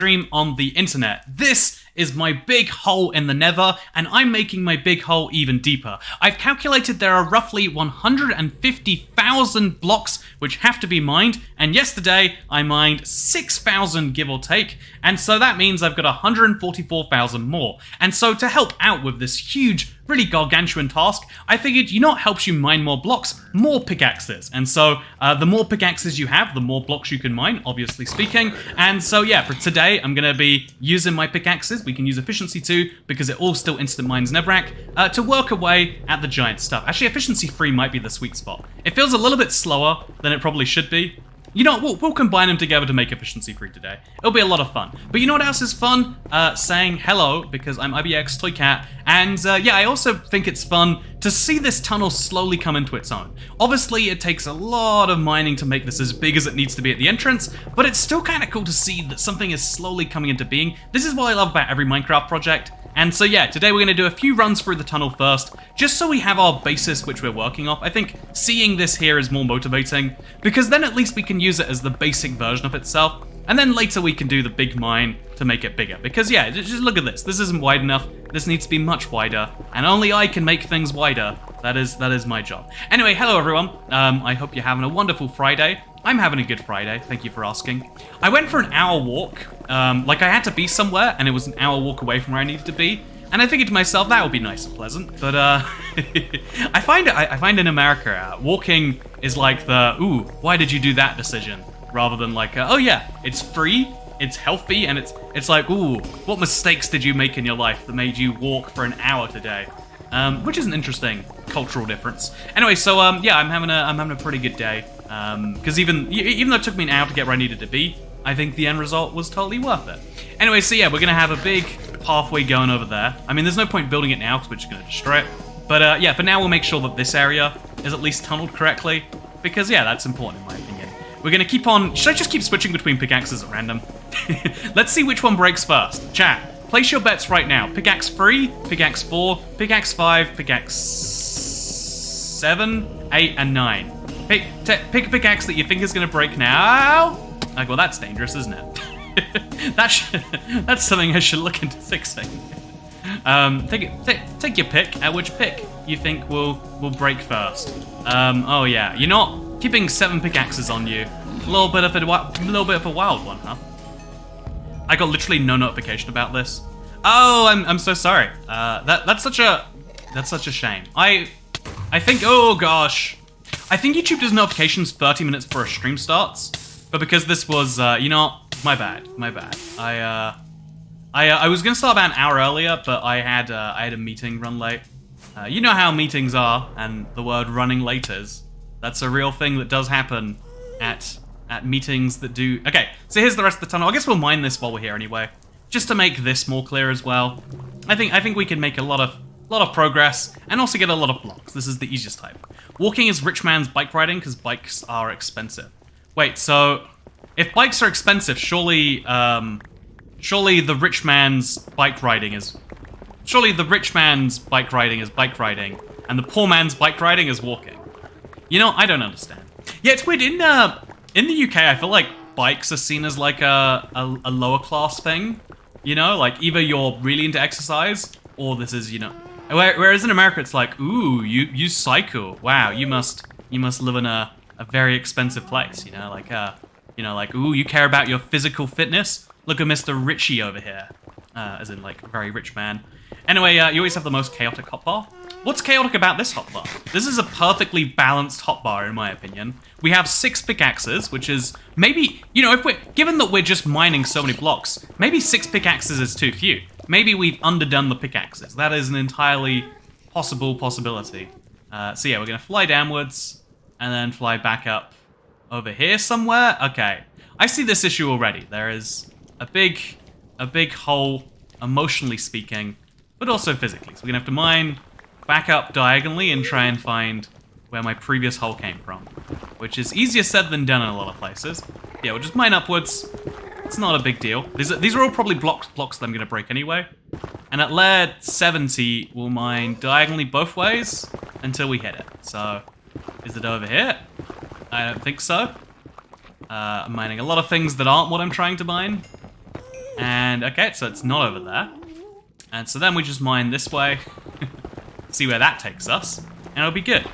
stream on the internet. This is my big hole in the Nether, and I'm making my big hole even deeper. I've calculated there are roughly 150,000 blocks which have to be mined, and yesterday I mined 6,000 give or take, and so that means I've got 144,000 more. And so to help out with this huge, really gargantuan task, I figured, you know what helps you mine more blocks? More pickaxes. And so the more pickaxes you have, the more blocks you can mine, obviously speaking. And so yeah, for today, I'm going to be using my pickaxes. We can use efficiency 2 because it all still instant mines Netherrack to work away at the giant stuff. Actually, efficiency 3 might be the sweet spot. It feels a little bit slower than it probably should be. You know what, we'll combine them together to make efficiency 3 today. It'll be a lot of fun. But you know what else is fun? Saying hello, because I'm IBX Toycat, and yeah, I also think it's fun to see this tunnel slowly come into its own. Obviously, it takes a lot of mining to make this as big as it needs to be at the entrance, but it's still kind of cool to see that something is slowly coming into being. This is what I love about every Minecraft project. And so yeah, today we're going to do a few runs through the tunnel first, just so we have our basis which we're working off. I think seeing this here is more motivating, because then at least we can use it as the basic version of itself, and then later we can do the big mine to make it bigger. Because yeah, just look at this. This isn't wide enough. This needs to be much wider, and only I can make things wider. That is my job. Anyway, hello everyone. I hope you're having a wonderful Friday. I'm having a good Friday, thank you for asking. I went for an hour walk, like I had to be somewhere, and it was an hour walk away from where I needed to be, and I figured to myself that would be nice and pleasant, but I find in America, walking is like the, ooh, why did you do that decision, rather than like, oh yeah, it's free, it's healthy, and it's like, ooh, what mistakes did you make in your life that made you walk for an hour today? Which is an interesting cultural difference. Anyway, so yeah, I'm having a pretty good day. Because even though it took me an hour to get where I needed to be, I think the end result was totally worth it. Anyway, so yeah, we're gonna have a big pathway going over there. I mean, there's no point building it now because we're just gonna destroy it. But yeah, for now we'll make sure that this area is at least tunneled correctly, because yeah, that's important in my opinion. We're gonna keep on. Should I just keep switching between pickaxes at random? Let's see which one breaks first. Chat, place your bets right now. Pickaxe 3, pickaxe 4, pickaxe 5, pickaxe 7, 8, and 9. Pick a pickaxe that you think is going to break now. Like, well, that's dangerous, isn't it? That's something I should look into fixing. Take your pick at which pick you think will break first. Oh yeah, you're not keeping 7 pickaxes on you. A little bit of a wild one, huh? I got literally no notification about this. Oh, I'm so sorry. That's such a shame. I think, oh gosh. I think YouTube does notifications 30 minutes before a stream starts, but because this was, you know, my bad. I was gonna start about an hour earlier, but I had a meeting run late. You know how meetings are, and the word running late is. That's a real thing that does happen at meetings that do. Okay, so here's the rest of the tunnel. I guess we'll mine this while we're here anyway, just to make this more clear as well. I think we can make a lot of progress, and also get a lot of blocks. This is the easiest type. Walking is rich man's bike riding, because bikes are expensive. Wait, so if bikes are expensive, surely the rich man's bike riding is... Surely the rich man's bike riding is bike riding, and the poor man's bike riding is walking. You know, I don't understand. Yeah, it's weird. In the UK, I feel like bikes are seen as like a lower class thing. You know, like either you're really into exercise, or this is, you know... Whereas in America, it's like, ooh, you cycle. Wow, you must live in a very expensive place, you know, like ooh, you care about your physical fitness. Look at Mr. Richie over here, as in like a very rich man. Anyway, you always have the most chaotic hotbar. What's chaotic about this hotbar? This is a perfectly balanced hotbar, in my opinion. We have 6 pickaxes, which is maybe, you know, given that we're just mining so many blocks, maybe 6 pickaxes is too few. Maybe we've underdone the pickaxes. That is an entirely possibility. So yeah, we're gonna fly downwards and then fly back up over here somewhere. Okay, I see this issue already. There is a big hole, emotionally speaking, but also physically. So we're gonna have to mine back up diagonally and try and find where my previous hole came from, which is easier said than done in a lot of places. Yeah, we'll just mine upwards. It's not a big deal. These are all probably blocks that I'm going to break anyway. And at layer 70, we'll mine diagonally both ways until we hit it. So, is it over here? I don't think so. I'm mining a lot of things that aren't what I'm trying to mine. And, okay, so it's not over there. And so then we just mine this way. See where that takes us. And it'll be good.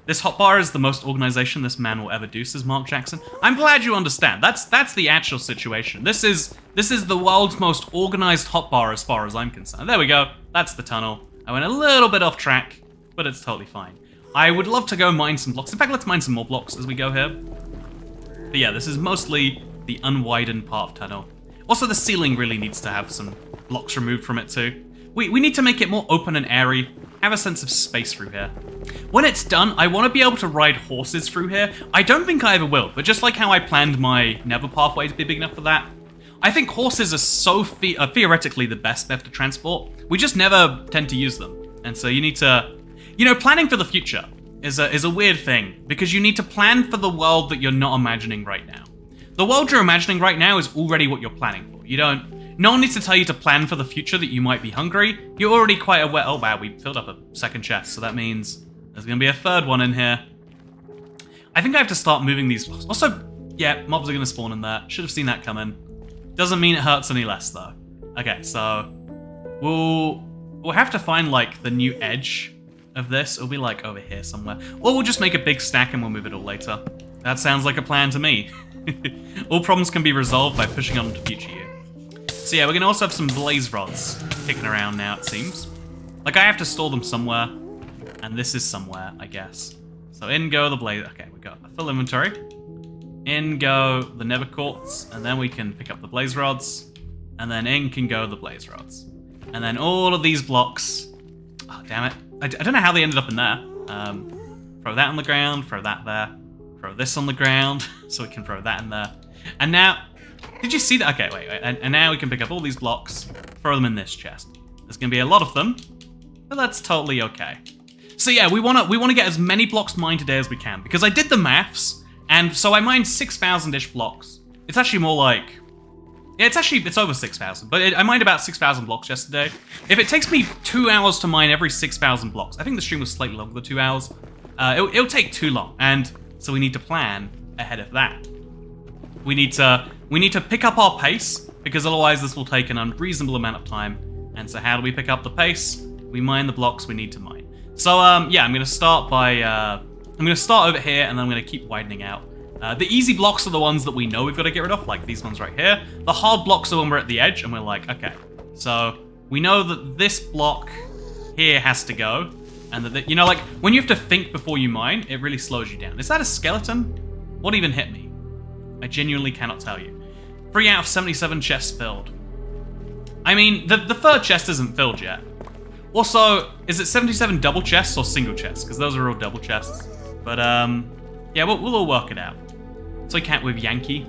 This hotbar is the most organization this man will ever do, says Mark Jackson. I'm glad you understand. That's the actual situation. This is the world's most organized hotbar as far as I'm concerned. There we go. That's the tunnel. I went a little bit off track, but it's totally fine. I would love to go mine some blocks. In fact, let's mine some more blocks as we go here. But yeah, this is mostly the unwidened part of tunnel. Also, the ceiling really needs to have some blocks removed from it too. We need to make it more open and airy. Have a sense of space through here. When it's done, I want to be able to ride horses through here. I don't think I ever will, but just like how I planned my Nether pathway to be big enough for that, I think horses are so theoretically the best method of transport. We just never tend to use them. And so you need to... You know, planning for the future is a weird thing, because you need to plan for the world that you're not imagining right now. The world you're imagining right now is already what you're planning for. You don't... No one needs to tell you to plan for the future that you might be hungry. You're already quite aware... Oh, wow, we filled up a second chest, so that means there's going to be a third one in here. I think I have to start moving these... Also, yeah, mobs are going to spawn in there. Should have seen that coming. Doesn't mean it hurts any less, though. Okay, so... We'll have to find, like, the new edge of this. It'll be, like, over here somewhere. Or we'll just make a big stack and we'll move it all later. That sounds like a plan to me. All problems can be resolved by pushing on to future you. So yeah, we're going to also have some blaze rods kicking around now, it seems. Like, I have to store them somewhere, and this is somewhere, I guess. So in go the blaze... Okay, we got a full inventory. In go the nether quartz, and then we can pick up the blaze rods, and then in can go the blaze rods. And then all of these blocks... Oh, damn it. I don't know how they ended up in there. Throw that on the ground, throw that there. Throw this on the ground, so we can throw that in there. And now... Did you see that? Okay, wait. And now we can pick up all these blocks, throw them in this chest. There's going to be a lot of them, but that's totally okay. So yeah, we want to get as many blocks mined today as we can, because I did the maths, and so I mined 6,000-ish blocks. It's actually more like... Yeah, it's over 6,000, but I mined about 6,000 blocks yesterday. If it takes me 2 hours to mine every 6,000 blocks, I think the stream was slightly longer than 2 hours, it'll take too long, and so we need to plan ahead of that. We need to pick up our pace, because otherwise this will take an unreasonable amount of time. And so how do we pick up the pace? We mine the blocks we need to mine. So yeah, I'm going to start by... I'm going to start over here, and then I'm going to keep widening out. The easy blocks are the ones that we know we've got to get rid of, like these ones right here. The hard blocks are when we're at the edge, and we're like, okay. So we know that this block here has to go. And that, you know, like, when you have to think before you mine, it really slows you down. Is that a skeleton? What even hit me? I genuinely cannot tell you. 3 out of 77 chests filled. I mean, the third chest isn't filled yet. Also, is it 77 double chests or single chests? Because those are all double chests. But, yeah, we'll all work it out. Toy cat with Yankee.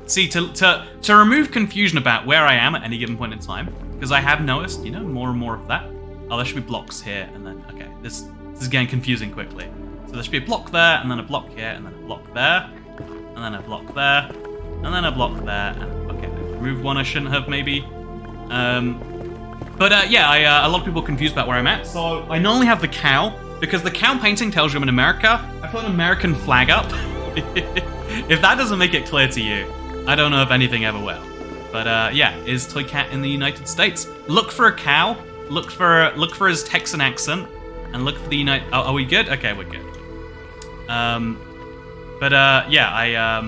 See, to remove confusion about where I am at any given point in time, because I have noticed, you know, more and more of that. Oh, there should be blocks here, and then, okay, this is getting confusing quickly. So there should be a block there, and then a block here, and then a block there. And then a block there, and then a block there, and okay, I removed one I shouldn't have, maybe. Yeah, a lot of people are confused about where I'm at, so I not only have the cow, because the cow painting tells you I'm in America, I put an American flag up. If that doesn't make it clear to you, I don't know if anything ever will. But yeah, is Toy Cat in the United States? Look for a cow, look for his Texan accent, and look for the United... Oh, are we good? Okay, we're good. Yeah,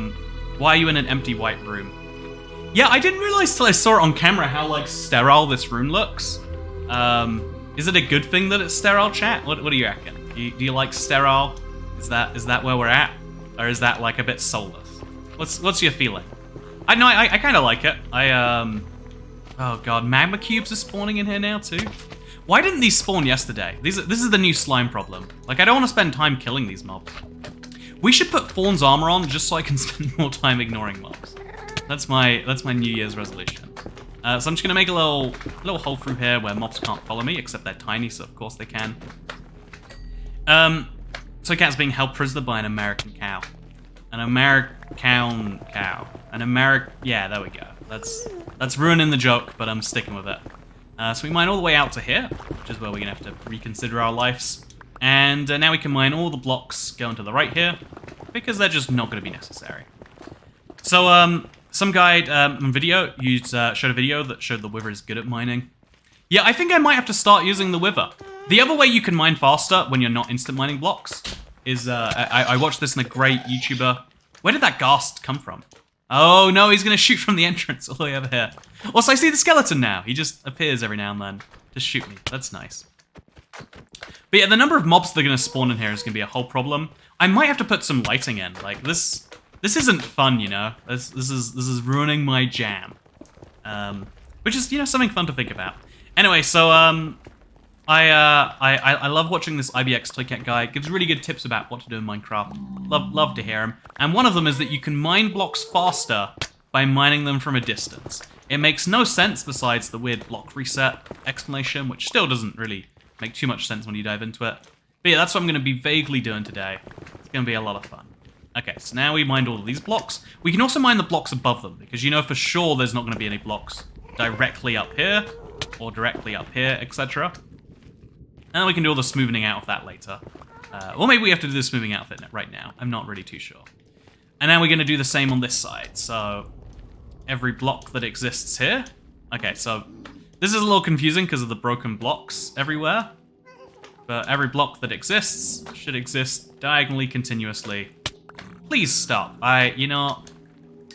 why are you in an empty white room? Yeah, I didn't realize till I saw it on camera how, like, sterile this room looks. Is it a good thing that it's sterile, chat? What do you reckon? Do you like sterile? Is that where we're at? Or is that, like, a bit soulless? What's your feeling? I know, I kind of like it. Oh god, magma cubes are spawning in here now, too? Why didn't these spawn yesterday? This is the new slime problem. Like, I don't want to spend time killing these mobs. We should put Fawn's armor on just so I can spend more time ignoring mobs. That's my New Year's resolution. So I'm just gonna make a little hole through here where mobs can't follow me, except they're tiny, so of course they can. Toy Cat's being held prisoner by an American cow. An American cow. Yeah, there we go. That's ruining the joke, but I'm sticking with it. So we mine all the way out to here, which is where we're gonna have to reconsider our lives. And now we can mine all the blocks going to the right here, because they're just not going to be necessary. So some guy on video showed a video that showed the Wither is good at mining. Yeah, I think I might have to start using the Wither. The other way you can mine faster when you're not instant mining blocks is, I watched this in a great YouTuber. Where did that ghast come from? Oh no, he's gonna shoot from the entrance all the way over here. Also, I see the skeleton now. He just appears every now and then to shoot me. That's nice. But yeah, the number of mobs that are gonna spawn in here is gonna be a whole problem. I might have to put some lighting in. Like this isn't fun, you know. This is ruining my jam. Which is, you know, something fun to think about. Anyway, so I love watching this IBX Toycat guy. Gives really good tips about what to do in Minecraft. Love to hear him. And one of them is that you can mine blocks faster by mining them from a distance. It makes no sense besides the weird block reset explanation, which still doesn't really make too much sense when you dive into it. But yeah, that's what I'm going to be vaguely doing today. It's going to be a lot of fun. Okay, so now we mined all of these blocks. We can also mine the blocks above them, because you know for sure there's not going to be any blocks directly up here, or directly up here, etc. And then we can do all the smoothing out of that later. Or maybe we have to do the smoothing out of it right now. I'm not really too sure. And now we're going to do the same on this side. So every block that exists here. Okay, so this is a little confusing because of the broken blocks everywhere. But every block that exists should exist diagonally continuously. Please stop. You know,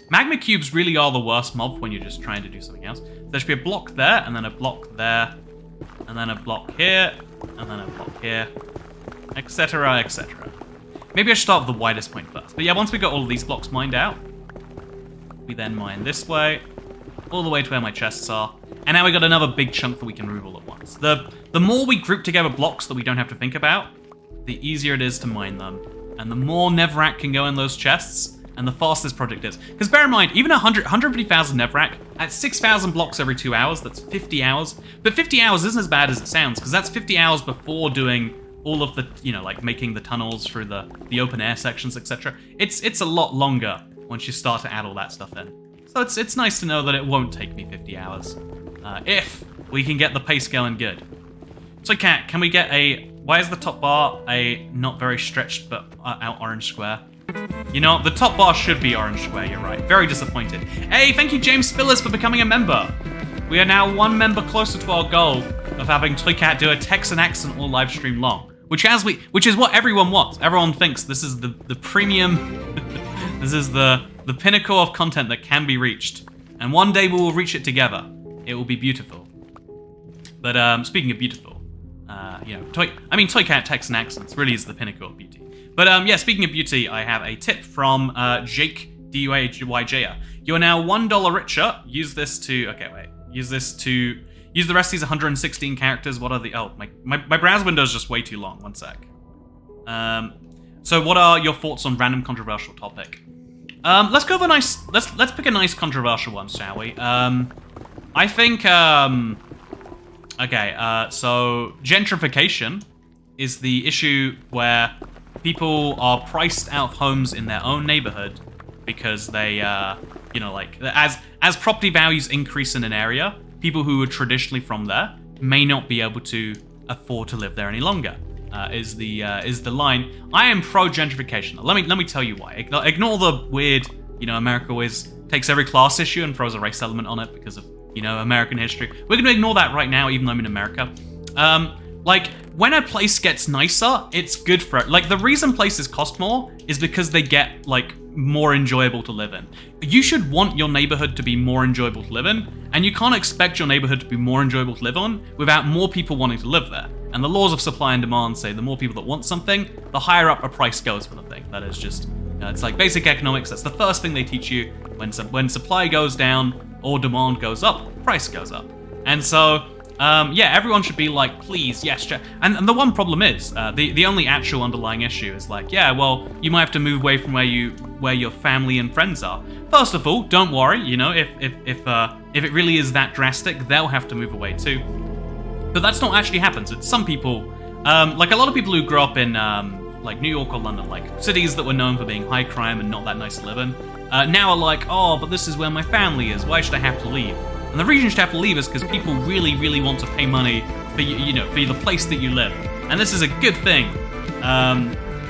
magma cubes really are the worst mob when you're just trying to do something else. There should be a block there, and then a block there, and then a block here, and then a block here, etc., etc. Maybe I should start with the widest point first. But yeah, once we got all of these blocks mined out, we then mine this way, all the way to where my chests are. And now we got another big chunk that we can move all at once. The more we group together blocks that we don't have to think about, the easier it is to mine them. And the more Netherrack can go in those chests, and the faster this project is. Because bear in mind, even 150,000 Netherrack, at 6,000 blocks every 2 hours, that's 50 hours. But 50 hours isn't as bad as it sounds, because that's 50 hours before doing all of the, you know, like making the tunnels through the open air sections, etc. It's a lot longer once you start to add all that stuff in. So it's nice to know that it won't take me 50 hours. If we can get the pace going good. So Cat, can we get why is the top bar a not very stretched but out orange square? You know, the top bar should be orange square, you're right. Very disappointed. Hey, thank you James Spillers for becoming a member. We are now one member closer to our goal of having Toycat do a Texan accent all live stream long. Which is what everyone wants. Everyone thinks this is the premium, this is the pinnacle of content that can be reached. And one day we will reach it together. It will be beautiful. But speaking of beautiful, you know, Toycat Texan accents really is the pinnacle of beauty. But yeah, speaking of beauty, I have a tip from Jake DUAYJ. You are now $1 richer. Use this to use the rest of these 116 characters. What are the my browser window is just way too long. One sec. So what are your thoughts on random controversial topic? Let's go with let's pick a nice controversial one, shall we? I think so gentrification is the issue where people are priced out of homes in their own neighborhood because they you know, like as property values increase in an area, people who are traditionally from there may not be able to afford to live there any longer. Is the line. I am pro gentrification. Let me tell you why. Ignore the weird, you know, America always takes every class issue and throws a race element on it because of, you know, American history. We're gonna ignore that right now, even though I'm in America. Like when a place gets nicer, it's good for it. Like the reason places cost more is because they get like more enjoyable to live in. You should want your neighborhood to be more enjoyable to live in, and you can't expect your neighborhood to be more enjoyable to live on without more people wanting to live there. And the laws of supply and demand say the more people that want something, the higher up a price goes for the thing. That is just, it's like basic economics. That's the first thing they teach you. When supply goes down or demand goes up, price goes up. And so, yeah, everyone should be like, please, yes, and the one problem is, the only actual underlying issue is like, yeah, well, you might have to move away from where your family and friends are. First of all, don't worry, you know, if it really is that drastic, they'll have to move away too. But that's not actually happens. It's some people, like a lot of people who grew up in like New York or London, like cities that were known for being high crime and not that nice to live in, now are like, oh, but this is where my family is. Why should I have to leave? And the reason you should have to leave is because people really, really want to pay money for you know, for the place that you live. And this is a good thing.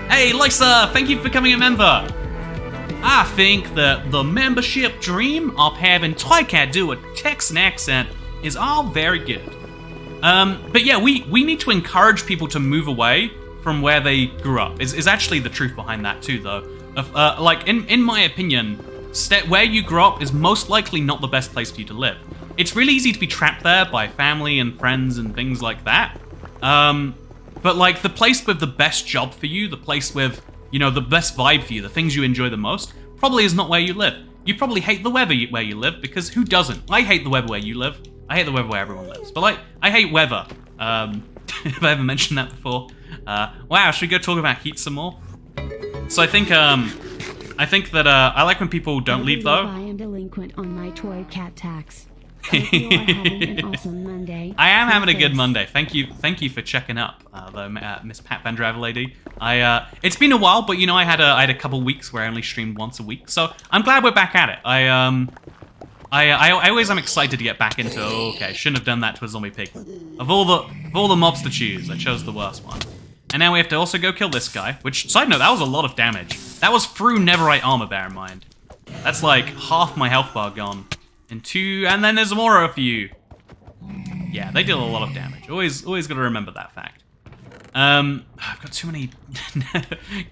Hey, Lysa, thank you for becoming a member. I think that the membership dream of having Toycat do a Texan accent is all very good. But yeah, we need to encourage people to move away from where they grew up. Is actually the truth behind that too, though. Like in my opinion, where you grow up is most likely not the best place for you to live. It's really easy to be trapped there by family and friends and things like that. But like the place with the best job for you, the place with, you know, the best vibe for you, the things you enjoy the most, probably is not where you live. You probably hate the weather where you live, because who doesn't? I hate the weather where you live. I hate the weather where everyone lives. But like, I hate weather. Have I ever mentioned that before? Wow, should we go talk about heat some more? So I think that I like when people don't leave though. I am delinquent on my toy cat tax. Hope you are having an awesome Monday. I am having a good Monday. Thank you for checking up, though, Miss Pat Van Driver lady. It's been a while, but you know I had a couple weeks where I only streamed once a week, so I'm glad we're back at it. I always am excited to get back into. Okay, shouldn't have done that to a zombie pig. Of all the mobs to choose, I chose the worst one. And now we have to also go kill this guy. Which, side note, that was a lot of damage. That was through Netherite armor, bear in mind. That's like half my health bar gone. And then there's more of you. Yeah, they deal a lot of damage. Always got to remember that fact. I've got too many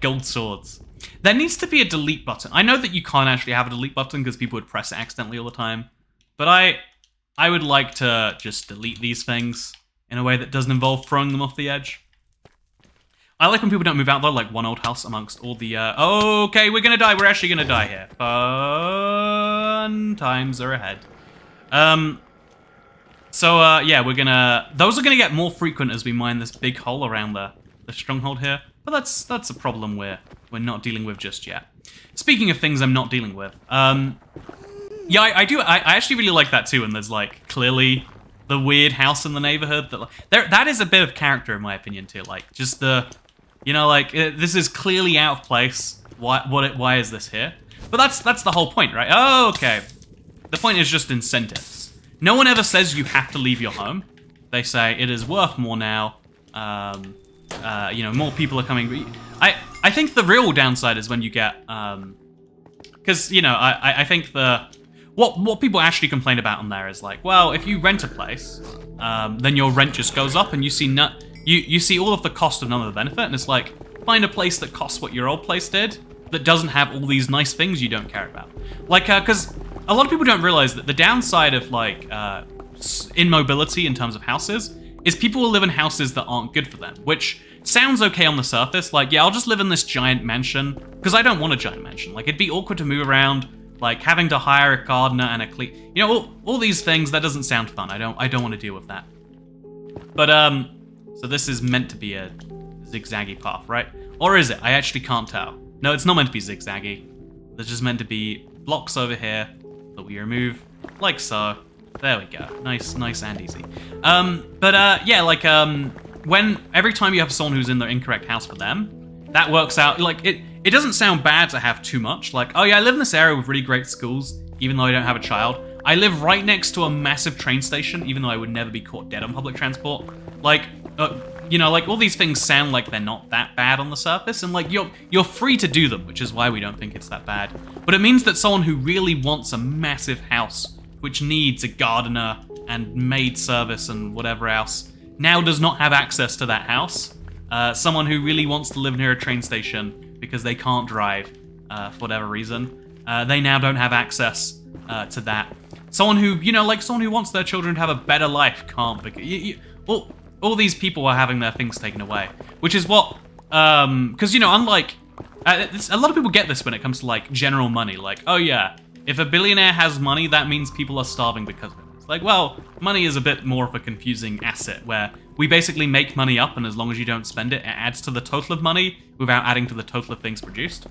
gold swords. There needs to be a delete button. I know that you can't actually have a delete button because people would press it accidentally all the time. But I would like to just delete these things in a way that doesn't involve throwing them off the edge. I like when people don't move out though, like one old house amongst all the, okay, we're gonna die, we're actually gonna die here. Fun times are ahead. Yeah, those are gonna get more frequent as we mine this big hole around the stronghold here. But that's a problem we're not dealing with just yet. Speaking of things I'm not dealing with, yeah, I actually really like that too, and there's like, clearly the weird house in the neighborhood that is a bit of character in my opinion too, like, just the, you know, like, this is clearly out of place. Why is this here? But that's the whole point, right? Oh, okay. The point is just incentives. No one ever says you have to leave your home. They say it is worth more now. You know, more people are coming. I think the real downside is when you get, because, you know, I think what people actually complain about on there is like, well, if you rent a place, then your rent just goes up, and you see you see all of the cost of none of the benefit, and it's like, find a place that costs what your old place did, that doesn't have all these nice things you don't care about. Like, because a lot of people don't realize that the downside of like immobility in terms of houses is people will live in houses that aren't good for them, which sounds okay on the surface. Like, yeah, I'll just live in this giant mansion, because I don't want a giant mansion. Like, it'd be awkward to move around, like having to hire a gardener and a clean, you know, all these things. That doesn't sound fun. I don't want to deal with that. But so this is meant to be a zigzaggy path, right? Or is it? I actually can't tell. No, it's not meant to be zigzaggy. There's just meant to be blocks over here that we remove, like so. There we go. Nice and easy. Yeah, like, every time you have someone who's in the incorrect house for them, that works out, like, it doesn't sound bad to have too much. Like, oh yeah, I live in this area with really great schools, even though I don't have a child. I live right next to a massive train station, even though I would never be caught dead on public transport. Like, you know, like, all these things sound like they're not that bad on the surface, and like, you're free to do them, which is why we don't think it's that bad. But it means that someone who really wants a massive house, which needs a gardener and maid service and whatever else, now does not have access to that house. Someone who really wants to live near a train station because they can't drive for whatever reason, they now don't have access to that. Someone who, you know, like someone who wants their children to have a better life can't, because all these people are having their things taken away, which is what, because, you know, unlike, a lot of people get this when it comes to like general money, like, oh yeah, if a billionaire has money, that means people are starving because of it. It's like, well, money is a bit more of a confusing asset where we basically make money up, and as long as you don't spend it, it adds to the total of money without adding to the total of things produced.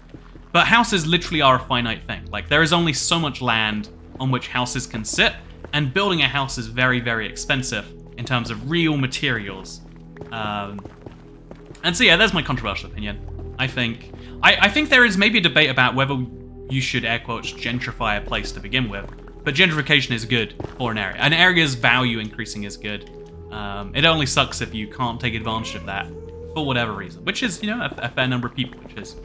But houses literally are a finite thing. Like, there is only so much land on which houses can sit, and building a house is very, very expensive in terms of real materials. And so yeah, there's my controversial opinion. I think there is maybe a debate about whether you should, air quotes, gentrify a place to begin with. But gentrification is good for an area. An area's value increasing is good. It only sucks if you can't take advantage of that for whatever reason, which is, you know, a fair number of people, which is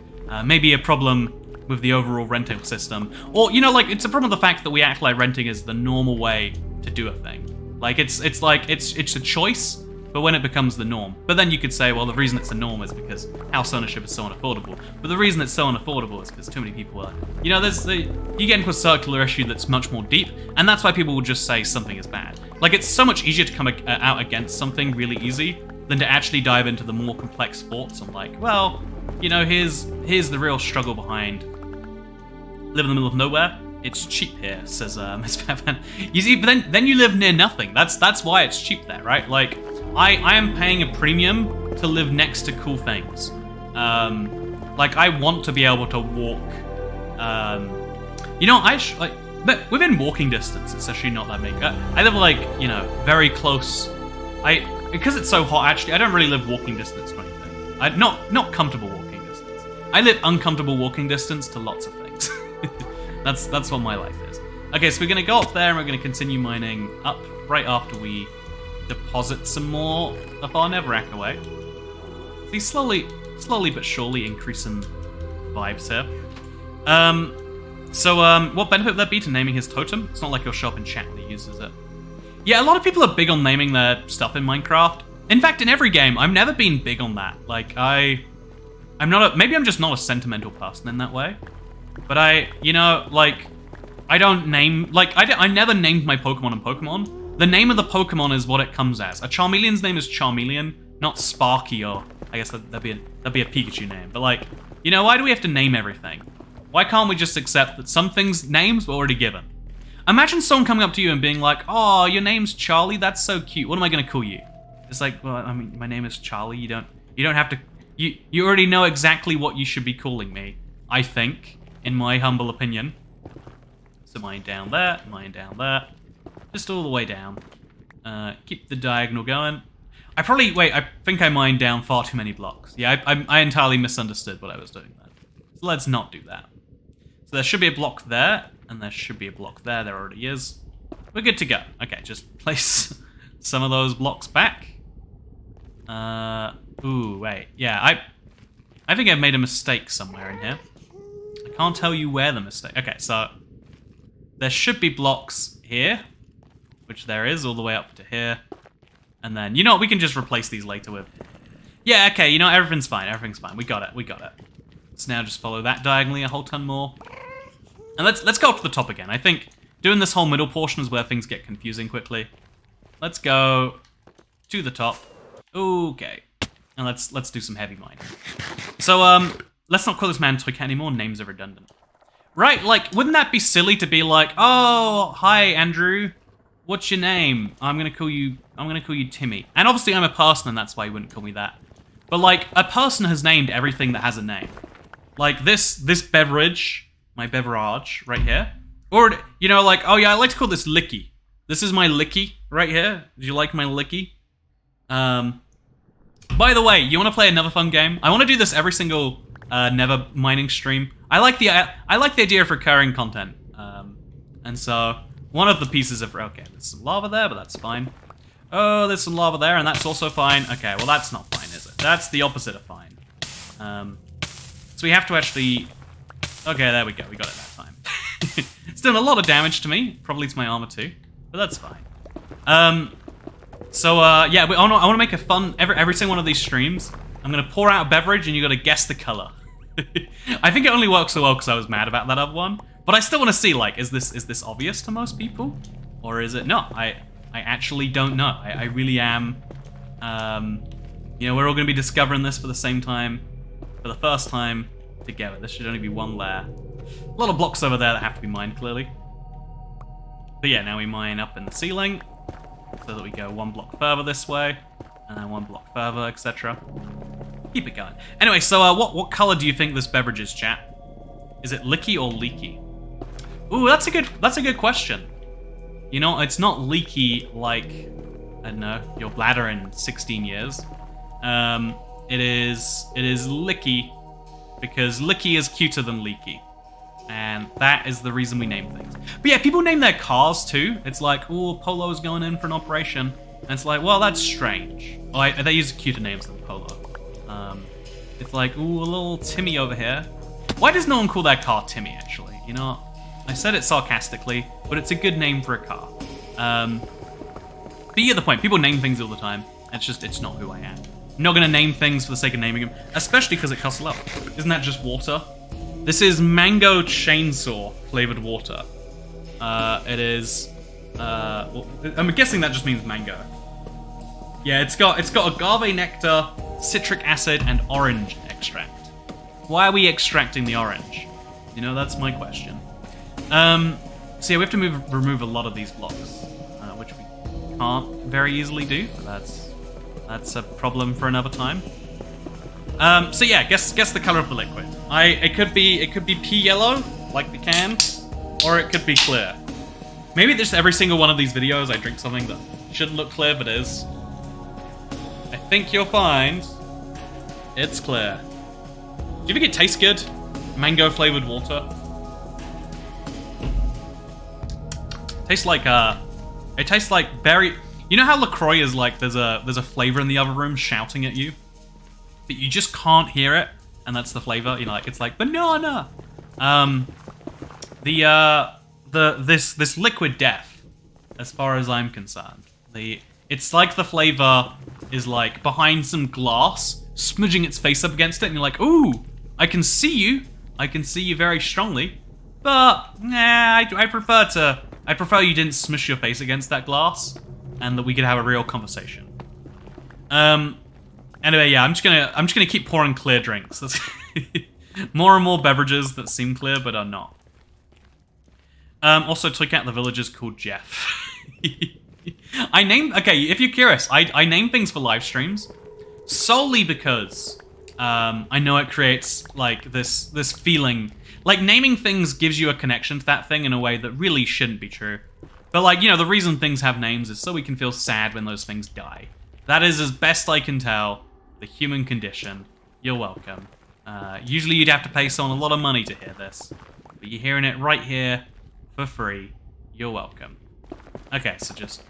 maybe a problem with the overall renting system. Or, you know, like, it's a problem with the fact that we act like renting is the normal way to do a thing. Like, it's a choice, but when it becomes the norm. But then you could say, well, the reason it's a norm is because house ownership is so unaffordable. But the reason it's so unaffordable is because too many people are... You know, you get into a circular issue that's much more deep, and that's why people will just say something is bad. Like, it's so much easier to come out against something really easy than to actually dive into the more complex thoughts on, like, well, you know, here's the real struggle behind living in the middle of nowhere. It's cheap here, says Miss Fatman. You see, but then you live near nothing. That's why it's cheap there, right? like, I am paying a premium to live next to cool things. Like, I want to be able to walk. You know, but within walking distance, it's actually not that big. I live, like, you know, very close. Because it's so hot, actually, I don't really live walking distance to anything. Not comfortable walking distance. I live uncomfortable walking distance to lots of things. That's what my life is. Okay, so we're gonna go up there and we're gonna continue mining up right after we deposit some more of our Netherrack away. See, slowly but surely increasing vibes here. What benefit would there be to naming his totem? It's not like he'll show up in chat when he uses it. Yeah, a lot of people are big on naming their stuff in Minecraft. In fact, in every game, I've never been big on that. Like, I'm not maybe I'm just not a sentimental person in that way. But you know, like, I don't name, like, I never named my Pokemon in Pokemon. The name of the Pokemon is what it comes as. A Charmeleon's name is Charmeleon, not Sparky, or I guess that'd be a Pikachu name. But, like, you know, why do we have to name everything? Why can't we just accept that some things names were already given? Imagine someone coming up to you and being like, "Oh, your name's Charlie. That's so cute. What am I gonna call you?" It's like, well, I mean, my name is Charlie. You don't have to. You already know exactly what you should be calling me. I think, in my humble opinion. So mine down there, just all the way down. Keep the diagonal going. I think I mined down far too many blocks. Yeah, I entirely misunderstood what I was doing there. So let's not do that. So there should be a block there, and there should be a block there. There already is. We're good to go. Okay, just place some of those blocks back. Ooh, wait. Yeah, I think I've made a mistake somewhere in here. I can't tell you where the mistake... Okay, so there should be blocks here, which there is all the way up to here. And then, you know what, we can just replace these later with... Yeah, okay, you know, everything's fine, We got it. Let's now just follow that diagonally a whole ton more. And let's go up to the top again. I think doing this whole middle portion is where things get confusing quickly. Let's go to the top. Okay. And let's do some heavy mining. So, let's not call this man Toy Cat anymore. Names are redundant. Right, like, wouldn't that be silly to be like, "Oh, hi, Andrew. What's your name?" I'm gonna call you Timmy. And obviously I'm a person, and that's why you wouldn't call me that. But, like, a person has named everything that has a name. Like, this beverage, my beverage right here. Or, you know, like, oh yeah, I like to call this Licky. This is my Licky right here. Do you like my Licky? By the way, you want to play another fun game? I want to do this every single Nether mining stream. I like the idea of recurring content. And so one of the pieces of... Okay, there's some lava there, but that's fine. Oh, there's some lava there, and that's also fine. Okay, well, that's not fine, is it? That's the opposite of fine. So we have to actually... Okay, there we go. We got it that time. It's done a lot of damage to me. Probably to my armor, too. But that's fine. Yeah, I want to make a fun... Every single one of these streams, I'm going to pour out a beverage, and you got to guess the color. I think it only works so well because I was mad about that other one. But I still want to see, like, is this obvious to most people? Or is it not? I actually don't know. I really am... you know, we're all going to be discovering this for the same time. For the first time together. This should only be one layer. A lot of blocks over there that have to be mined, clearly. But yeah, now we mine up in the ceiling. So that we go one block further this way. And then one block further, etc. Keep it going. Anyway, so what color do you think this beverage is, chat? Is it licky or leaky? Ooh, that's a good question. You know, it's not leaky like, I don't know, your bladder in 16 years. It is licky because licky is cuter than leaky. And that is the reason we name things. But yeah, people name their cars too. It's like, oh, Polo's going in for an operation. And it's like, well, that's strange. Oh, they use cuter names than Polo. It's like, ooh, a little Timmy over here. Why does no one call their car Timmy, actually? You know, I said it sarcastically, but it's a good name for a car. But you get the point. People name things all the time. It's not who I am. I'm not going to name things for the sake of naming them, especially because it costs a lot. Isn't that just water? This is mango chainsaw flavored water. It is... well, I'm guessing that just means mango. Yeah, it's got agave nectar, citric acid, and orange extract. Why are we extracting the orange? You know, that's my question. So yeah, we have to remove a lot of these blocks, which we can't very easily do. But that's a problem for another time. So yeah, guess the color of the liquid. It could be pea yellow, like the can, or it could be clear. Maybe just every single one of these videos I drink something that shouldn't look clear but is. I think you'll find it's clear. Do you think it tastes good? Mango flavored water. It tastes like berry. You know how LaCroix is like there's a flavor in the other room shouting at you, but you just can't hear it, and that's the flavor. You know, like it's like banana. This liquid death, as far as I'm concerned, it's like the flavor is like behind some glass, smudging its face up against it, and you're like, ooh, I can see you very strongly, but nah, I prefer you didn't smush your face against that glass, and that we could have a real conversation. Anyway, yeah, I'm just gonna keep pouring clear drinks. That's more and more beverages that seem clear but are not. Also, took out the villagers called Jeff. Okay, if you're curious, I name things for live streams solely because I know it creates like this feeling. Like, naming things gives you a connection to that thing in a way that really shouldn't be true. But like, you know, the reason things have names is so we can feel sad when those things die. That is, as best I can tell, the human condition. You're welcome. Usually you'd have to pay someone a lot of money to hear this, but you're hearing it right here for free. You're welcome. Okay, so just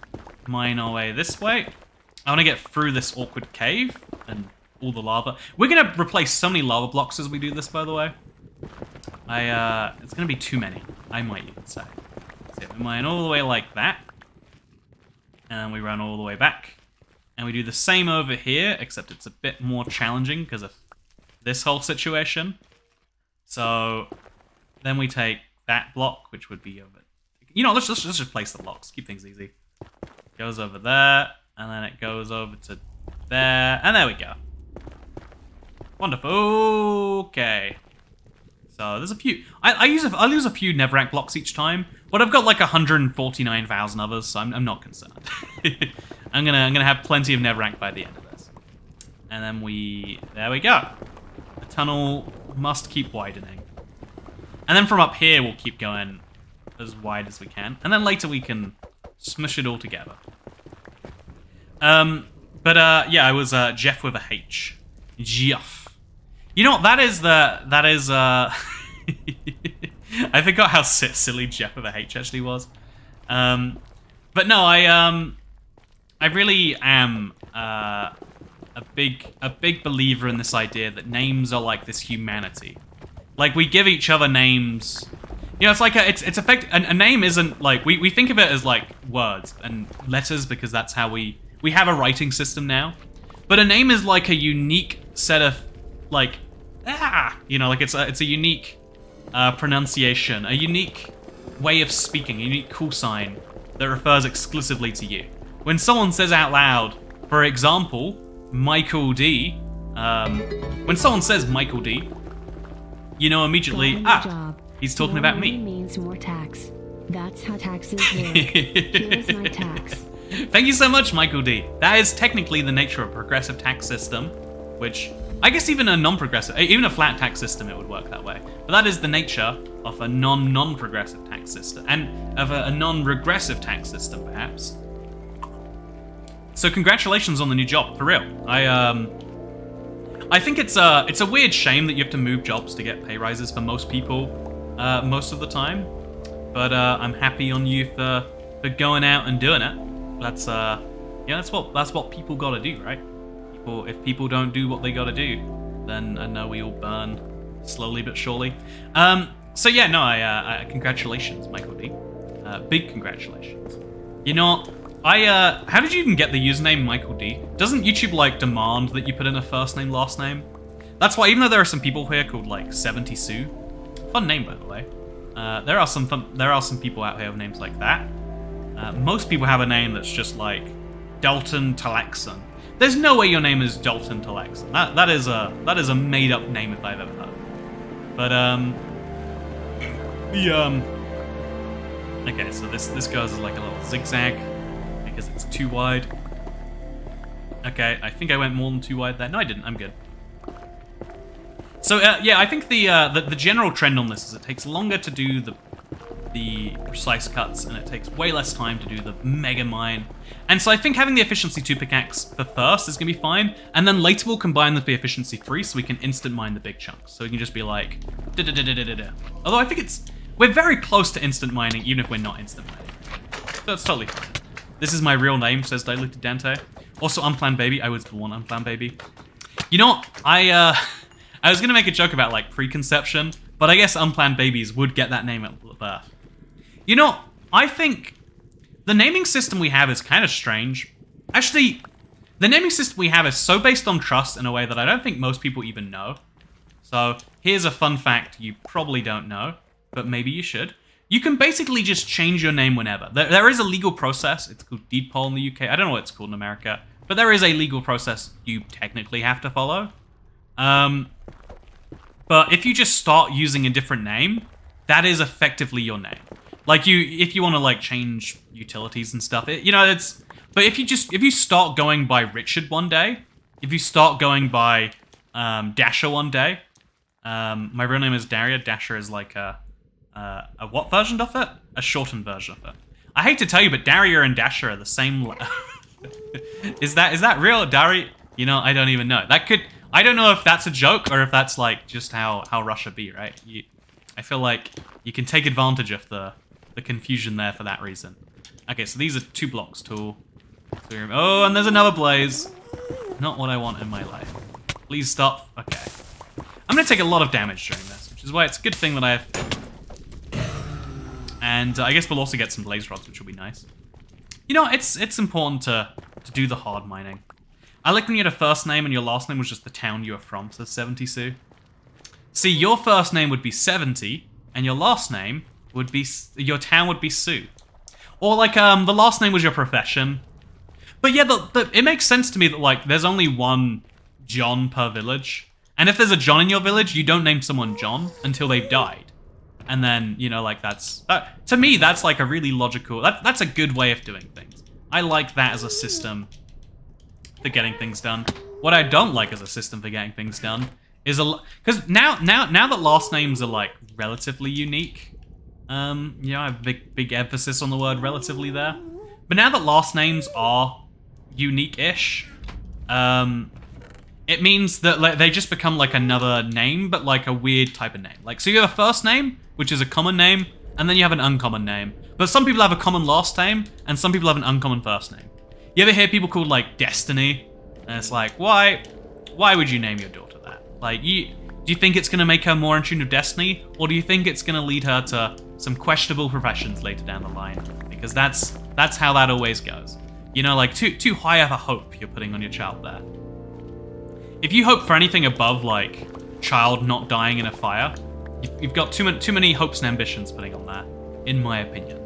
mine our way this way. I want to get through this awkward cave and all the lava. We're going to replace so many lava blocks as we do this, by the way. It's going to be too many, I might even say. So we mine all the way like that. And we run all the way back. And we do the same over here, except it's a bit more challenging because of this whole situation. So then we take that block, which would be over... You know, let's just place the blocks. Keep things easy. It goes over there, and then it goes over to there, and there we go. Wonderful. Okay. So there's a few... I use a few Netherrack blocks each time, but I've got like 149,000 others, so I'm not concerned. I'm gonna have plenty of Netherrack by the end of this. And then there we go. The tunnel must keep widening. And then from up here, we'll keep going as wide as we can. And then later we can smush it all together. Yeah, I was Jeff with a H. Jeff. You know what, that is I forgot how silly Jeff with a H actually was. But no, I really am a big believer in this idea that names are like this humanity. Like, we give each other names. You know, it's like a name isn't like, we think of it as like words and letters because that's how we have a writing system now. But a name is like a unique set of like, you know, like it's a unique pronunciation, a unique way of speaking, a unique call sign that refers exclusively to you. When someone says out loud, for example, Michael D, when someone says Michael D, you know immediately, he's talking about me. Means more tax. That's how taxes work. Here's my tax. Thank you so much, Michael D. That is technically the nature of a progressive tax system, which I guess even a non-progressive, even a flat tax system, it would work that way. But that is the nature of a non-progressive tax system, and of a non-regressive tax system, perhaps. So congratulations on the new job, for real. I think it's a weird shame that you have to move jobs to get pay rises for most people, most of the time. But I'm happy on you for going out and doing it. That's yeah, that's what people gotta do, right? If people don't do what they gotta do, then I know we all burn slowly but surely. So yeah, no, I congratulations, Michael D. Big congratulations. You know, how did you even get the username Michael D? Doesn't YouTube like demand that you put in a first name, last name? That's why, even though there are some people here called like 70 Sue, fun name by the way. There are some people out here with names like that. Most people have a name that's just like Dalton Talaxon. There's no way your name is Dalton Talaxon. That is a made up name if I've ever heard. But okay, so this goes as like a little zigzag because it's too wide. Okay, I think I went more than too wide there. No, I didn't. I'm good. So yeah, I think the general trend on this is it takes longer to do the precise cuts, and it takes way less time to do the mega mine. And so I think having the efficiency 2 pickaxe for first is gonna be fine, and then later we'll combine with the efficiency 3 so we can instant mine the big chunks. So we can just be like da-da-da-da-da-da. Although I think we're very close to instant mining, even if we're not instant mining. So that's totally fine. This is my real name, says Diluted Dante. Also, Unplanned Baby. I was born Unplanned Baby. You know what? I was gonna make a joke about like preconception, but I guess Unplanned Babies would get that name at birth. You know, I think the naming system we have is kind of strange. Actually, the naming system we have is so based on trust in a way that I don't think most people even know. So here's a fun fact you probably don't know, but maybe you should. You can basically just change your name whenever. There is a legal process. It's called deed poll in the UK. I don't know what it's called in America, but there is a legal process you technically have to follow. But if you just start using a different name, that is effectively your name. Like if you want to like change utilities and stuff, but if you start going by Richard one day, if you start going by Dasher one day, my real name is Daria. Dasher is like a what version of it? A shortened version of it. I hate to tell you, but Daria and Dasher are the same. Is that real, Daria? You know, I don't even know. I don't know if that's a joke or if that's like just how Russia be, right? I feel like you can take advantage of the confusion there for that reason. Okay, so these are 2 blocks tall. Oh, and there's another blaze. Not what I want in my life. Please stop. Okay. I'm gonna take a lot of damage during this, which is why it's a good thing that I have. And I guess we'll also get some blaze rods, which will be nice. You know, it's important to do the hard mining. I like when you had a first name and your last name was just the town you were from, so 70 Sue. See, your first name would be 70, and your last name would be, your town would be Sue. Or like, the last name was your profession. But yeah, it makes sense to me that like, there's only one John per village. And if there's a John in your village, you don't name someone John until they've died. And then, you know, like that's, to me, that's like a really logical, that's a good way of doing things. I like that as a system for getting things done. What I don't like as a system for getting things done is because now that last names are like relatively unique, you know, I have big emphasis on the word relatively there. But now that last names are unique-ish, it means that like, they just become like another name, but like a weird type of name. Like, so you have a first name, which is a common name, and then you have an uncommon name. But some people have a common last name, and some people have an uncommon first name. You ever hear people called like Destiny? And it's like, why would you name your daughter that? Like, do you think it's gonna make her more in tune with Destiny, or do you think it's gonna lead her to some questionable professions later down the line? Because that's how that always goes. You know, like too high of a hope you're putting on your child there. If you hope for anything above like child not dying in a fire, you've got too many hopes and ambitions putting on that, in my opinion.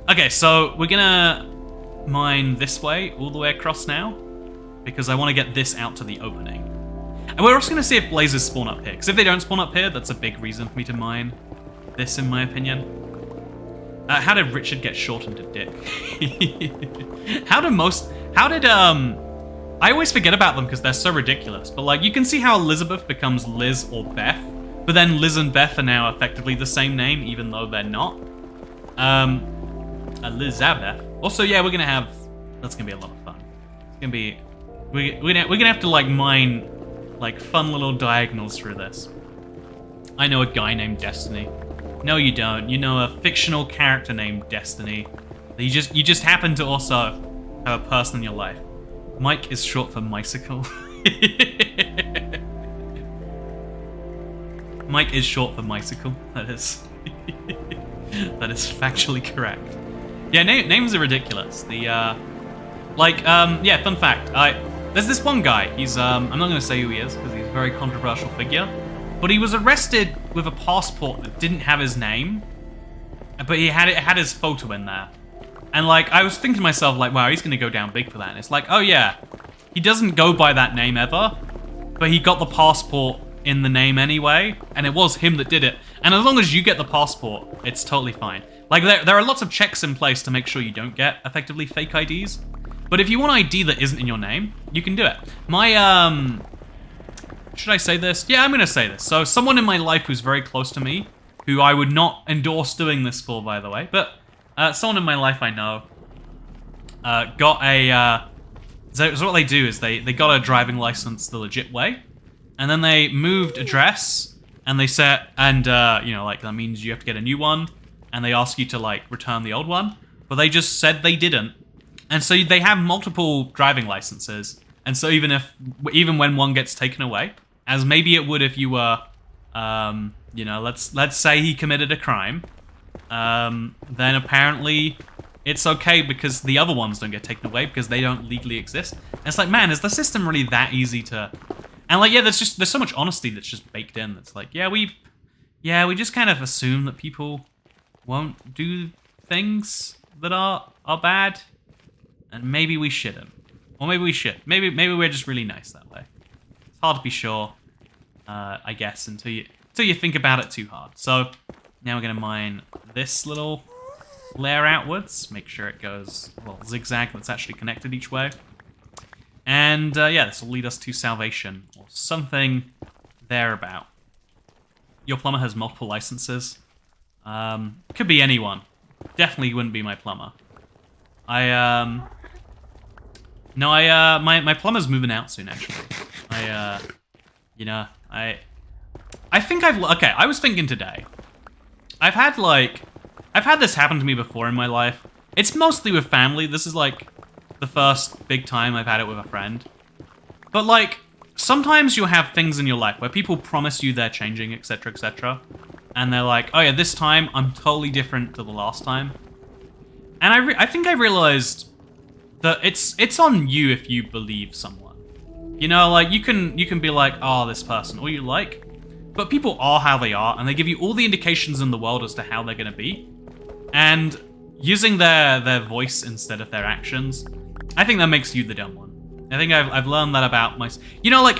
Okay, so we're gonna mine this way all the way across now, because I want to get this out to the opening. And we're also going to see if blazes spawn up here, because if they don't spawn up here, that's a big reason for me to mine this, in my opinion. How did Richard get shortened to Dick? I always forget about them because they're so ridiculous, but like, you can see how Elizabeth becomes Liz or Beth, but then Liz and Beth are now effectively the same name, even though they're not. Elizabeth. Also, yeah, we're gonna have, that's gonna be a lot of fun. It's gonna be, we're gonna have to like mine like fun little diagonals through this. I know a guy named Destiny. No, you don't. You know a fictional character named Destiny. You just happen to also have a person in your life. Mike is short for Mycicle. Mike is short for Mycicle. That is... that is factually correct. Yeah, names are ridiculous. The, yeah, fun fact. There's this one guy. He's, I'm not going to say who he is, because he's a very controversial figure. But he was arrested with a passport that didn't have his name. But it had his photo in there. And, like, I was thinking to myself, like, wow, he's going to go down big for that. And it's like, oh, yeah. He doesn't go by that name ever. But he got the passport in the name anyway. And it was him that did it. And as long as you get the passport, it's totally fine. Like, there are lots of checks in place to make sure you don't get, effectively, fake IDs. But if you want an ID that isn't in your name, you can do it. My, should I say this? Yeah, I'm going to say this. So, someone in my life who's very close to me, who I would not endorse doing this for, by the way, but someone in my life I know got a... so what they do is they got a driving license the legit way, and then they moved address, and they set... And, you know, like, that means you have to get a new one, and they ask you to, like, return the old one, but they just said they didn't. And so they have multiple driving licenses, and so even when one gets taken away, as maybe it would if you were, you know, let's say he committed a crime, then apparently it's okay because the other ones don't get taken away because they don't legally exist. And it's like, man, is the system really that easy to... And like, yeah, there's so much honesty that's just baked in. That's like, yeah, we just kind of assume that people won't do things that are bad, and maybe we shouldn't, or maybe we should. Maybe we're just really nice that way. It's hard to be sure, I guess, until you think about it too hard. So now we're gonna mine this little layer outwards, make sure it goes a little zigzag that's actually connected each way, and yeah, this will lead us to salvation or something thereabout. Your plumber has multiple licenses. Could be anyone. Definitely wouldn't be my plumber. My plumber's moving out soon, actually. You know, I think okay, I was thinking today. I've had this happen to me before in my life. It's mostly with family. This is, like, the first big time I've had it with a friend. But, like, sometimes you'll have things in your life where people promise you they're changing, etc., etc., and they're like, oh yeah, this time I'm totally different to the last time. And I think I realized that it's on you if you believe someone. You know, like, you can be like, oh, this person, all you like, but people are how they are, and they give you all the indications in the world as to how they're going to be. And using their voice instead of their actions, I think that makes you the dumb one. I think I've learned that about myself. You know, like,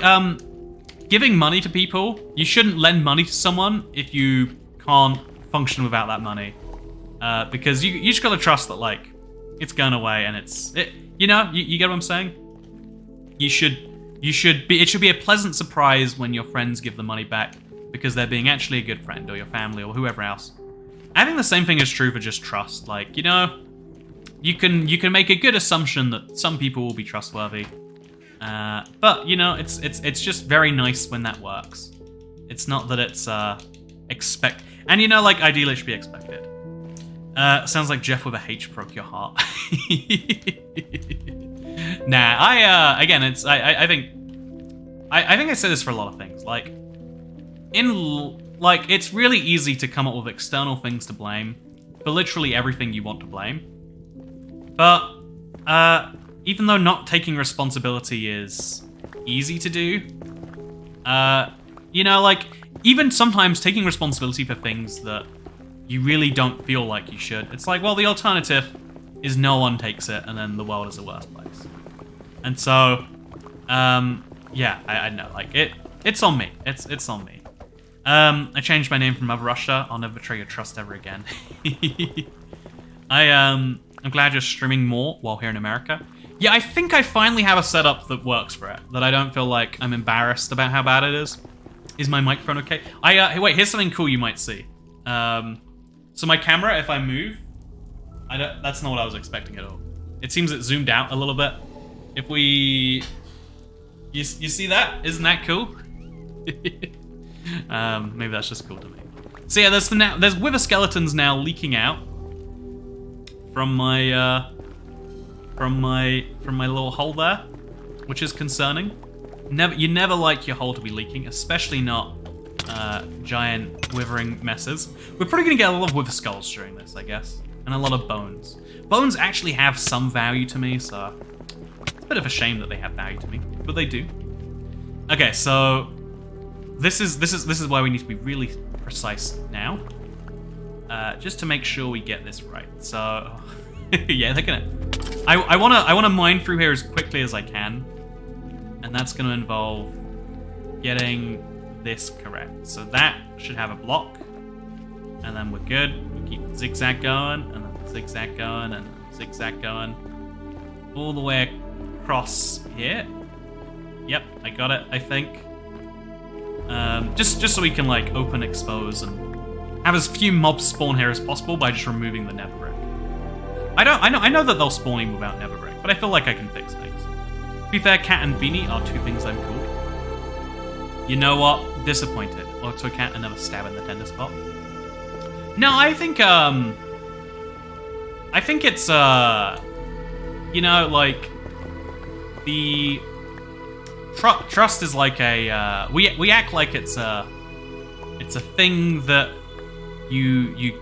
giving money to people, you shouldn't lend money to someone if you can't function without that money. Because you just gotta trust that, like, it's going away and you know, you get what I'm saying? It should be a pleasant surprise when your friends give the money back because they're being actually a good friend, or your family, or whoever else. I think the same thing is true for just trust. Like, you know, you can make a good assumption that some people will be trustworthy. But, you know, it's just very nice when that works. It's not that it's and, you know, like, ideally it should be expected. Sounds like Jeff with a H broke your heart. Nah, again, it's I think I say this for a lot of things. Like, it's really easy to come up with external things to blame for literally everything you want to blame. But even though not taking responsibility is easy to do, you know, like, even sometimes taking responsibility for things that you really don't feel like you should, it's like, well, the alternative is no one takes it, and then the world is a worse place. And so, yeah, I know, like, it's on me. It's on me. I changed my name from Mother Russia. I'll never betray your trust ever again. I'm glad you're streaming more while here in America. Yeah, I think I finally have a setup that works for it, that I don't feel like I'm embarrassed about how bad it is. Is my microphone okay? Hey, wait, here's something cool you might see. So my camera, if I move, that's not what I was expecting at all. It seems it zoomed out a little bit. If we... You see that? Isn't that cool? Maybe that's just cool to me. So yeah, there's wither skeletons now leaking out from my little hole there, which is concerning. You never like your hole to be leaking, especially not giant withering messes. We're probably going to get a lot of wither skulls during this, I guess. And a lot of bones. Bones actually have some value to me, so it's a bit of a shame that they have value to me, but they do. Okay, so this is why we need to be really precise now, just to make sure we get this right. So yeah, they're gonna. I wanna mine through here as quickly as I can, and that's gonna involve getting this correct. So that should have a block, and then we're good. We keep zigzag going, and then zigzag going, and zigzag going, all the way across here. Yep, I got it, I think. Just so we can like open, expose, and have as few mobs spawn here as possible by just removing the Netherrack. I know that they'll spawn in without Netherrack, but I feel like I can fix things. To be fair, cat and beanie are two things I'm called. You know what? Disappointed. Auto cat, another stab in the tender spot. No, I think it's you know, like the trust is like a we act like it's a thing that you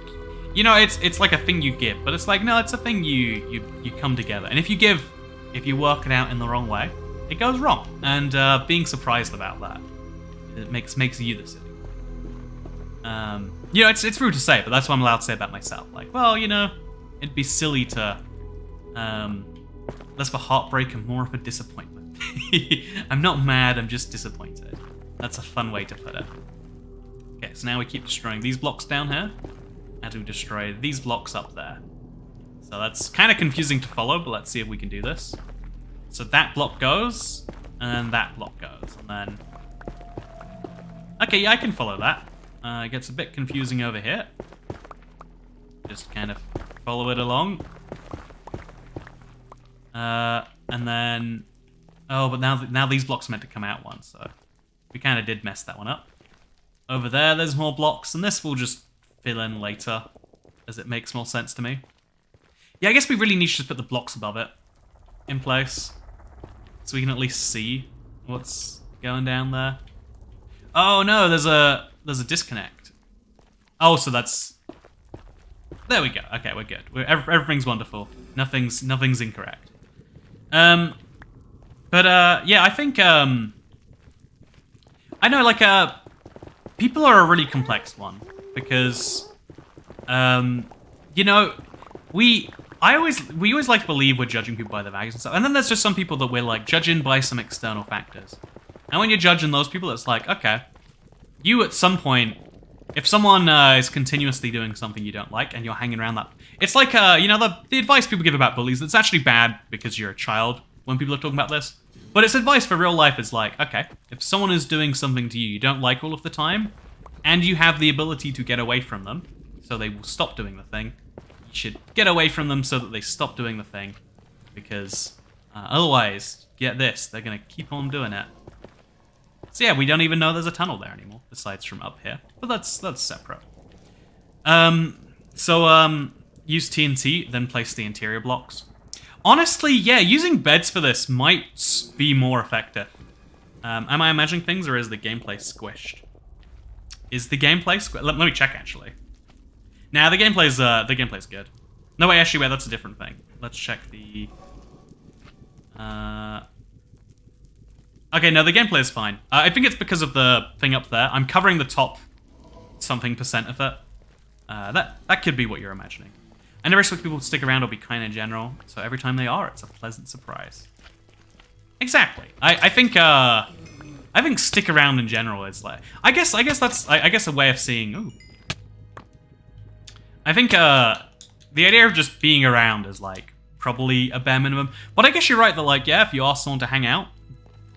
know, it's like a thing you give, but it's like, no, it's a thing you come together, and if you work it out in the wrong way, it goes wrong, and being surprised about that, it makes you the silly. You know, it's rude to say, but that's what I'm allowed to say about myself. Like, well, you know, it'd be silly to less of a heartbreak and more of a disappointment. I'm not mad, I'm just disappointed. That's a fun way to put it. Okay, so now we keep destroying these blocks down here, and we destroy these blocks up there. So that's kind of confusing to follow, but let's see if we can do this. So that block goes, and then that block goes, and then... Okay, yeah, I can follow that. It gets a bit confusing over here. Just kind of follow it along. And then... Oh, but now these blocks are meant to come out once, so we kind of did mess that one up. Over there's more blocks, and this will just fill in later, as it makes more sense to me. Yeah, I guess we really need to just put the blocks above it in place, so we can at least see what's going down there. Oh no, there's a disconnect. Oh, so that's... There we go. Okay, we're good. Everything's wonderful. Nothing's incorrect. But yeah, I think I know, like, people are a really complex one, because you know, we always like to believe we're judging people by their values and stuff, and then there's just some people that we're like judging by some external factors. And when you're judging those people, it's like, okay, you at some point, if someone is continuously doing something you don't like and you're hanging around that, it's like you know, the advice people give about bullies, that's actually bad because you're a child when people are talking about this. But it's advice for real life. Is like, okay, if someone is doing something to you you don't like all of the time, and you have the ability to get away from them, so they will stop doing the thing, you should get away from them so that they stop doing the thing, because otherwise, get this, they're going to keep on doing it. So yeah, we don't even know there's a tunnel there anymore, besides from up here, but that's separate. Use TNT, then place the interior blocks. Honestly, yeah, using beds for this might be more effective. Am I imagining things, or is the gameplay squished? Is the gameplay squished? Let me check, actually. Nah, the gameplay's good. No, wait, actually, wait, that's a different thing. Let's check the... Okay, no, the gameplay is fine. I think it's because of the thing up there. I'm covering the top something percent of it. That could be what you're imagining. I never expect people to stick around or be kind in general, so every time they are, it's a pleasant surprise. Exactly. I think stick around in general is like, I guess that's a way of seeing. Ooh. I think the idea of just being around is like probably a bare minimum. But I guess you're right that, like, yeah, if you ask someone to hang out,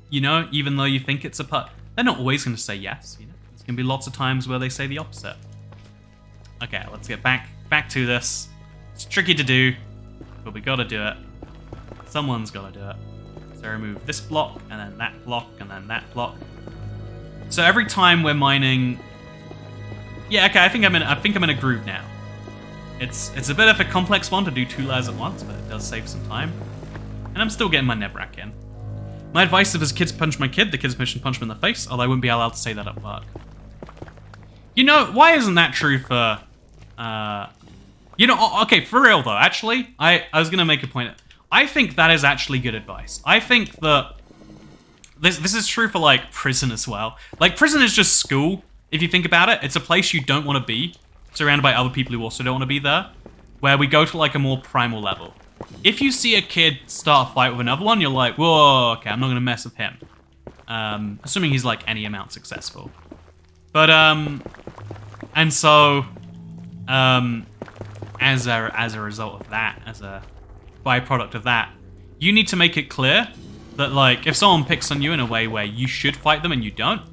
you know, even though you think it's a putt, they're not always going to say yes. You know, there's going to be lots of times where they say the opposite. Okay, let's get back to this. It's tricky to do, but we gotta do it. Someone's gotta do it. So remove this block, and then that block, and then that block. So every time we're mining... Yeah, okay, I think I'm in a groove now. It's a bit of a complex one to do 2 layers at once, but it does save some time. And I'm still getting my Netherrack in. My advice: if his kids punch my kid, the kids mission punch him in the face, although I wouldn't be allowed to say that at work. You know, why isn't that true for, you know, okay, for real though, actually, I was gonna make a point. I think that is actually good advice. I think that this is true for, like, prison as well. Like, prison is just school, if you think about it. It's a place you don't want to be, surrounded by other people who also don't want to be there, where we go to, like, a more primal level. If you see a kid start a fight with another one, you're like, whoa, okay, I'm not gonna mess with him. Assuming he's, like, any amount successful. But, and so, as a result of that, as a byproduct of that, you need to make it clear that, like, if someone picks on you in a way where you should fight them and you don't,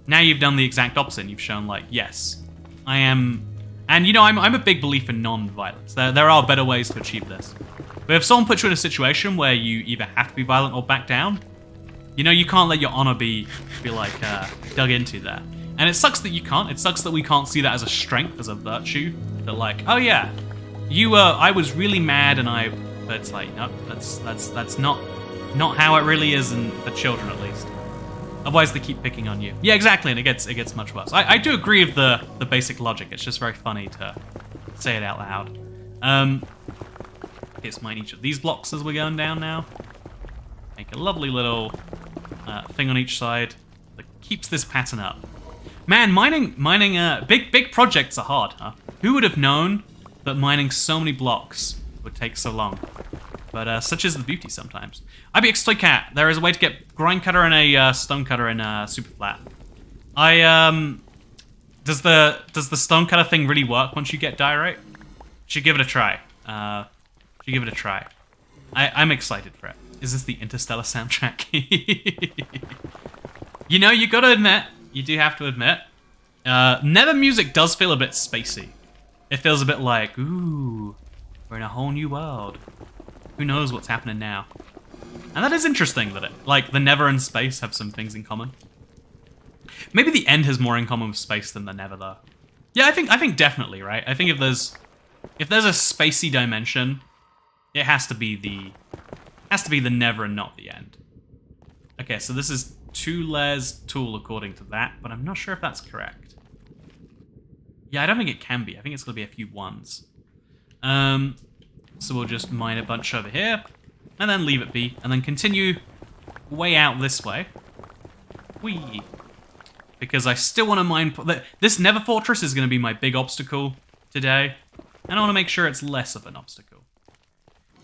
now you've done the exact opposite and you've shown, like, yes, I am... And, you know, I'm a big believer in non-violence. There are better ways to achieve this. But if someone puts you in a situation where you either have to be violent or back down, you know, you can't let your honor be like, dug into there. And it sucks that you can't. It sucks that we can't see that as a strength, as a virtue. That, like, oh yeah, I was really mad and but it's like, no, that's not how it really is, and for children at least. Otherwise, they keep picking on you. Yeah, exactly, and it gets much worse. I do agree with the basic logic. It's just very funny to say it out loud. Let's mine each of these blocks as we're going down now. Make a lovely little thing on each side that keeps this pattern up. Man, mining, big projects are hard, huh? Who would have known that mining so many blocks would take so long? But such is the beauty sometimes. IBX Toy Cat, there is a way to get grind cutter and a stone cutter in super flat. Does the stone cutter thing really work once you get diorite? Should give it a try. I'm excited for it. Is this the Interstellar soundtrack? You know, you gotta admit, you do have to admit, Nether music does feel a bit spacey. It feels a bit like, ooh, we're in a whole new world. Who knows what's happening now? And that is interesting that like the Nether and space have some things in common. Maybe the end has more in common with space than the Nether though. Yeah, I think definitely, right? I think if there's a spacey dimension, it has to be the Nether and not the end. Okay, so this is 2 layers tool according to that, but I'm not sure if that's correct. Yeah, I don't think it can be. I think it's gonna be a few ones. So we'll just mine a bunch over here, and then leave it be, and then continue way out this way. Whee! Because I still want to mine... This Nether Fortress is going to be my big obstacle today, and I want to make sure it's less of an obstacle.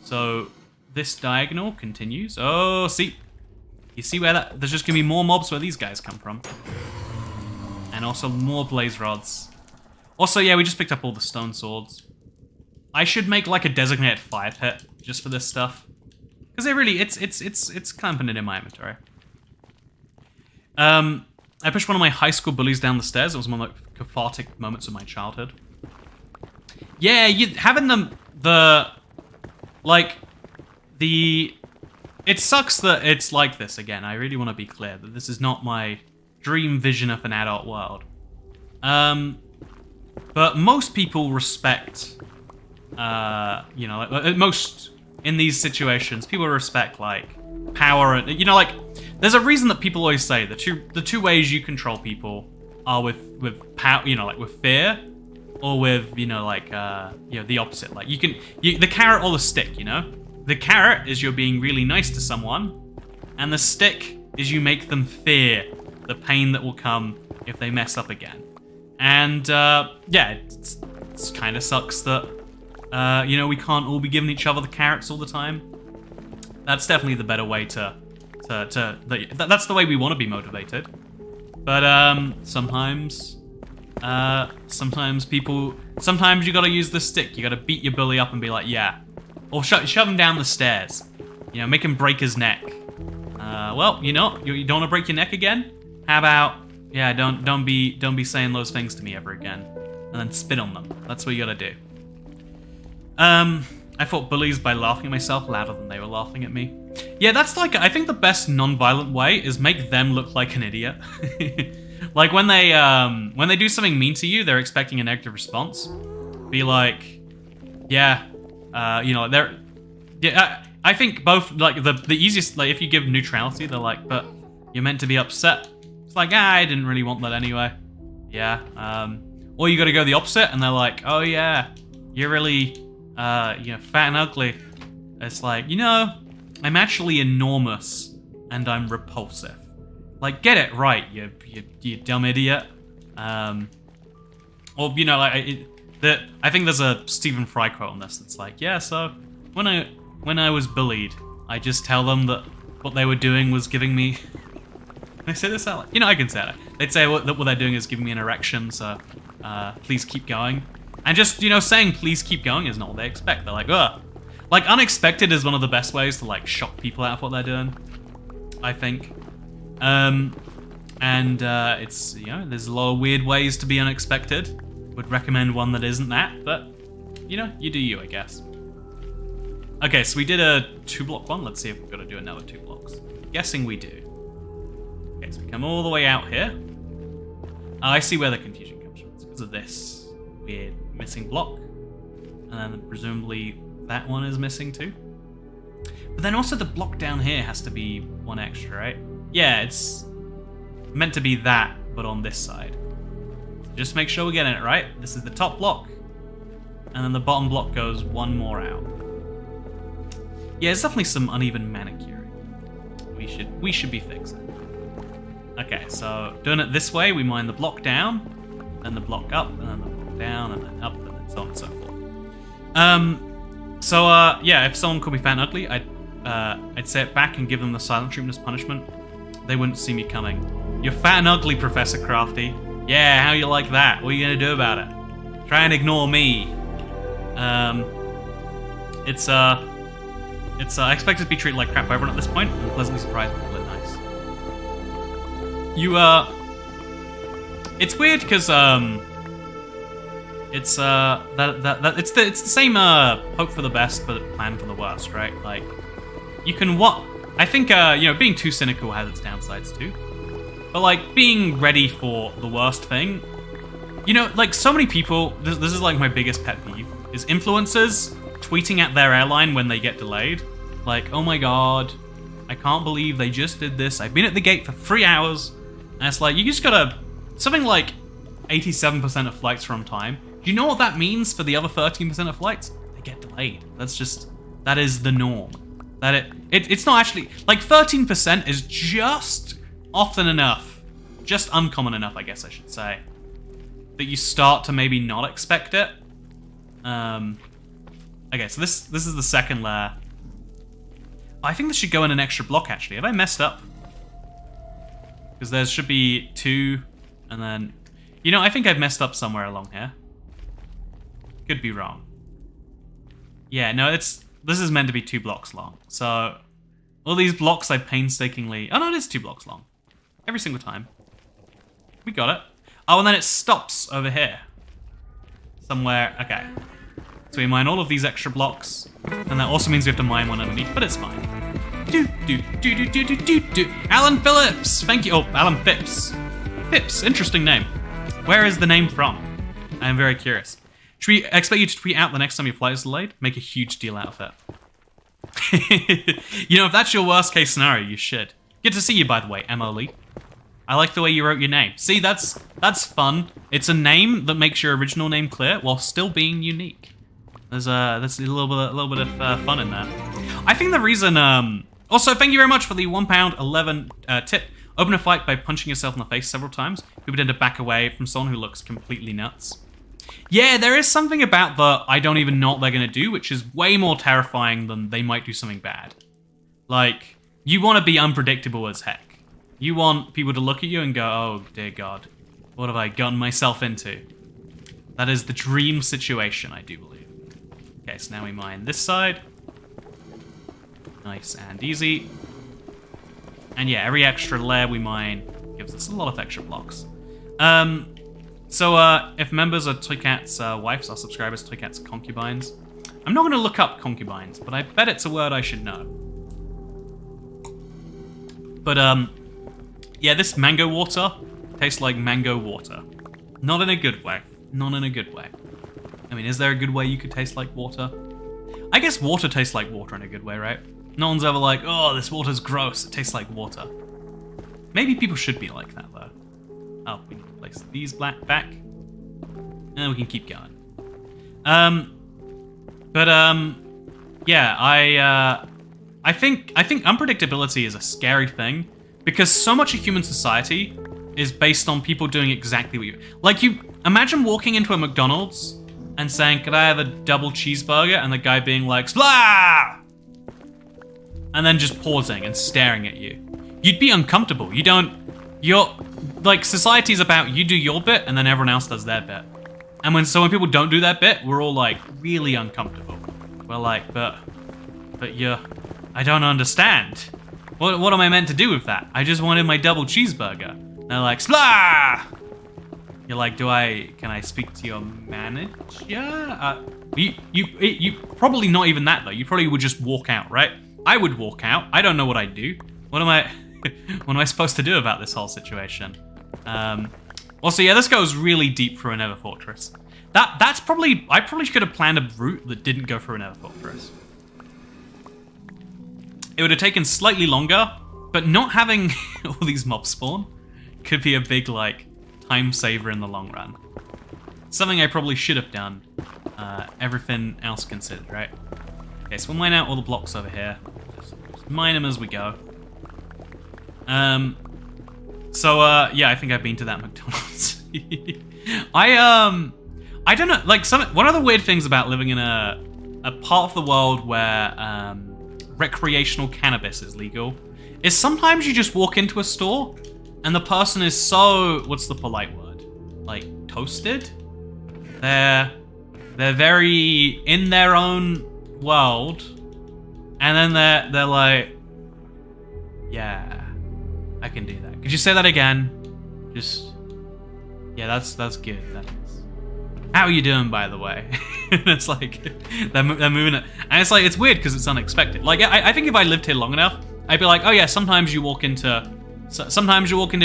So this diagonal continues. Oh, see? You see where that... There's just going to be more mobs where these guys come from. And also more blaze rods. Also, yeah, we just picked up all the stone swords. I should make like a designated fire pit just for this stuff. Because it's clamping it in my inventory. I pushed one of my high school bullies down the stairs. It was one of the cathartic moments of my childhood. Yeah, having them, it sucks that it's like this again. I really want to be clear that this is not my dream vision of an adult world. But most people respect, you know, most in these situations, people respect like power and, you know, like there's a reason that people always say the two ways you control people are with power, you know, like with fear, or with, you know, like you know, the opposite. Like the carrot or the stick, you know. The carrot is you're being really nice to someone, and the stick is you make them fear the pain that will come if they mess up again. And yeah, it kind of sucks that you know, we can't all be giving each other the carrots all the time. That's definitely the better way that's the way we want to be motivated. But sometimes you gotta use the stick. You gotta beat your bully up and be like, yeah. Or shove him down the stairs. You know, make him break his neck. Well, you know, you don't want to break your neck again? How about, yeah, don't be saying those things to me ever again. And then spit on them. That's what you gotta do. I fought bullies by laughing at myself louder than they were laughing at me. Yeah, that's like, I think the best non-violent way is make them look like an idiot. Like when they do something mean to you, they're expecting a negative response. Be like, yeah, you know, I think both, like the easiest, like if you give neutrality, they're like, but you're meant to be upset. It's like, I didn't really want that anyway. Yeah, Or you got to go the opposite, and they're like, oh yeah, you're really, fat and ugly. It's like, I'm actually enormous, and I'm repulsive. Like, get it right, you dumb idiot. I think there's a Stephen Fry quote on this that's like, yeah, so when I was bullied, I just tell them that what they were doing was giving me... Can I say this out loud? I can say it. They'd say what they're doing is giving me an erection, so please keep going. And just, saying please keep going is not what they expect. They're like, ugh. Like, unexpected is one of the best ways to, like, shock people out of what they're doing, I think. It's, there's a lot of weird ways to be unexpected. Would recommend one that isn't that, but, you do you, I guess. Okay, so we did a 2-block one. Let's see if we've got to do another 2 blocks. Guessing we do. Okay, so we come all the way out here. Oh, I see where the confusion comes from. It's because of this weird missing block. And then presumably that one is missing too. But then also the block down here has to be one extra, right? Yeah, it's meant to be that, but on this side. So just make sure we're getting it right. This is the top block. And then the bottom block goes one more out. Yeah, there's definitely some uneven manicuring. We should be fixing. Okay, so doing it this way, we mine the block down, then the block up, and then the block down, and then up, and then so on and so forth. Yeah, if someone called me fat and ugly, I'd say it back and give them the silent treatment as punishment. They wouldn't see me coming. You're fat and ugly, Professor Crafty. Yeah, how you like that? What are you gonna do about it? Try and ignore me. I expect it to be treated like crap by everyone at this point. I'm pleasantly surprised people are nice. It's weird because it's the same hope for the best but plan for the worst, right? Like you can I think being too cynical has its downsides too. But like being ready for the worst thing, like so many people. This is like my biggest pet peeve is influencers tweeting at their airline when they get delayed. Like, oh my god, I can't believe they just did this. I've been at the gate for 3 hours. And it's like, you just gotta... Something like 87% of flights are on time. Do you know what that means for the other 13% of flights? They get delayed. That is the norm. It's not actually... Like, 13% is just often enough. Just uncommon enough, I guess I should say. That you start to maybe not expect it. Okay, so this is the second layer. I think this should go in an extra block, actually. Have I messed up? Because there should be 2, and then... I think I've messed up somewhere along here. Could be wrong. Yeah, no, this is meant to be 2 blocks long. So, all these blocks I painstakingly... Oh, no, it is 2 blocks long. Every single time. We got it. Oh, and then it stops over here. Somewhere... Okay. So we mine all of these extra blocks, and that also means we have to mine one underneath, but it's fine. Alan Phillips! Thank you. Oh, Alan Phipps. Phipps, interesting name. Where is the name from? I am very curious. Should we expect you to tweet out the next time your flight is delayed? Make a huge deal out of it. If that's your worst case scenario, you should. Good to see you, by the way, Emily. I like the way you wrote your name. See, that's fun. It's a name that makes your original name clear while still being unique. There's a little bit of fun in that. I think the reason... Also, thank you very much for the £1.11 tip. Open a fight by punching yourself in the face several times. People tend to back away from someone who looks completely nuts. Yeah, there is something about the I don't even know what they're going to do, which is way more terrifying than they might do something bad. Like, you want to be unpredictable as heck. You want people to look at you and go, oh, dear God, what have I gotten myself into? That is the dream situation, I do believe. Okay, so now we mine this side. Nice and easy. And yeah, every extra layer we mine gives us a lot of extra blocks. If members are Toycat's wives, our subscribers, Toycat's concubines. I'm not going to look up concubines, but I bet it's a word I should know. But, yeah, this mango water tastes like mango water. Not in a good way. Not in a good way. I mean, is there a good way you could taste like water? I guess water tastes like water in a good way, right? No one's ever like, oh, this water's gross, it tastes like water. Maybe people should be like that, though. Oh, we need to place these back. And we can keep going. Yeah, I think unpredictability is a scary thing because so much of human society is based on people doing exactly what you imagine walking into a McDonald's and saying, "Could I have a double cheeseburger?" and the guy being like, "Splah!" and then just pausing and staring at you. You'd be uncomfortable. Society's about you do your bit and then everyone else does their bit. And when people don't do that bit, we're all like really uncomfortable. We're like, but I don't understand. What am I meant to do with that? I just wanted my double cheeseburger. And they're like, "Splah!" You're like, can I speak to your manager? You probably not even that though. You probably would just walk out, right? I would walk out. I don't know what I'd do. What am I supposed to do about this whole situation? Also, yeah, this goes really deep through a Nether fortress. I probably could have planned a route that didn't go through a Nether fortress. It would have taken slightly longer, but not having all these mobs spawn could be a big, time saver in the long run. Something I probably should have done, everything else considered, right? Okay, so we'll mine out all the blocks over here. Just mine them as we go. Yeah, I think I've been to that McDonald's. I don't know, one of the weird things about living in a part of the world where, recreational cannabis is legal is sometimes you just walk into a store and the person is so, what's the polite word? Toasted? They're very in their own world, and then they're like, yeah, I can do that. Could you say that again? Yeah, that's good. That is. How are you doing, by the way? It's like they're moving it, and it's weird because it's unexpected. I think if I lived here long enough, I'd be like, oh yeah, sometimes you walk into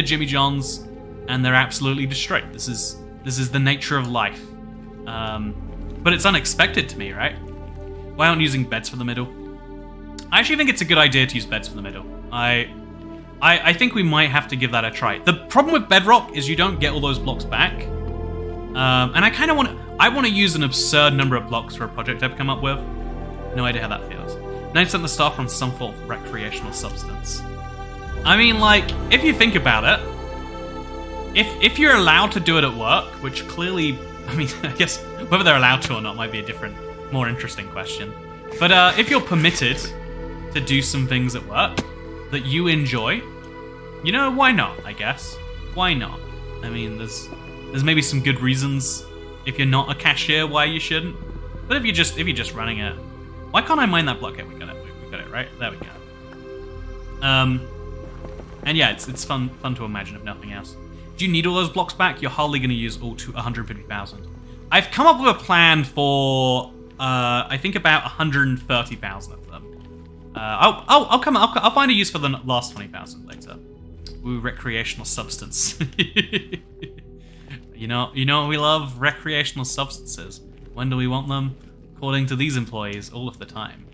Jimmy John's, and they're absolutely destroyed. This is the nature of life. But it's unexpected to me, right? Why aren't using beds for the middle? I actually think it's a good idea to use beds for the middle. I think we might have to give that a try. The problem with bedrock is you don't get all those blocks back. And I want to use an absurd number of blocks for a project I've come up with. No idea how that feels. 9% of the staff on some form of recreational substance. I mean, if you think about it, if you're allowed to do it at work, which clearly, I mean, I guess whether they're allowed to or not might be a different, more interesting question. But if you're permitted to do some things at work that you enjoy, why not, I guess? Why not? I mean, there's maybe some good reasons if you're not a cashier why you shouldn't. But if you're just running it, why can't I mine that block? Okay, we got it, right? There we go. And yeah, it's fun to imagine if nothing else. Do you need all those blocks back? You're hardly going to use all 150,000. I've come up with a plan for I think about 130,000 of them. I'll find a use for the last 20,000 later. Ooh, recreational substance. You know we love recreational substances. When do we want them? According to these employees, all of the time.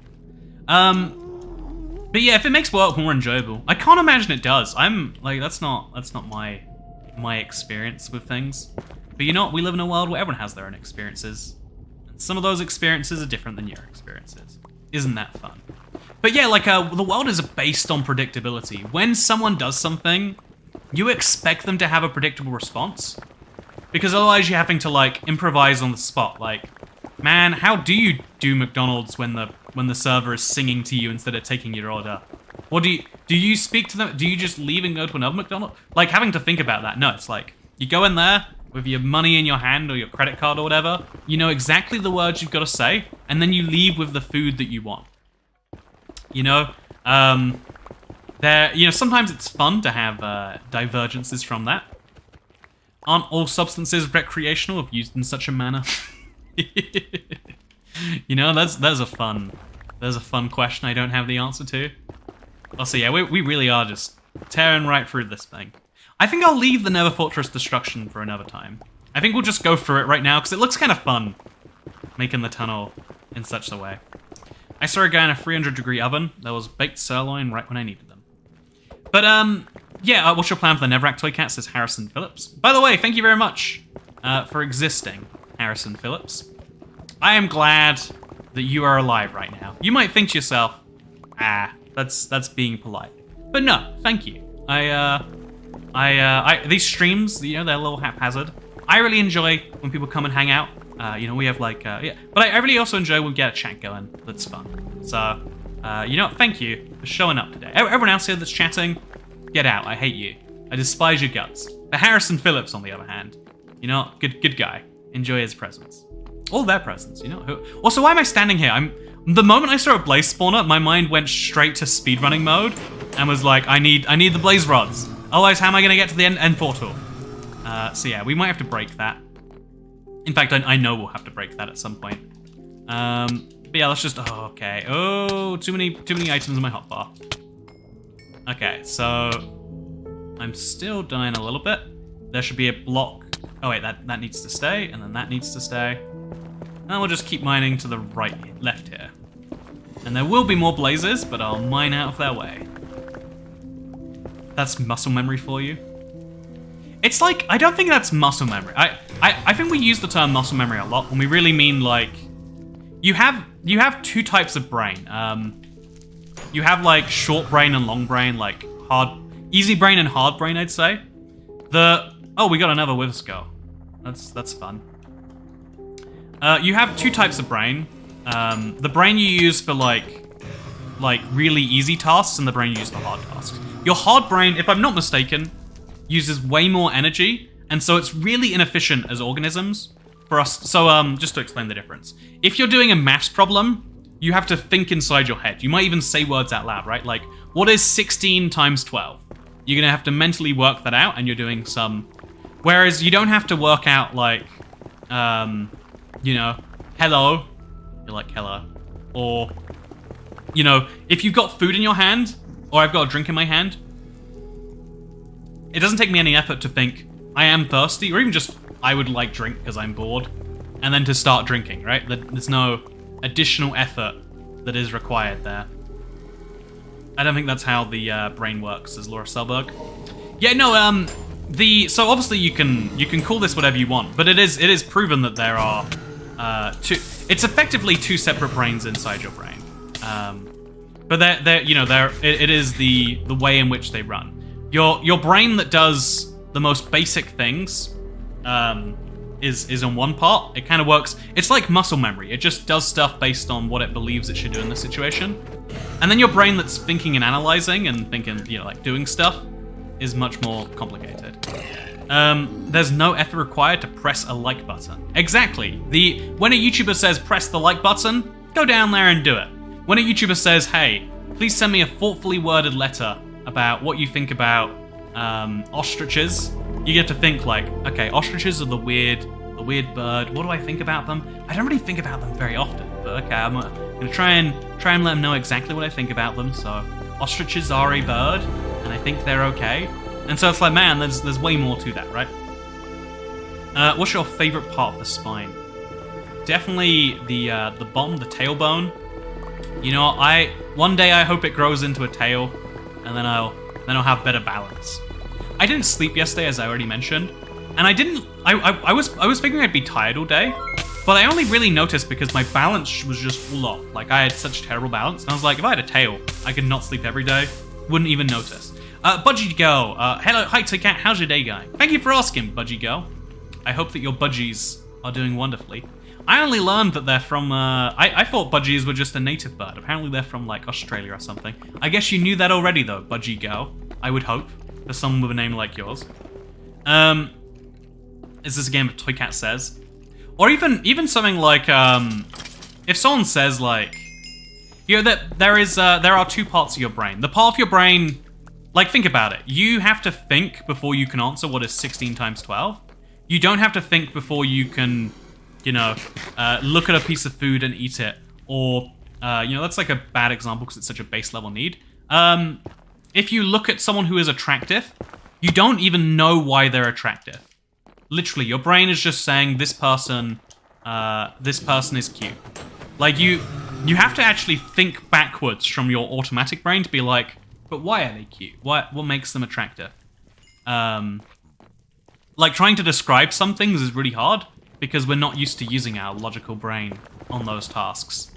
But yeah, if it makes work more enjoyable, I can't imagine it does. That's not my experience with things. But we live in a world where everyone has their own experiences. And some of those experiences are different than your experiences. Isn't that fun? But yeah, the world is based on predictability. When someone does something, you expect them to have a predictable response. Because otherwise you're having to improvise on the spot. Man, how do you do McDonald's when the server is singing to you instead of taking your order? What do you speak to them? Do you just leave and go to another McDonald's? Having to think about that. No, it's you go in there with your money in your hand or your credit card or whatever. You know exactly the words you've got to say, and then you leave with the food that you want. Sometimes it's fun to have divergences from that. Aren't all substances recreational if used in such a manner? There's a fun question I don't have the answer to. Also, yeah, we really are just tearing right through this thing. I think I'll leave the Nether Fortress destruction for another time. I think we'll just go through it right now because it looks kind of fun making the tunnel in such a way. I saw a guy in a 300-degree oven. There was baked sirloin right when I needed them. But yeah, what's your plan for the Netherrack toy cat? Says Harrison Phillips. By the way, thank you very much for existing. Harrison Phillips. I am glad that you are alive right now. You might think to yourself, that's being polite. But no, thank you. These streams, you know, they're a little haphazard. I really enjoy when people come and hang out. You know, we have like, yeah. But I really also enjoy when we get a chat going. That's fun. So, you know, thank you for showing up today. Everyone else here that's chatting, get out. I hate you. I despise your guts. But Harrison Phillips, on the other hand, you know, good guy. Enjoy his presence. All their presence, you know. Also, why am I standing here? The moment I saw a blaze spawner, my mind went straight to speedrunning mode and was like, I need the blaze rods. Otherwise, how am I going to get to the end portal? So yeah, we might have to break that. In fact, I know we'll have to break that at some point. But yeah, let's just... Oh, okay. Oh, too many items in my hotbar. Okay, so... I'm still dying a little bit. There should be a block... Oh wait, that needs to stay, and then that needs to stay. And we'll just keep mining to the left here. And there will be more blazes, but I'll mine out of their way. That's muscle memory for you. It's like, I don't think that's muscle memory. I think we use the term muscle memory a lot when we really mean like, you have two types of brain. You have like short brain and long brain, like easy brain and hard brain, I'd say. Oh, we got another wither skull. That's fun. You have two types of brain. The brain you use for like really easy tasks and the brain you use for hard tasks. Your hard brain, if I'm not mistaken, uses way more energy, and so it's really inefficient as organisms for us. So just to explain the difference. If you're doing a maths problem, you have to think inside your head. You might even say words out loud, right? Like, what is 16 times 12? You're gonna have to mentally work that out, and you're doing some... Whereas you don't have to work out like, you know, hello. You're like, hello. Or, you know, if you've got food in your hand, or I've got a drink in my hand, it doesn't take me any effort to think, I am thirsty, or even just, I would like drink because I'm bored, and then to start drinking, right? There's no additional effort that is required there. I don't think that's how the brain works, says Laura Selberg. Yeah, no, so obviously you can call this whatever you want, but it is proven that there are it's effectively two separate brains inside your brain. But it is the way in which they run. Your brain that does the most basic things is on one part. It kind of works. It's like muscle memory. It just does stuff based on what it believes it should do in the situation. And then your brain that's thinking and analyzing and thinking, you know, like doing stuff is much more complicated. There's no effort required to press a like button. Exactly. When a YouTuber says press the like button, go down there and do it. When a YouTuber says, hey, please send me a thoughtfully worded letter about what you think about ostriches, you get to think like, okay, ostriches are the weird bird. What do I think about them? I don't really think about them very often, but okay, I'm gonna try and let them know exactly what I think about them. So, ostriches are a bird, and I think they're okay. And so it's like, man, there's way more to that, right? What's your favorite part of the spine? Definitely the bottom, the tailbone. You know, one day I hope it grows into a tail, and then I'll have better balance. I didn't sleep yesterday, as I already mentioned, and I was figuring I'd be tired all day, but I only really noticed because my balance was just full off. Like, I had such terrible balance, and I was like, if I had a tail, I could not sleep every day, wouldn't even notice. Budgie Girl, hello, hi Cat, how's your day going? Thank you for asking, Budgie Girl. I hope that your budgies are doing wonderfully. I only learned that they're from, I thought budgies were just a native bird. Apparently they're from, like, Australia or something. I guess you knew that already, though, Budgie Girl. I would hope, for someone with a name like yours. Is this a game of Toy Cat Says? Or even something like, if someone says, like, you know, that there are two parts of your brain. The part of your brain, like, think about it. You have to think before you can answer what is 16 times 12. You don't have to think before you can, you know, look at a piece of food and eat it. Or, you know, that's like a bad example because it's such a base level need. If you look at someone who is attractive, you don't even know why they're attractive. Literally, your brain is just saying this person is cute. Like, you have to actually think backwards from your automatic brain to be like, but why are they cute? What makes them attractive? Like, trying to describe some things is really hard. because we're not used to using our logical brain on those tasks.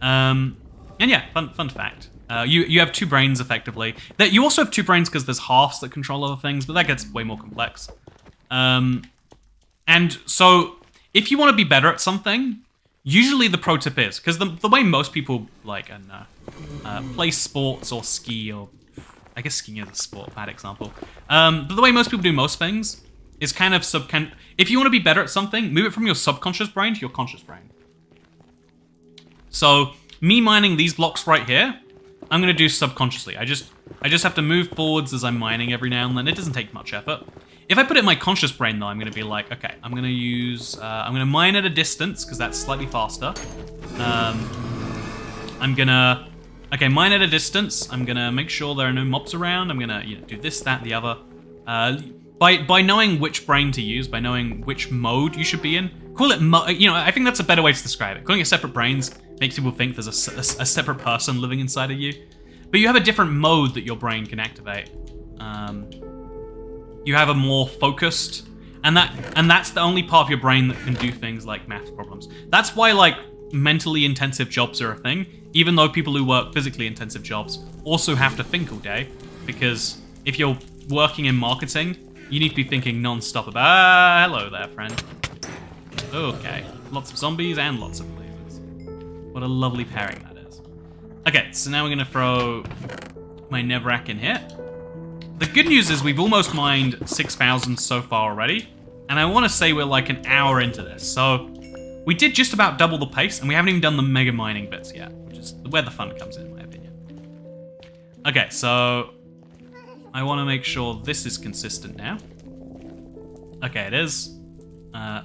And yeah, fun fact. You have 2 brains, effectively. You also have 2 brains because there's halves that control other things, but that gets way more complex. And so, if you want to be better at something, usually the pro tip is, because the way most people, like, I don't know, play sports or ski, or I guess skiing is a sport, bad example. But the way most people do most things is kind of if you want to be better at something, move it from your subconscious brain to your conscious brain. So, me mining these blocks right here, I'm going to do subconsciously. I just have to move forwards as I'm mining every now and then. It doesn't take much effort. If I put it in my conscious brain, though, I'm going to be like, okay, I'm going to mine at a distance, because that's slightly faster. I'm going to, okay, mine at a distance. I'm going to make sure there are no mobs around. I'm going to do this, that, the other. By knowing which brain to use, by knowing which mode you should be in, call it, I think that's a better way to describe it. Calling it separate brains makes people think there's a separate person living inside of you. But you have a different mode that your brain can activate. You have a more focused, and that's the only part of your brain that can do things like math problems. That's why, like, mentally intensive jobs are a thing, even though people who work physically intensive jobs also have to think all day, because if you're working in marketing, you need to be thinking non-stop about, hello there, friend. Okay, lots of zombies and lots of lasers. What a lovely pairing that is. Okay, so now we're going to throw my Netherrack in here. The good news is we've almost mined 6,000 so far already, and I want to say we're like an hour into this, so we did just about double the pace, and we haven't even done the mega mining bits yet, which is where the fun comes in my opinion. Okay, so I want to make sure this is consistent now. Okay, it is.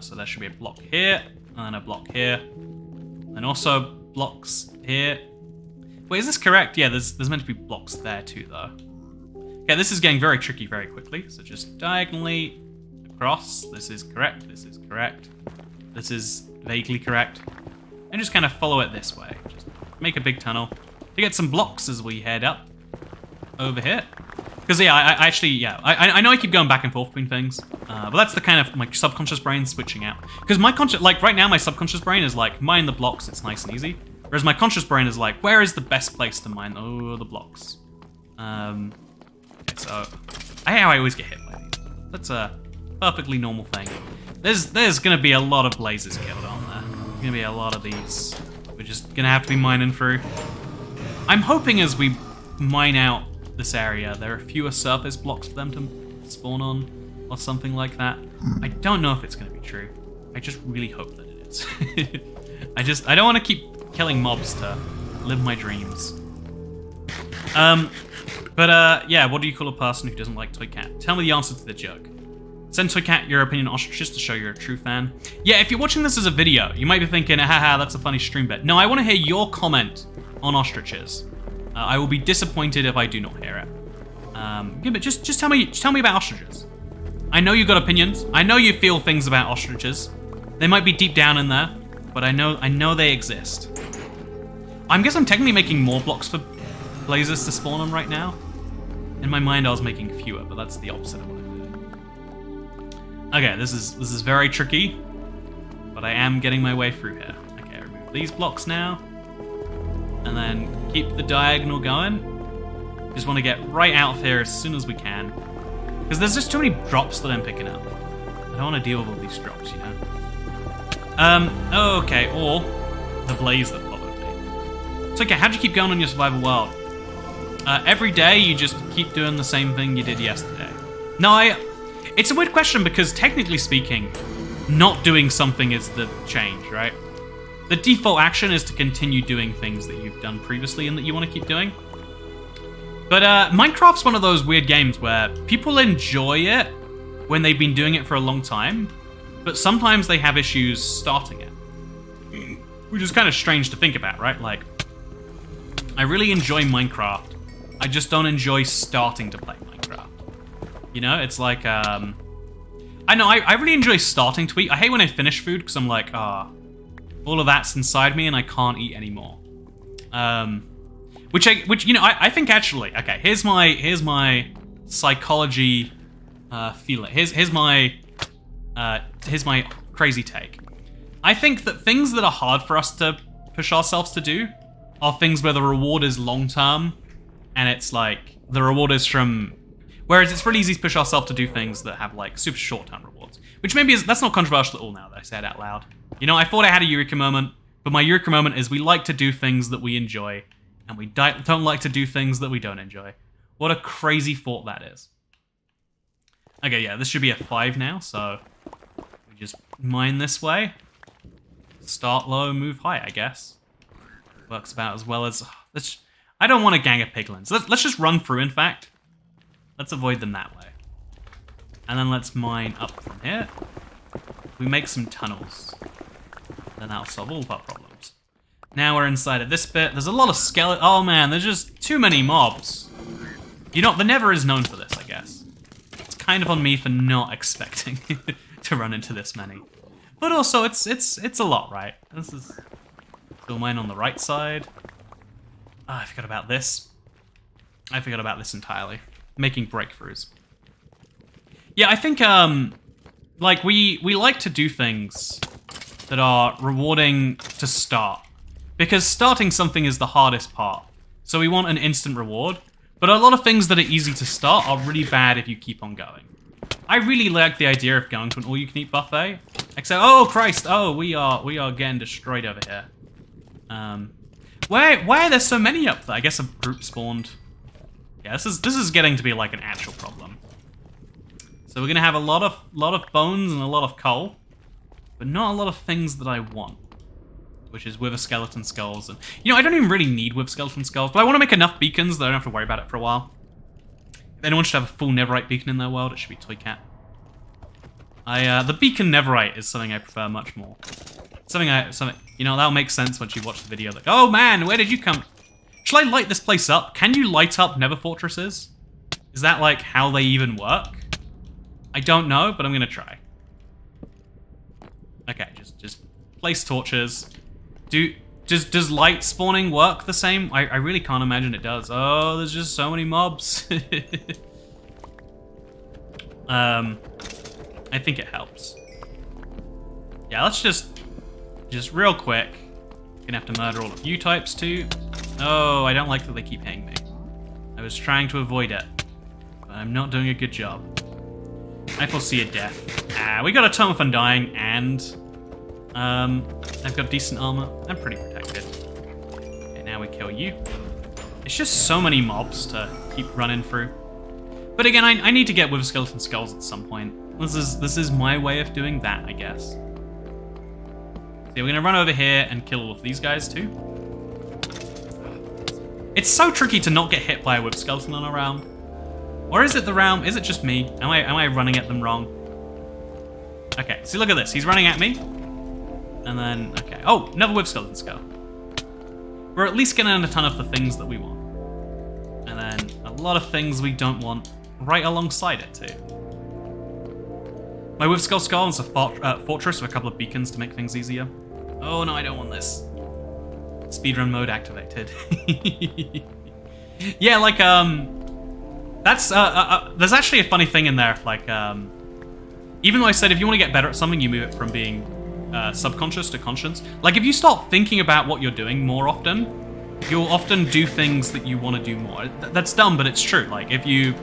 So there should be a block here, and a block here, and also blocks here. Wait, is this correct? Yeah, there's meant to be blocks there too, though. Okay, this is getting very tricky very quickly, so just diagonally across. This is correct, this is correct, this is vaguely correct, and just kind of follow it this way. Just make a big tunnel to get some blocks as we head up over here. Because, yeah, I know I keep going back and forth between things, but that's the kind of, my subconscious brain switching out. Because my right now, my subconscious brain is like, mine the blocks, it's nice and easy. Whereas my conscious brain is like, where is the best place to mine? Oh, the blocks. Okay, so, I always get hit by these. That's a perfectly normal thing. There's gonna be a lot of blazes killed on there. There's gonna be a lot of these. We're just gonna have to be mining through. I'm hoping as we mine out this area, there are fewer surface blocks for them to spawn on, or something like that. I don't know if it's going to be true. I just really hope that it is. I don't want to keep killing mobs to live my dreams. Yeah, what do you call a person who doesn't like Toy Cat? Tell me the answer to the joke. Send Toy Cat your opinion on ostriches to show you're a true fan. Yeah, if you're watching this as a video, you might be thinking, haha, that's a funny stream bit. No, I want to hear your comment on ostriches. I will be disappointed if I do not hear it. Yeah, but just tell me about ostriches. I know you've got opinions. I know you feel things about ostriches. They might be deep down in there, but I know they exist. I guess I'm technically making more blocks for blazes to spawn on right now. In my mind, I was making fewer, but that's the opposite of what I'm doing. Okay, this is very tricky, but I am getting my way through here. Okay, remove these blocks now. And then keep the diagonal going. Just want to get right out of here as soon as we can. Because there's just too many drops that I'm picking up. I don't want to deal with all these drops, you know? Okay, or the blaze that followed me. It's okay, how'd you keep going on your survival world? Every day you just keep doing the same thing you did yesterday. No, it's a weird question because technically speaking, not doing something is the change, right? The default action is to continue doing things that you've done previously and that you want to keep doing. But Minecraft's one of those weird games where people enjoy it when they've been doing it for a long time, but sometimes they have issues starting it. Which is kind of strange to think about, right? Like, I really enjoy Minecraft. I just don't enjoy starting to play Minecraft. You know, it's like, I know, I really enjoy starting to eat. I hate when I finish food because I'm like, all of that's inside me and I can't eat anymore. Which you know, I think actually, okay, here's my psychology feeling. Here's my crazy take. I think that things that are hard for us to push ourselves to do are things where the reward is long-term, and it's like, the reward is from... Whereas it's really easy to push ourselves to do things that have like super short-term rewards. Which maybe is, that's not controversial at all now that I say it out loud. You know, I thought I had a Eureka moment, but my Eureka moment is we like to do things that we enjoy, and we don't like to do things that we don't enjoy. What a crazy thought that is. Okay, yeah, this should be a 5 now, so we just mine this way. Start low, move high, I guess. Works about as well as... I don't want a gang of piglins. Let's just run through, in fact. Let's avoid them that way. And then let's mine up from here. We make some tunnels. Then that'll solve all of our problems. Now we're inside of this bit. There's a lot of skeletons. Oh man, there's just too many mobs. You know, the Nether is known for this, I guess. It's kind of on me for not expecting to run into this many. But also, it's a lot, right? This is still mine on the right side. Oh, I forgot about this. I forgot about this entirely. Making breakthroughs. Yeah, I think, like, we like to do things that are rewarding to start. Because starting something is the hardest part. So we want an instant reward. But a lot of things that are easy to start are really bad if you keep on going. I really like the idea of going to an all-you-can-eat buffet. Except, oh Christ, oh, we are getting destroyed over here. Why are there so many up there? I guess a group spawned. Yeah, this is getting to be like an actual problem. So we're gonna have a lot of bones and a lot of coal, but not a lot of things that I want. Which is wither skeleton skulls, and you know, I don't even really need wither skeleton skulls, but I want to make enough beacons that I don't have to worry about it for a while. If anyone should have a full Netherite beacon in their world, it should be Toycat. The beacon Netherite is something I prefer much more. Something, you know, that'll make sense once you watch the video. Like, oh man, where did you come? Shall I light this place up? Can you light up Nether fortresses? Is that like how they even work? I don't know, but I'm gonna try. Okay, just place torches. Does light spawning work the same? I really can't imagine it does. Oh, there's just so many mobs. I think it helps. Yeah, let's just real quick. Gonna have to murder all of you types too. Oh, I don't like that they keep hitting me. I was trying to avoid it, but I'm not doing a good job. I foresee a death. We got a Tome of Undying, and I've got decent armor. I'm pretty protected. Okay, now we kill you. It's just so many mobs to keep running through. But again, I need to get wither skeleton skulls at some point. This is my way of doing that, I guess. So we're gonna run over here and kill all of these guys too. It's so tricky to not get hit by a wither skeleton on a realm. Or is it the realm? Is it just me? Am I running at them wrong? Okay, see, look at this. He's running at me. And then, okay. Oh, another wither skeleton skull. We're at least getting a ton of the things that we want. And then a lot of things we don't want right alongside it too. My wither skull is a fortress with a couple of beacons to make things easier. Oh no, I don't want this. Speedrun mode activated. Yeah, like, that's, there's actually a funny thing in there, like, even though I said if you want to get better at something, you move it from being subconscious to conscious. Like, if you start thinking about what you're doing more often, you'll often do things that you want to do more. That's dumb, but it's true. Like, if you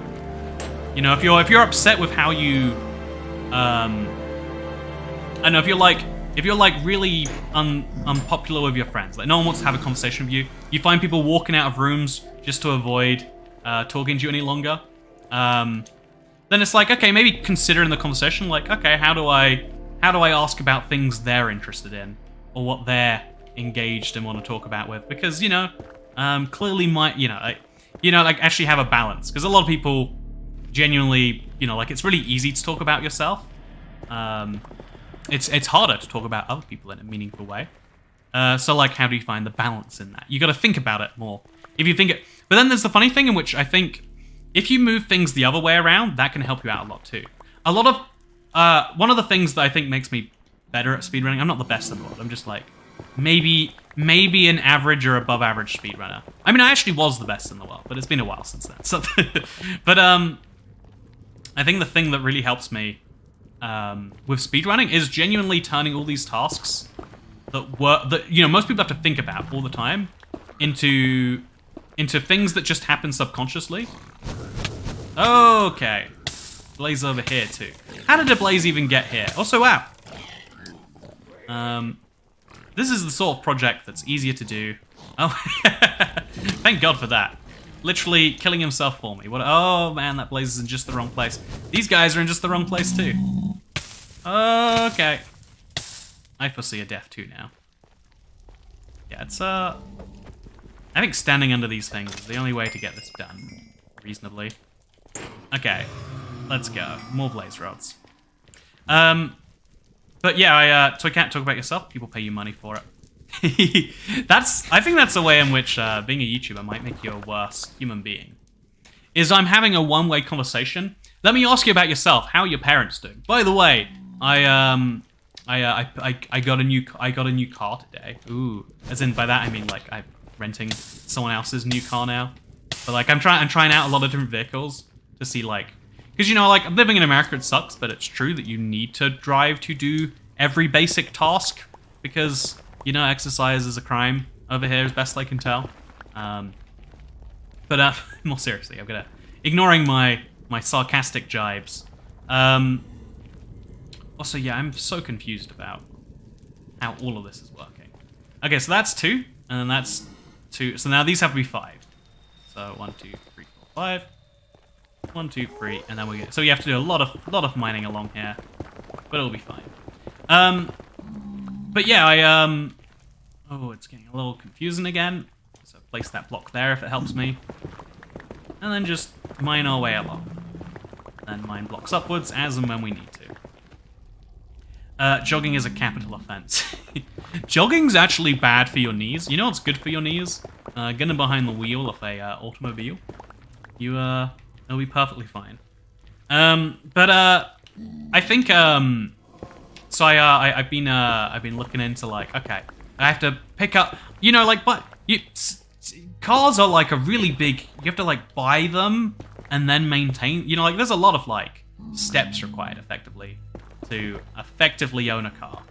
know, if you're upset with how you, I don't know, if you're like really unpopular with your friends, like no one wants to have a conversation with you, you find people walking out of rooms just to avoid talking to you any longer, then it's like, okay, maybe consider in the conversation, like, okay, how do I ask about things they're interested in, or what they're engaged and want to talk about with? Because, you know, clearly like actually have a balance. Because a lot of people genuinely, you know, like, it's really easy to talk about yourself. It's harder to talk about other people in a meaningful way. So, like, how do you find the balance in that? You got to think about it more. If you think it, but then there's the funny thing in which I think if you move things the other way around, that can help you out a lot too. A lot of one of the things that I think makes me better at speedrunning, I'm not the best in the world. I'm just like maybe an average or above average speedrunner. I mean, I actually was the best in the world, but it's been a while since then. So, but I think the thing that really helps me with speedrunning is genuinely turning all these tasks that you know, most people have to think about all the time into things that just happen subconsciously. Okay. Blaze over here too. How did a blaze even get here? Also, wow. This is the sort of project that's easier to do. Oh, thank God for that. Literally killing himself for me. What? Oh man, that blaze is in just the wrong place. These guys are in just the wrong place too. Okay. I foresee a death too now. Yeah, it's I think standing under these things is the only way to get this done reasonably. Okay, let's go. More blaze rods. But yeah, so I can't talk about yourself. People pay you money for it. I think that's a way in which being a YouTuber might make you a worse human being. Is I'm having a one-way conversation. Let me ask you about yourself. How are your parents doing? By the way, I got a new car today. Ooh, as in by that I mean like I'm renting someone else's new car now. But like I'm trying out a lot of different vehicles to see like, because you know like living in America it sucks, but it's true that you need to drive to do every basic task because you know exercise is a crime over here as best I can tell. But more seriously, I'm gonna ignoring my sarcastic jibes. Also, yeah, I'm so confused about how all of this is working. Okay, so that's 2, and then that's 2. So now these have to be 5. So 1, 2, 3, 4, 5. 1, 2, 3, and then we get. So you have to do a lot of mining along here, but it'll be fine. But yeah, oh, it's getting a little confusing again. So place that block there if it helps me, and then just mine our way along. Then mine blocks upwards as and when we need to. Jogging is a capital offense. Jogging's actually bad for your knees. You know what's good for your knees? Getting behind the wheel of a automobile. It'll be perfectly fine. But I think so. I've been looking into like, okay, I have to pick up. You know, like, but cars are like a really big. You have to like buy them and then maintain. You know, like there's a lot of like steps required effectively to effectively own a car.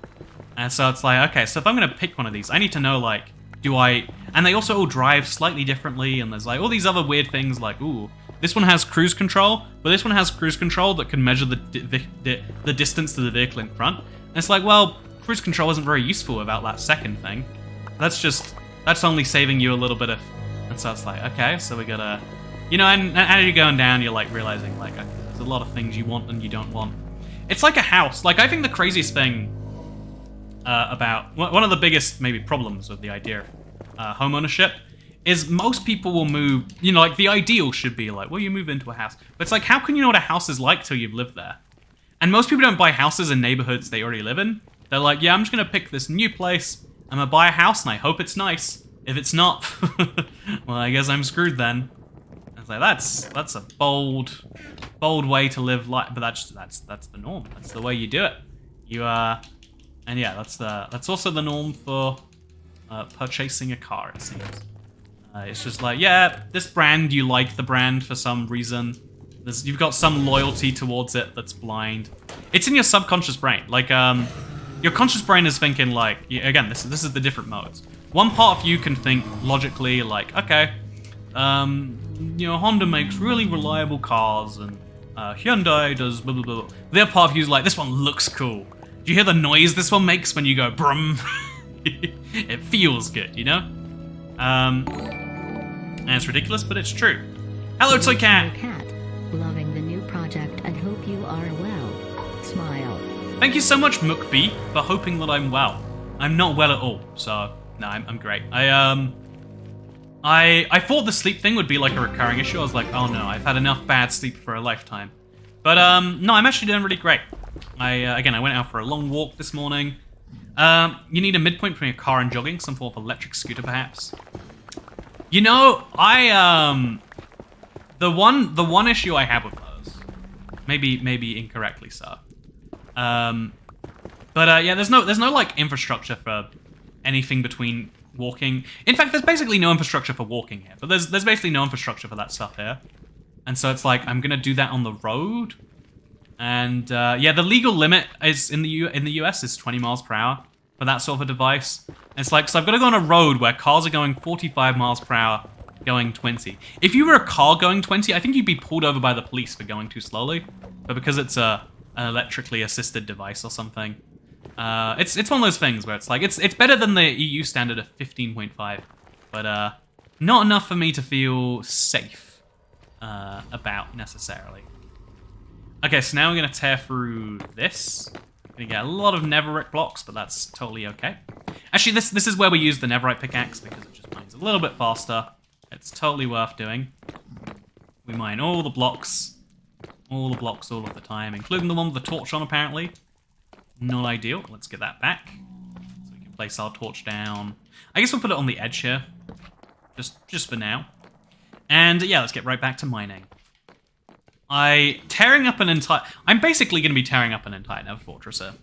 And so it's like, okay, so if I'm going to pick one of these, I need to know, like, and they also all drive slightly differently, and there's, like, all these other weird things, like, ooh, this one has cruise control, but this one has cruise control that can measure the distance to the vehicle in front. And it's like, well, cruise control isn't very useful without that second thing. That's only saving you a little bit of, and so it's like, okay, so we gotta, you know, and as you're going down, you're, like, realizing, like, okay, there's a lot of things you want and you don't want. It's like a house. Like, I think the craziest thing about... One of the biggest, maybe, problems with the idea of home ownership is most people will move... You know, like, the ideal should be like, well, you move into a house. But it's like, how can you know what a house is like till you've lived there? And most people don't buy houses in neighborhoods they already live in. They're like, yeah, I'm just going to pick this new place. I'm going to buy a house, and I hope it's nice. If it's not, well, I guess I'm screwed then. I was like, that's a bold way to live life, but that's the norm. That's the way you do it. And yeah, that's also the norm for purchasing a car. It seems. It's just like, yeah, this brand, you like the brand for some reason. You've got some loyalty towards it that's blind. It's in your subconscious brain. Like, your conscious brain is thinking like, again, this is the different modes. One part of you can think logically, like, okay, you know, Honda makes really reliable cars, and Hyundai does blah, blah, blah. The other part of you is like, this one looks cool. Do you hear the noise this one makes when you go brum? It feels good, you know? And it's ridiculous, but it's true. Hello, Toy Cat! Loving the new project and hope you are well. Smile. Thank you so much, Mookbee, for hoping that I'm well. I'm not well at all, so no, I'm great. I thought the sleep thing would be like a recurring issue. I was like, oh no, I've had enough bad sleep for a lifetime. But no, I'm actually doing really great. Again, I went out for a long walk this morning. You need a midpoint between a car and jogging, some form of electric scooter perhaps. You know, the one issue I have with those, maybe incorrectly so. But yeah, there's no like infrastructure for anything between walking. In fact, there's basically no infrastructure for walking here, but there's basically no infrastructure for that stuff here. And so it's like, I'm gonna do that on the road. And yeah, the legal limit is in the US is 20 miles per hour for that sort of a device. And it's like, so I've got to go on a road where cars are going 45 miles per hour, going 20. If you were a car going 20, I think you'd be pulled over by the police for going too slowly. But because it's an electrically assisted device or something, it's one of those things where it's like, it's better than the EU standard of 15.5, but not enough for me to feel safe about necessarily. Okay, so now we're going to tear through this. We're going to get a lot of Netherrack blocks, but that's totally okay. Actually, this is where we use the Netherite pickaxe because it just mines a little bit faster. It's totally worth doing. We mine all the blocks all of the time, including the one with the torch on, apparently. Not ideal. Let's get that back. So we can place our torch down. I guess we'll put it on the edge here. Just for now. And yeah, let's get right back to mining. I'm basically going to be tearing up an entire Nether fortress here.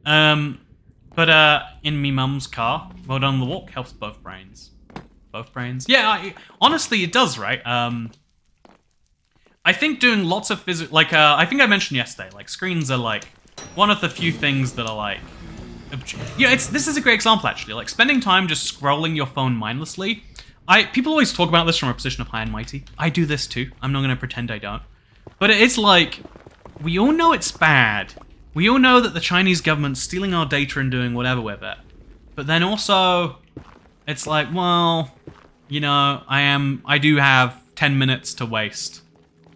But in me mum's car, well done on the walk, helps both brains. Both brains? Yeah, honestly, it does, right? I think doing lots of like, I think I mentioned yesterday, like, screens are, like, one of the few things that are, like, you know, this is a great example, actually. Like, spending time just scrolling your phone mindlessly. People always talk about this from a position of high and mighty. I do this, too. I'm not going to pretend I don't. But it's like, we all know it's bad. We all know that the Chinese government's stealing our data and doing whatever with it. But then also, it's like, well, you know, I do have 10 minutes to waste.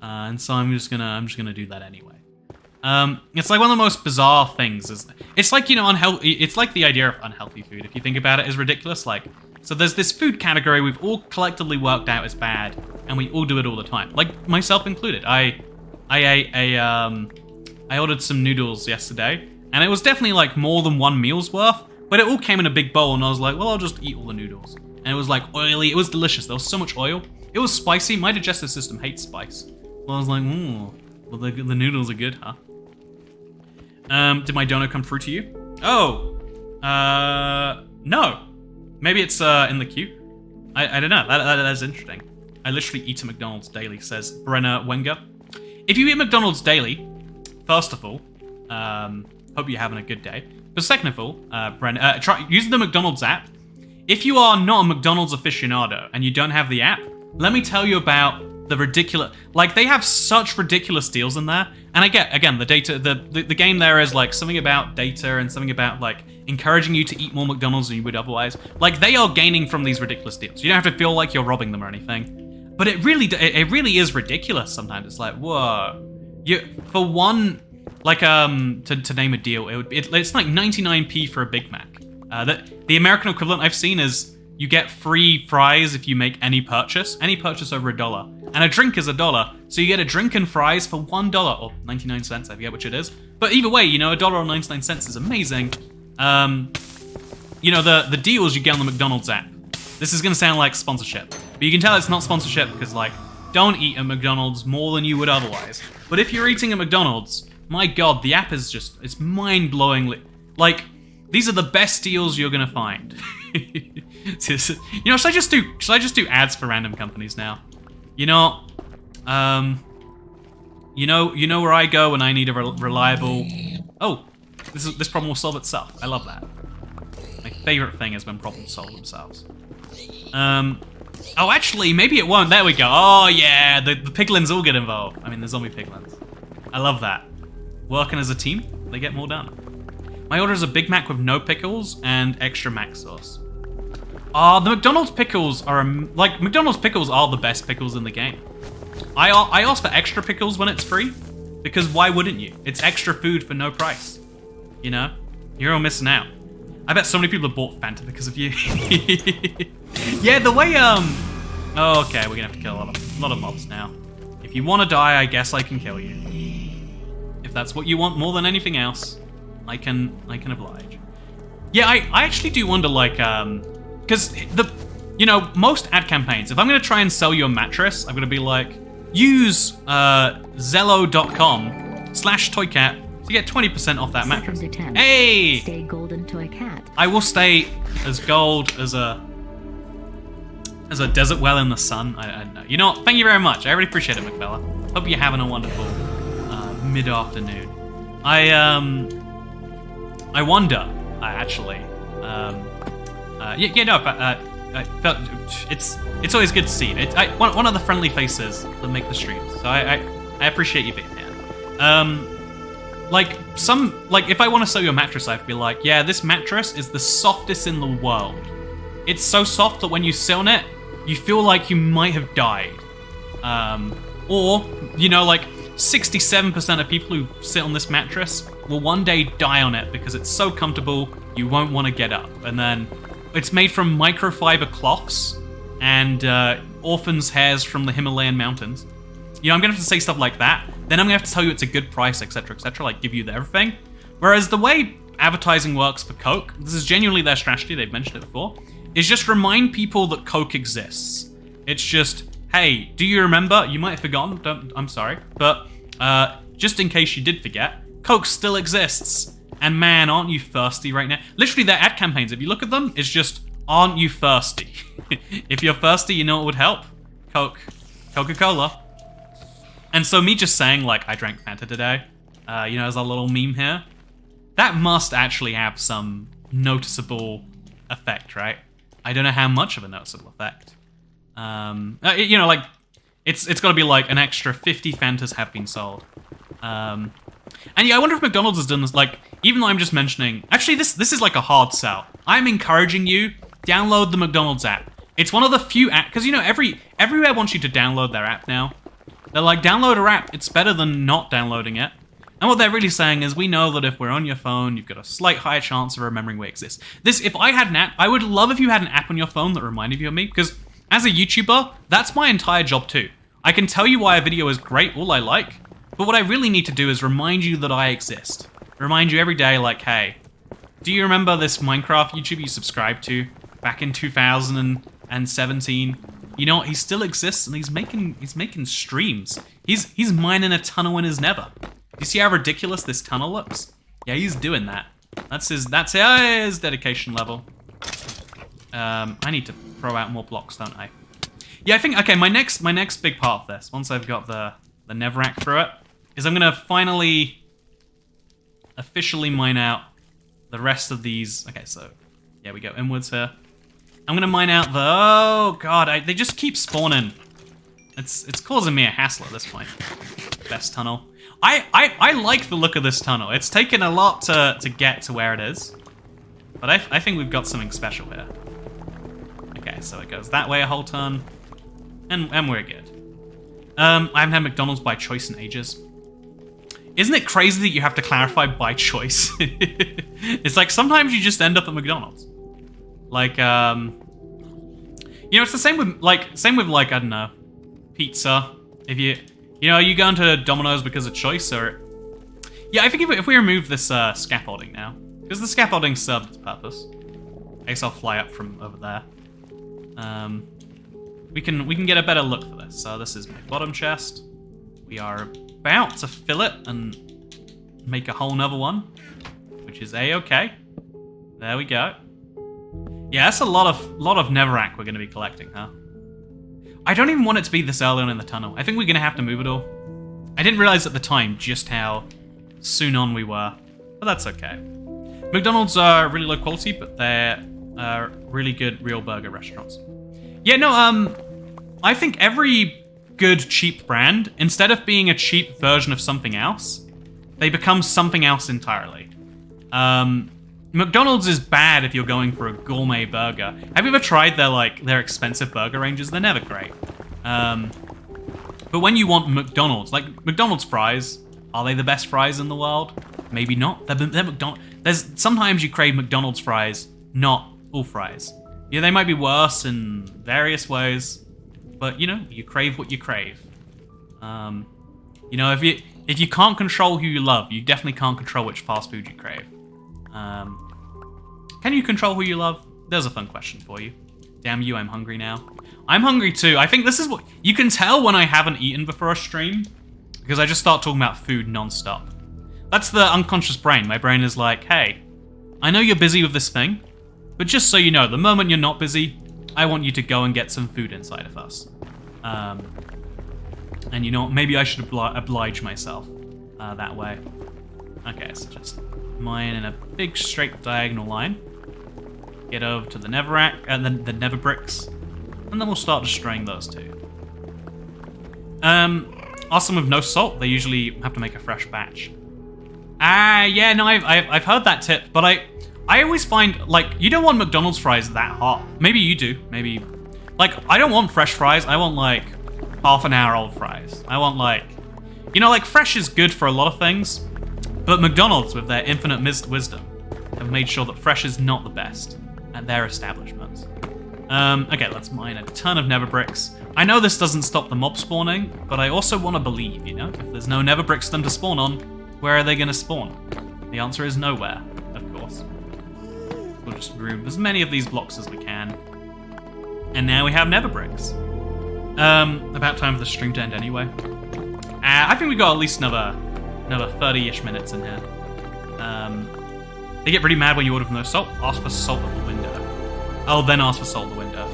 And so I'm just gonna do that anyway. It's like one of the most bizarre things. It's like, you know, it's like the idea of unhealthy food. If you think about it, is ridiculous. Like, so there's this food category we've all collectively worked out is bad, and we all do it all the time. Like, myself included. I ordered some noodles yesterday, and it was definitely like more than one meal's worth, but it all came in a big bowl, and I was like, well, I'll just eat all the noodles. And it was like oily. It was delicious. There was so much oil. It was spicy. My digestive system hates spice. Well, I was like, ooh, well, the noodles are good, huh? Did my dono come through to you? Oh, no. Maybe it's in the queue. I don't know. That's interesting. I literally eat a McDonald's daily, says Brenner Wenger. If you eat McDonald's daily, first of all, hope you're having a good day. But second of all, Brenner, try use the McDonald's app. If you are not a McDonald's aficionado and you don't have the app, let me tell you about the ridiculous, like, they have such ridiculous deals in there. And I get, again, the data, the game there is like something about data and something about like encouraging you to eat more McDonald's than you would otherwise. Like, they are gaining from these ridiculous deals. You don't have to feel like you're robbing them or anything. But it really is ridiculous sometimes. It's like, whoa. For one, like, to name a deal, it's like 99p for a Big Mac. The American equivalent I've seen is you get free fries if you make any purchase over $1. And a drink is $1, so you get a drink and fries for $1 or 99 cents, I forget which it is. But either way, you know, $1 or 99 cents is amazing. You know, the deals you get on the McDonald's app. This is gonna sound like sponsorship, but you can tell it's not sponsorship because, like, don't eat at McDonald's more than you would otherwise. But if you're eating at McDonald's, my God, the app is just, it's mind-blowingly, like, these are the best deals you're gonna find. You know, should I just do ads for random companies now? You know, you know where I go when I need a reliable. Oh, this problem will solve itself. I love that. My favorite thing is when problems solve themselves. Oh, actually, maybe it won't. There we go. Oh yeah, the piglins all get involved. I mean, the zombie piglins. I love that. Working as a team, they get more done. My order is a Big Mac with no pickles and extra mac sauce. The McDonald's pickles are, like, McDonald's pickles are the best pickles in the game. I ask for extra pickles when it's free, because why wouldn't you? It's extra food for no price. You know? You're all missing out. I bet so many people have bought Fanta because of you. Yeah, the way, oh, okay, we're gonna have to kill a lot of mobs now. If you want to die, I guess I can kill you. If that's what you want more than anything else, I can oblige. Yeah, I actually do wonder, like, because you know, most ad campaigns, if I'm going to try and sell you a mattress, I'm going to be like, use Zello.com/toycat to get 20% off that mattress. Hey! Stay golden toy cat. I will stay as gold as a desert well in the sun. I don't know. You know what? Thank you very much. I really appreciate it, McBella. Hope you're having a wonderful mid-afternoon. I wonder, actually. It's always good to see you. One of the friendly faces that make the streams, so I appreciate you being here. If I want to sell you a mattress, I'd be like, yeah, this mattress is the softest in the world. It's so soft that when you sit on it, you feel like you might have died. Or, 67% of people who sit on this mattress will one day die on it because it's so comfortable you won't want to get up. And then it's made from microfiber cloths and orphans' hairs from the Himalayan mountains. I'm gonna have to say stuff like that. Then I'm gonna have to tell you it's a good price, etc., etc., like give you everything. Whereas the way advertising works for Coke, this is genuinely their strategy, they've mentioned it before, is just remind people that Coke exists. It's just, hey, do you remember? You might have forgotten, I'm sorry. But just in case you did forget, Coke still exists. And man, aren't you thirsty right now? Literally, their ad campaigns, if you look at them, it's just, aren't you thirsty? If you're thirsty, you know what would help? Coke. Coca-Cola. And so me just saying, like, I drank Fanta today, as a little meme here, that must actually have some noticeable effect, right? I don't know how much of a noticeable effect. It's got to be like an extra 50 Fantas have been sold. And yeah, I wonder if McDonald's has done this, like, even though I'm just mentioning, actually this is like a hard sell. I'm encouraging you, download the McDonald's app. It's one of the few apps, because everywhere wants you to download their app now. They're like, download our app, it's better than not downloading it. And what they're really saying is, we know that if we're on your phone, you've got a slight higher chance of remembering we exist. If I had an app, I would love if you had an app on your phone that reminded you of me, because as a YouTuber, that's my entire job too. I can tell you why a video is great, all I like, but what I really need to do is remind you that I exist. Remind you every day, like, hey, do you remember this Minecraft YouTuber you subscribed to back in 2017? You know what? He still exists, and he's making streams. He's mining a tunnel in his Nether. Do you see how ridiculous this tunnel looks? Yeah, he's doing that. That's his dedication level. I need to throw out more blocks, don't I? Yeah, I think, okay, my next big part of this, once I've got the Netherrack through it, is I'm gonna finally officially mine out the rest of these. Okay, so yeah, we go inwards here. I'm gonna mine out the, oh god, they just keep spawning. It's causing me a hassle at this point. Best tunnel. I like the look of this tunnel. It's taken a lot to get to where it is, but I think we've got something special here. Okay, so it goes that way a whole ton, and we're good. I haven't had McDonald's by choice in ages. Isn't it crazy that you have to clarify by choice? It's like sometimes you just end up at McDonald's. Like, it's the same with like, I don't know, pizza. If are you going to Domino's because of choice, or... Yeah, I think if we remove this scaffolding now, because the scaffolding served its purpose. I guess I'll fly up from over there. We can get a better look for this. So this is my bottom chest. We are about to fill it and make a whole nother one, which is a-okay. There we go. Yeah, that's a lot of Netherrack we're going to be collecting, huh? I don't even want it to be this early on in the tunnel. I think we're going to have to move it all. I didn't realize at the time just how soon on we were, but that's okay. McDonald's are really low quality, but they're really good real burger restaurants. Yeah, no, I think every good cheap brand, instead of being a cheap version of something else, they become something else entirely. McDonald's is bad if you're going for a gourmet burger. Have you ever tried their expensive burger ranges? They're never great. But when you want McDonald's, like McDonald's fries, are they the best fries in the world? Maybe not. They're McDonald's. Sometimes you crave McDonald's fries, not all fries. Yeah, they might be worse in various ways, but you crave what you crave. If you can't control who you love, you definitely can't control which fast food you crave. Can you control who you love? There's a fun question for you. Damn you, I'm hungry now. I'm hungry too. I think this is what... You can tell when I haven't eaten before a stream, because I just start talking about food non-stop. That's the unconscious brain. My brain is like, hey, I know you're busy with this thing, but just so you know, the moment you're not busy, I want you to go and get some food inside of us. And maybe I should oblige myself. that way. Okay, so just mine in a big straight diagonal line. Get over to the Netherrack, and then the Nether bricks, and then we'll start destroying those two. Awesome with no salt, they usually have to make a fresh batch. Yeah, no, I've heard that tip, but I always find, like, you don't want McDonald's fries that hot. Maybe you do, maybe. Like, I don't want fresh fries, I want, like, half an hour old fries. I want, like, you know, like, fresh is good for a lot of things, but McDonald's, with their infinite wisdom, have made sure that fresh is not the best at their establishments. Okay, let's mine a ton of Nether bricks. I know this doesn't stop the mob spawning, but I also want to believe, you know, if there's no Nether bricks for them to spawn on, where are they going to spawn? The answer is nowhere, of course. We'll just remove as many of these blocks as we can. And now we have Nether bricks. About time for the stream to end anyway. I think we got at least another 30-ish minutes in here. They get pretty mad when you order from no salt. Ask for salt at the window. Oh, then ask for salt at the window.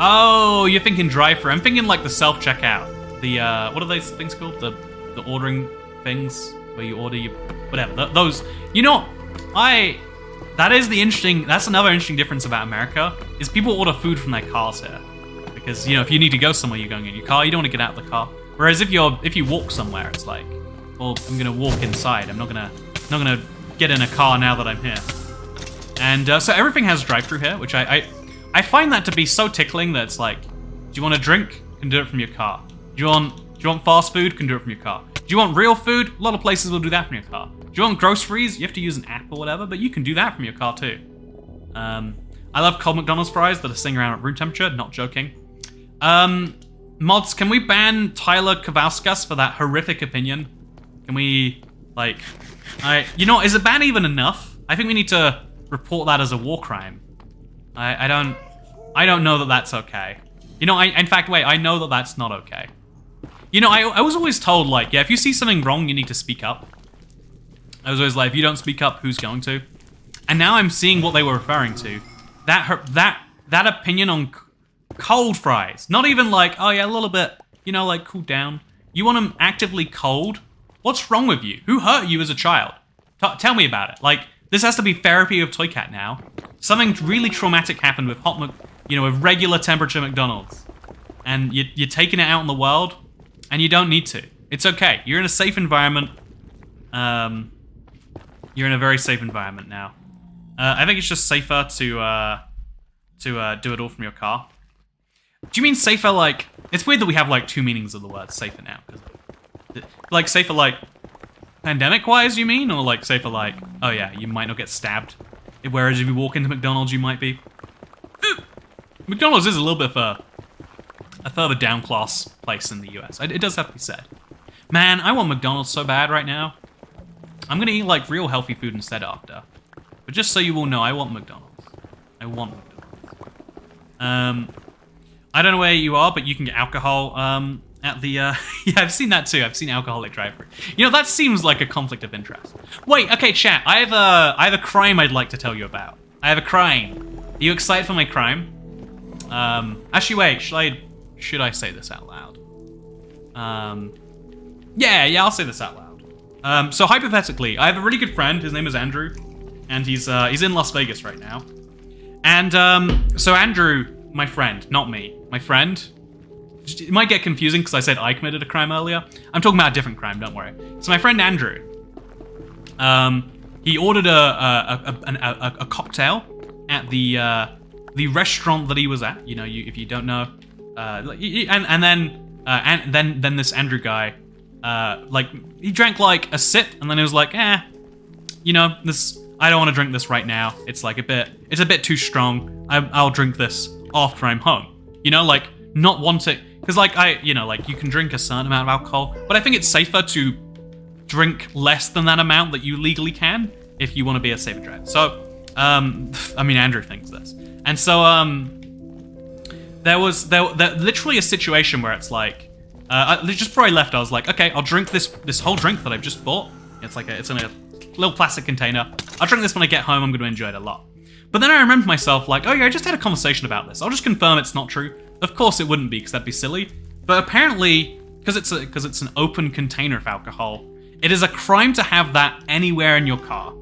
Oh, you're thinking drive-thru. I'm thinking like the self-checkout. The, what are those things called? The ordering things where you order your... Whatever. Those... You know, that's another interesting difference about America, is people order food from their cars here. Because, you know, if you need to go somewhere, you're going in your car, you don't want to get out of the car. Whereas if you walk somewhere, it's like, well, I'm gonna walk inside. I'm not gonna get in a car now that I'm here. And so everything has drive-thru here, which I find that to be so tickling that it's like, do you want a drink? You can do it from your car. Do you want fast food? You can do it from your car. Do you want real food? A lot of places will do that from your car. Do you want groceries? You have to use an app or whatever, but you can do that from your car too. I love cold McDonald's fries that are sitting around at room temperature, not joking. Mods, can we ban Tyler Kavauskas for that horrific opinion? Can we, like... you know, is a ban even enough? I think we need to report that as a war crime. I don't know that that's okay. You know, in fact, wait, I know that that's not okay. You know, I was always told, like, yeah, if you see something wrong, you need to speak up. I was always like, if you don't speak up, who's going to? And now I'm seeing what they were referring to. That opinion on cold fries. Not even like, oh yeah, a little bit, you know, like, cool down. You want them actively cold? What's wrong with you? Who hurt you as a child? Tell me about it. Like, this has to be therapy of Toy Cat now. Something really traumatic happened with with regular temperature McDonald's. And you're taking it out in the world, and you don't need to. It's okay. You're in a safe environment. You're in a very safe environment now. I think it's just safer to do it all from your car. Do you mean safer, like... It's weird that we have, like, two meanings of the word safer now. Like, safer, like, pandemic-wise, you mean? Or, like, safer, like, oh, yeah, you might not get stabbed. Whereas if you walk into McDonald's, you might be. McDonald's is a little bit of a further down-class place in the US. It does have to be said. Man, I want McDonald's so bad right now. I'm gonna eat, like, real healthy food instead after. But just so you all know, I want McDonald's. I want McDonald's. I don't know where you are, but you can get alcohol, at the, yeah, I've seen that too. I've seen alcoholic drive-thru. You know, that seems like a conflict of interest. Wait, okay, chat. I have a crime I'd like to tell you about. I have a crime. Are you excited for my crime? Actually, wait. Should I say this out loud? Yeah, I'll say this out loud. So hypothetically, I have a really good friend. His name is Andrew, and he's in Las Vegas right now. And so Andrew, my friend, not me, my friend. It might get confusing because I said I committed a crime earlier. I'm talking about a different crime, don't worry. So my friend Andrew, he ordered a cocktail at the restaurant that he was at. You know, if you don't know, and then this Andrew guy, like, he drank like a sip and then he was like, you know, I don't want to drink this right now. It's like it's a bit too strong. I'll drink this after I'm home. You know, like, not wanting. Because, like, you know, like, you can drink a certain amount of alcohol, but I think it's safer to drink less than that amount that you legally can if you want to be a safer driver. So, I mean, Andrew thinks this. And so, there literally a situation where it's like, just before I left, I was like, okay, I'll drink this whole drink that I've just bought. It's in a little plastic container. I'll drink this when I get home. I'm going to enjoy it a lot. But then I remembered myself, like, oh yeah, I just had a conversation about this. I'll just confirm it's not true. Of course it wouldn't be, because that'd be silly. But apparently, because it's an open container of alcohol, It is a crime to have that anywhere in your car.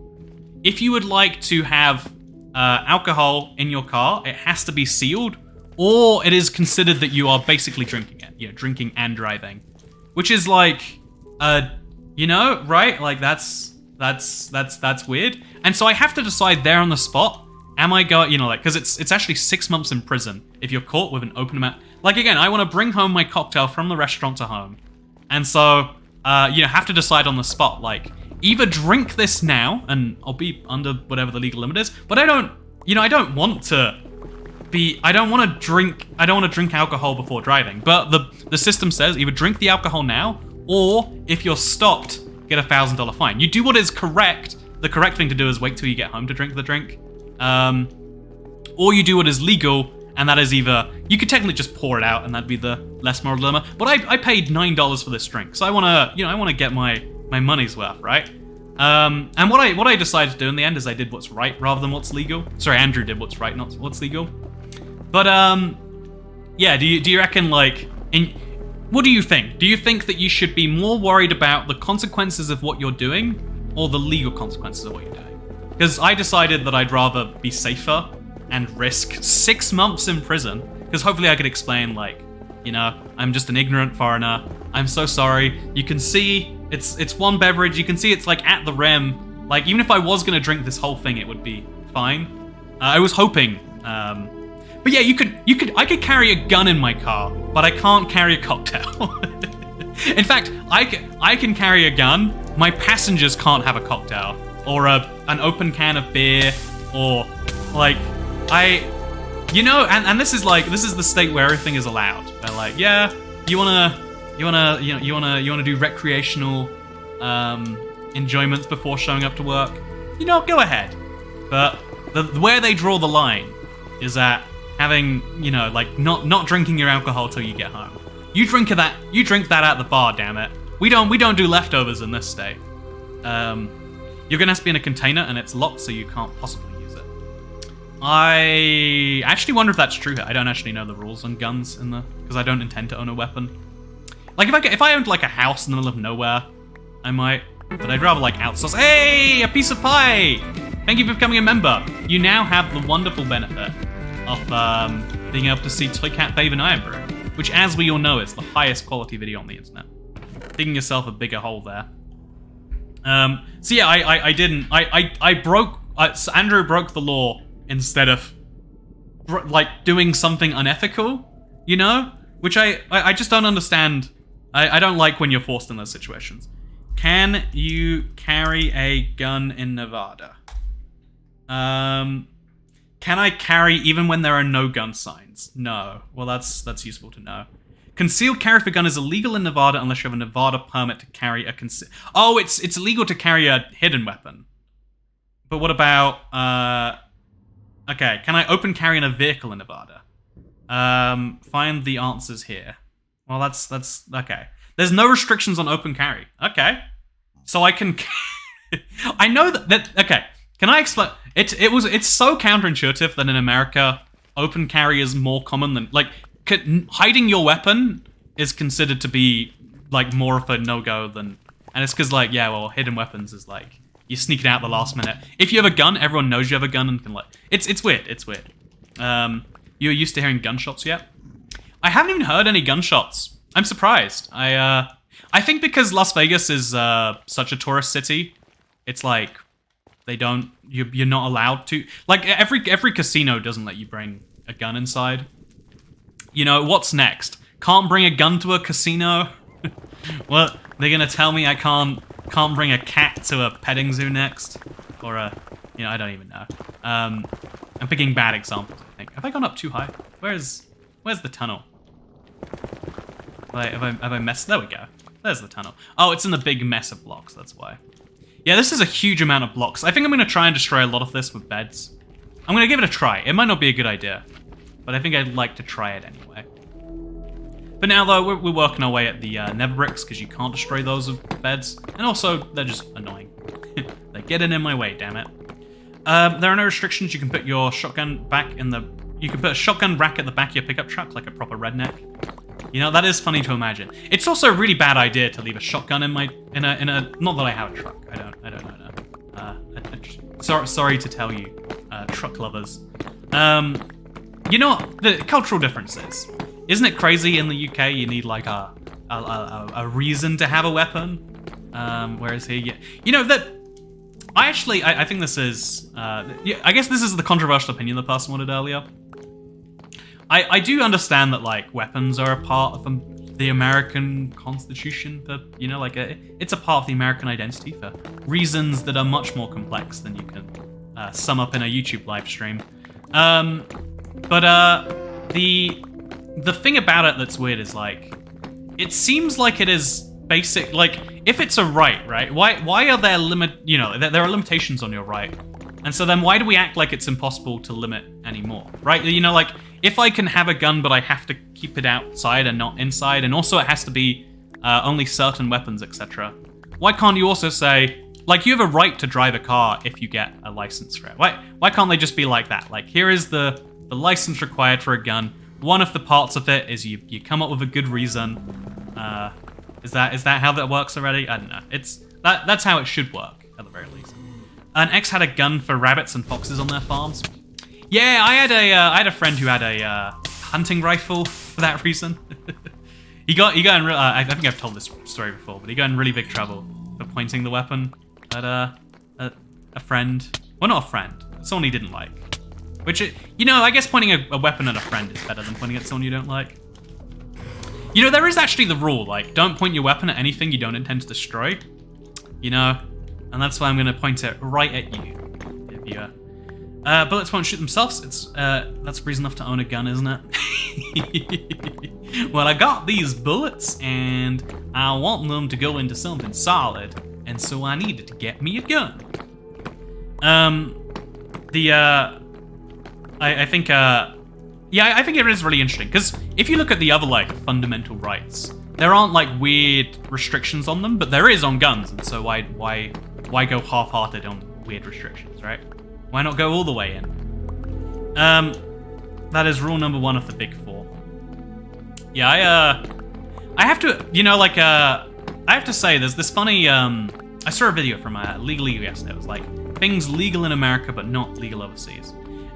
If you would like to have alcohol in your car, it has to be sealed, or it is considered that you are basically drinking it. Yeah, drinking and driving, which is like, you know, right? Like that's weird. And so I have to decide there on the spot. Am I going, you know, like, because it's actually 6 months in prison if you're caught with an open amount. Like, again, I want to bring home my cocktail from the restaurant to home. And so, you know, have to decide on the spot, like, either drink this now, and I'll be under whatever the legal limit is, but I don't want to drink alcohol before driving. But the system says either drink the alcohol now, or if you're stopped, get a $1,000 fine. You do what is correct. The correct thing to do is wait till you get home to drink the drink. Or you do what is legal, and that is either, you could technically just pour it out, and that'd be the less moral dilemma. But I paid $9 for this drink, so I want to get my money's worth, right? And what I decided to do in the end is I did what's right rather than what's legal. Sorry, Andrew did what's right, not what's legal. But yeah, do you reckon, like, what do you think? Do you think that you should be more worried about the consequences of what you're doing, or the legal consequences of what you're doing? Because I decided that I'd rather be safer and risk 6 months in prison, because hopefully I could explain, like, you know, I'm just an ignorant foreigner. I'm so sorry. You can see it's one beverage. You can see it's like at the rim. Like, even if I was gonna drink this whole thing, it would be fine. I was hoping. But yeah, I could carry a gun in my car, but I can't carry a cocktail. In fact, I can carry a gun. My passengers can't have a cocktail or an open can of beer, or like you know, and this is the state where everything is allowed. They're like, yeah, you wanna do recreational enjoyments before showing up to work, you know, go ahead. But where they draw the line is at having, you know, like not drinking your alcohol till you get home. You drink that at the bar, damn it. We don't do leftovers in this state. You're gonna have to be in a container, and it's locked, so you can't possibly use it. I actually wonder if that's true here. I don't actually know the rules on guns because I don't intend to own a weapon. Like, if I owned like a house in the middle of nowhere, I might, but I'd rather like outsource. Hey, a piece of pie! Thank you for becoming a member. You now have the wonderful benefit of being able to see Toy Cat Babe and Iron Brew, which, as we all know, is the highest quality video on the internet. Digging yourself a bigger hole there. So yeah, I broke. So Andrew broke the law instead of like doing something unethical, you know, which I just don't understand. I don't like when you're forced in those situations. Can you carry a gun in Nevada? Can I carry even when there are no gun signs? No. Well, that's useful to know. Concealed carry for gun is illegal in Nevada unless you have a Nevada permit to carry a Oh, it's illegal to carry a hidden weapon. But what about okay, can I open carry in a vehicle in Nevada? Find the answers here. Well, that's okay. There's no restrictions on open carry. Okay. So I can I know that okay. Can I explain? It's so counterintuitive that in America, open carry is more common than, like, hiding your weapon is considered to be like more of a no-go than, and it's because, like, yeah, well, hidden weapons is like you sneak it out at the last minute. If you have a gun, everyone knows you have a gun and can, like, it's weird. It's weird. You're used to hearing gunshots yet? I haven't even heard any gunshots. I'm surprised. I think because Las Vegas is such a tourist city, it's like you're not allowed to, like, every casino doesn't let you bring a gun inside. You know, what's next? Can't bring a gun to a casino? What? They're gonna tell me I can't bring a cat to a petting zoo next? Or you know, I don't even know. I'm picking bad examples, I think. Have I gone up too high? Where's the tunnel? Have I messed? There we go. There's the tunnel. Oh, it's in the big mess of blocks, that's why. Yeah, this is a huge amount of blocks. I think I'm gonna try and destroy a lot of this with beds. I'm gonna give it a try. It might not be a good idea, but I think I'd like to try it anyway. But now, though, we're working our way at the Nether bricks, because you can't destroy those with beds. And also, they're just annoying. They're getting in my way, damn it. There are no restrictions. You can put your shotgun back in the... You can put a shotgun rack at the back of your pickup truck, like a proper redneck. You know, that is funny to imagine. It's also a really bad idea to leave a shotgun in a not that I have a truck. I don't know. Sorry to tell you, truck lovers. You know what? The cultural differences. Isn't it crazy in the UK you need like a reason to have a weapon? Whereas here, you know that. I think this is. I guess this is the controversial opinion the person wanted earlier. I do understand that like weapons are a part of the American Constitution. For you know, like it's a part of the American identity for reasons that are much more complex than you can sum up in a YouTube live stream. But the thing about it that's weird is like, it seems like it is basic. Like, if it's a right? Why are there you know, there are limitations on your right, and so then why do we act like it's impossible to limit anymore, right? You know, like if I can have a gun, but I have to keep it outside and not inside, and also it has to be only certain weapons, etc. Why can't you also say, like, you have a right to drive a car if you get a license for it? Why can't they just be like that? Like, here is the license required for a gun. One of the parts of it is you come up with a good reason. Is that how that works already? I don't know. That's how it should work at the very least. An ex had a gun for rabbits and foxes on their farms. Yeah, I had a friend who had a hunting rifle for that reason. he got in real. I think I've told this story before, but he got in really big trouble for pointing the weapon at a friend. Well, not a friend. Someone he didn't like. Which, you know, I guess pointing a weapon at a friend is better than pointing at someone you don't like. You know, there is actually the rule, like, don't point your weapon at anything you don't intend to destroy. You know, and that's why I'm going to point it right at you, viewer. Bullets won't shoot themselves. That's reason enough to own a gun, isn't it? Well, I got these bullets, and I want them to go into something solid, and so I needed to get me a gun. I think it is really interesting, because if you look at the other, like, fundamental rights, there aren't, like, weird restrictions on them, but there is on guns, and so why go half-hearted on weird restrictions, right? Why not go all the way in? That is rule number 1 of the Big Four. Yeah, I have to, you know, like, I have to say, there's this funny, I saw a video from Legal yesterday. It was like, things legal in America but not legal overseas.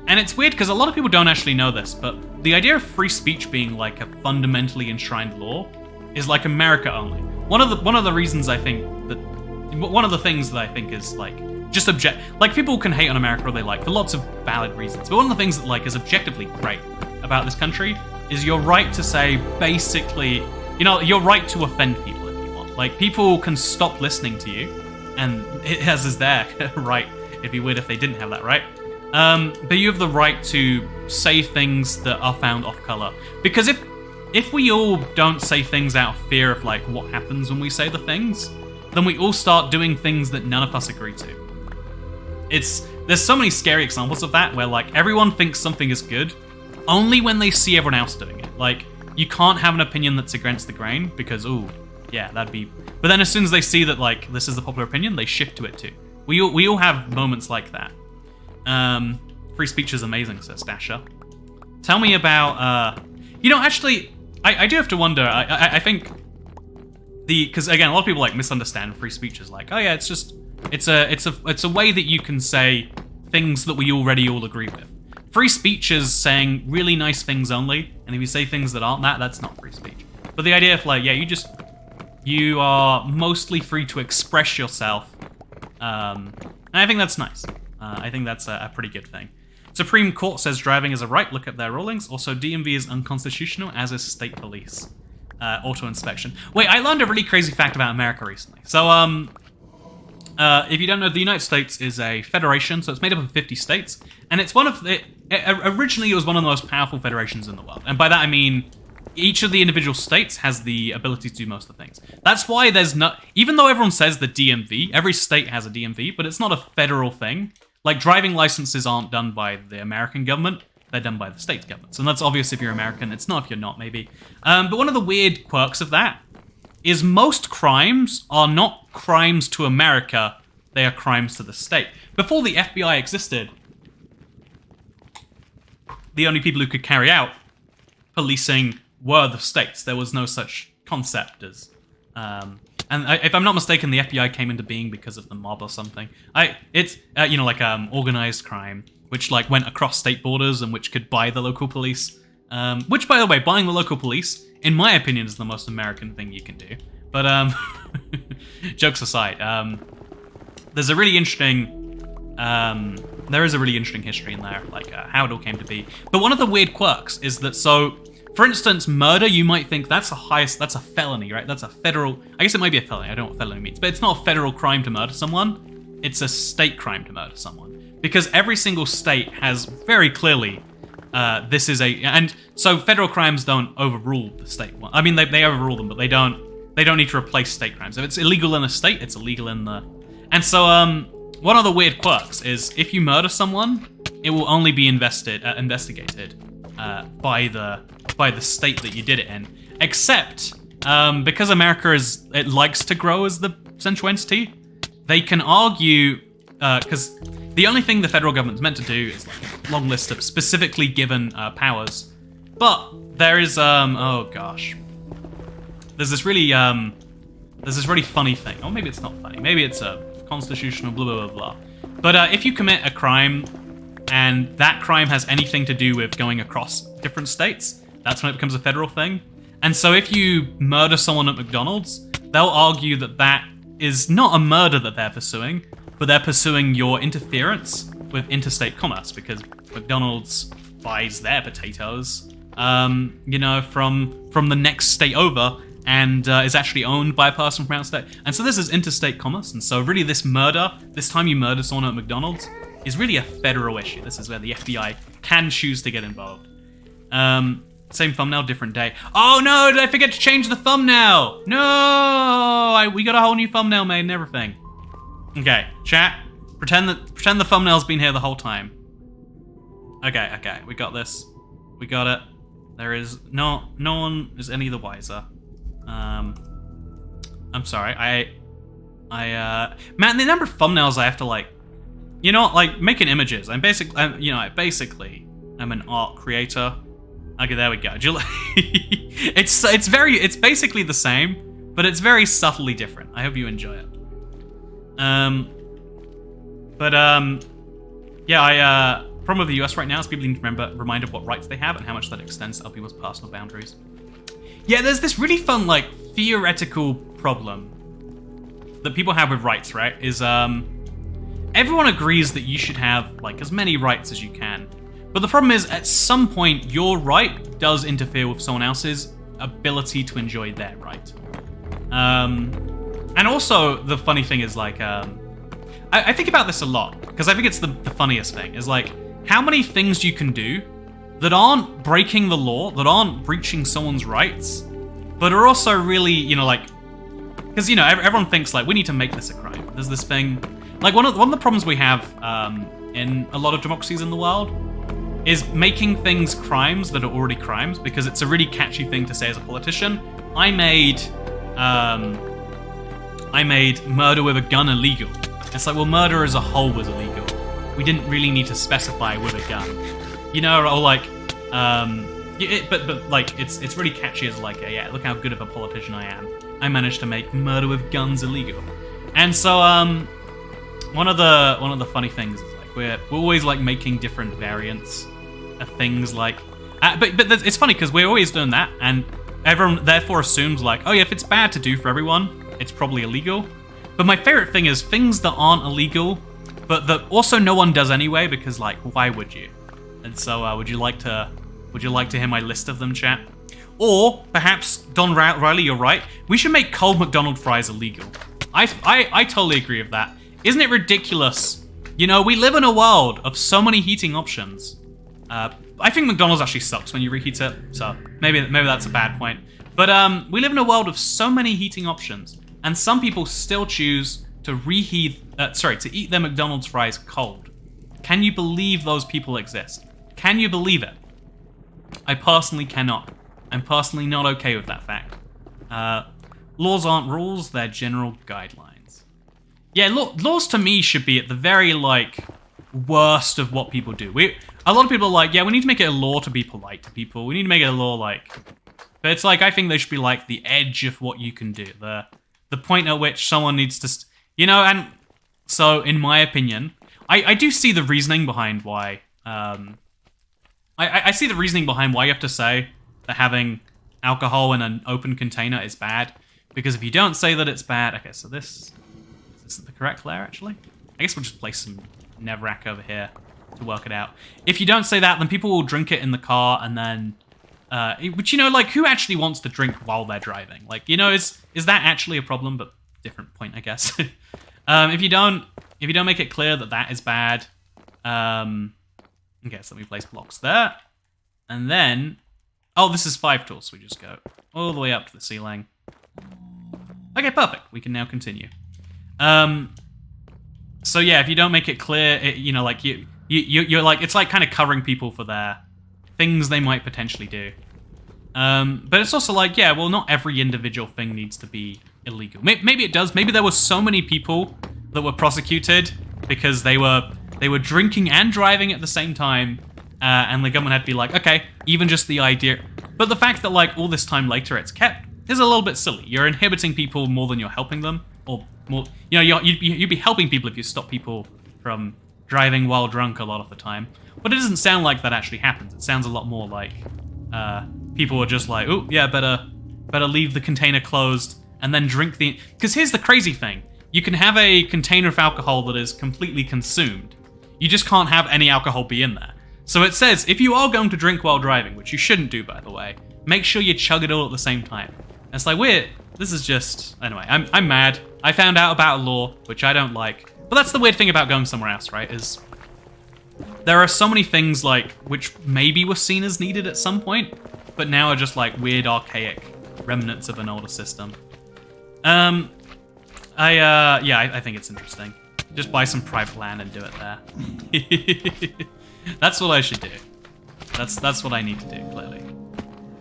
And it's weird because a lot of people don't actually know this, but the idea of free speech being like a fundamentally enshrined law is like America only. One of the reasons I think that, one of the things that I think is like just like people can hate on America all they like for lots of valid reasons, but one of the things that like is objectively great about this country is your right to say basically, you know, your right to offend people if you want. Like people can stop listening to you, and it has is their right. It'd be weird if they didn't have that right. But you have the right to say things that are found off color. Because if we all don't say things out of fear of like what happens when we say the things, then we all start doing things that none of us agree to. There's so many scary examples of that where like everyone thinks something is good only when they see everyone else doing it. Like you can't have an opinion that's against the grain because yeah, that'd be. But then as soon as they see that like this is the popular opinion, they shift to it too. We all have moments like that. Free speech is amazing, says Dasher. Tell me about, you know, actually, I do have to wonder, I think because again, a lot of people like misunderstand free speech as like, oh yeah, it's just, it's a way that you can say things that we already all agree with. Free speech is saying really nice things only, and if you say things that aren't that's not free speech. But the idea of like, yeah, you are mostly free to express yourself, and I think that's nice. I think that's a pretty good thing. Supreme Court says driving is a right. Look at their rulings. Also, DMV is unconstitutional, as is state police. Auto inspection. Wait, I learned a really crazy fact about America recently. So, if you don't know, the United States is a federation, so it's made up of 50 states, and it's one of the... Originally, it was one of the most powerful federations in the world, and by that I mean each of the individual states has the ability to do most of the things. That's why there's not... Even though everyone says the DMV, every state has a DMV, but it's not a federal thing. Like, driving licenses aren't done by the American government, they're done by the state governments. And that's obvious if you're American, it's not if you're not, maybe. But one of the weird quirks of that is most crimes are not crimes to America, they are crimes to the state. Before the FBI existed, the only people who could carry out policing were the states. There was no such concept as... if I'm not mistaken, the FBI came into being because of the mob or something. It's organized crime, which like went across state borders and which could buy the local police. Which, by the way, buying the local police, in my opinion, is the most American thing you can do. But jokes aside, there's a really interesting... there is a really interesting history in there, like how it all came to be. But one of the weird quirks is that, so, for instance, murder, you might think that's a felony, right? That's a federal, I guess it might be a felony, I don't know what felony means, but it's not a federal crime to murder someone, it's a state crime to murder someone. Because every single state has very clearly, and so federal crimes don't overrule the state one. I mean, they overrule them, but they don't need to replace state crimes. If it's illegal in a state, it's illegal in the, and so, one of the weird quirks is if you murder someone, it will only be investigated by the state that you did it in. Except because America likes to grow as the central entity, they can argue because the only thing the federal government's meant to do is like a long list of specifically given powers. But there is oh gosh, there's this really funny thing. Or maybe it's not funny. Maybe it's a constitutional blah blah blah blah. But if you commit a crime and that crime has anything to do with going across different states, that's when it becomes a federal thing. And so if you murder someone at McDonald's, they'll argue that that is not a murder that they're pursuing, but they're pursuing your interference with interstate commerce because McDonald's buys their potatoes, from the next state over and is actually owned by a person from outstate. And so this is interstate commerce. And so really this time you murder someone at McDonald's, is really a federal issue. This is where the FBI can choose to get involved. Same thumbnail, different day. Oh no, did I forget to change the thumbnail? No, we got a whole new thumbnail made and everything. Okay, chat, pretend the thumbnail's been here the whole time. Okay, we got this. We got it. There is no one is any the wiser. I'm sorry, man, the number of thumbnails I have to making images. I basically am an art creator. Okay, there we go. It's basically the same, but it's very subtly different. I hope you enjoy it. Problem with the US right now is people need to remind of what rights they have and how much that extends to other people's personal boundaries. Yeah, there's this really fun, theoretical problem that people have with rights, right? Is, everyone agrees that you should have, as many rights as you can. But the problem is, at some point, your right does interfere with someone else's ability to enjoy their right. And also, the funny thing is, I think about this a lot, because I think it's the funniest thing, is, how many things you can do that aren't breaking the law, that aren't breaching someone's rights, but are also really, because, everyone thinks, we need to make this a crime. There's this thing, one of the problems we have in a lot of democracies in the world is making things crimes that are already crimes, because it's a really catchy thing to say as a politician. I made murder with a gun illegal. It's murder as a whole was illegal. We didn't really need to specify with a gun. It's really catchy as look how good of a politician I am. I managed to make murder with guns illegal. And so one of the funny things is we're always making different variants of things but it's funny because we're always doing that, and everyone therefore assumes if it's bad to do for everyone, it's probably illegal. But my favorite thing is things that aren't illegal, but that also no one does anyway, because why would you? And so would you like to hear my list of them, chat? Or perhaps Don Riley, you're right. We should make cold McDonald's fries illegal. I totally agree with that. Isn't it ridiculous? We live in a world of so many heating options. I think McDonald's actually sucks when you reheat it, so maybe that's a bad point. But we live in a world of so many heating options, and some people still choose to to eat their McDonald's fries cold. Can you believe those people exist? Can you believe it? I personally cannot. I'm personally not okay with that fact. Laws aren't rules, they're general guidelines. Yeah, laws to me should be at the very, worst of what people do. A lot of people are we need to make it a law to be polite to people. We need to make it a law, But it's like, I think they should be like the edge of what you can do. The point at which someone needs to, you know, and so in my opinion, I do see the reasoning behind why, I see the reasoning behind why you have to say that having alcohol in an open container is bad. Because if you don't say that it's bad, okay, so this isn't the correct layer actually. I guess we'll just place some Netherrack over here to work it out. If you don't say that, then people will drink it in the car and then, which, you know, like, who actually wants to drink while they're driving? Like, you know, is that actually a problem? But different point, I guess. If you don't make it clear that that is bad, okay, so let me place blocks there. And then, oh, this is 5 tools, so we just go all the way up to the ceiling. Okay, perfect. We can now continue. So yeah, if you don't make it clear, you know, like you're like, it's like kind of covering people for their things they might potentially do. But it's also like, yeah, well, not every individual thing needs to be illegal. Maybe it does. Maybe there were so many people that were prosecuted because they were drinking and driving at the same time, and the government had to be like, okay, even just the idea. But the fact that like all this time later it's kept is a little bit silly. You're inhibiting people more than you're helping them, or more. You know, you'd be helping people if you stop people from driving while drunk a lot of the time. But it doesn't sound like that actually happens. It sounds a lot more like people are just like, oh yeah, better leave the container closed and then drink the. Because here's the crazy thing: you can have a container of alcohol that is completely consumed. You just can't have any alcohol be in there. So it says if you are going to drink while driving, which you shouldn't do, by the way, make sure you chug it all at the same time. And it's like, weird. This is just anyway. I'm mad. I found out about a law which I don't like. But that's the weird thing about going somewhere else, right? Is there are so many things like which maybe were seen as needed at some point, but now are just like weird, archaic remnants of an older system. I think it's interesting. Just buy some private land and do it there. That's what I should do. That's what I need to do, clearly.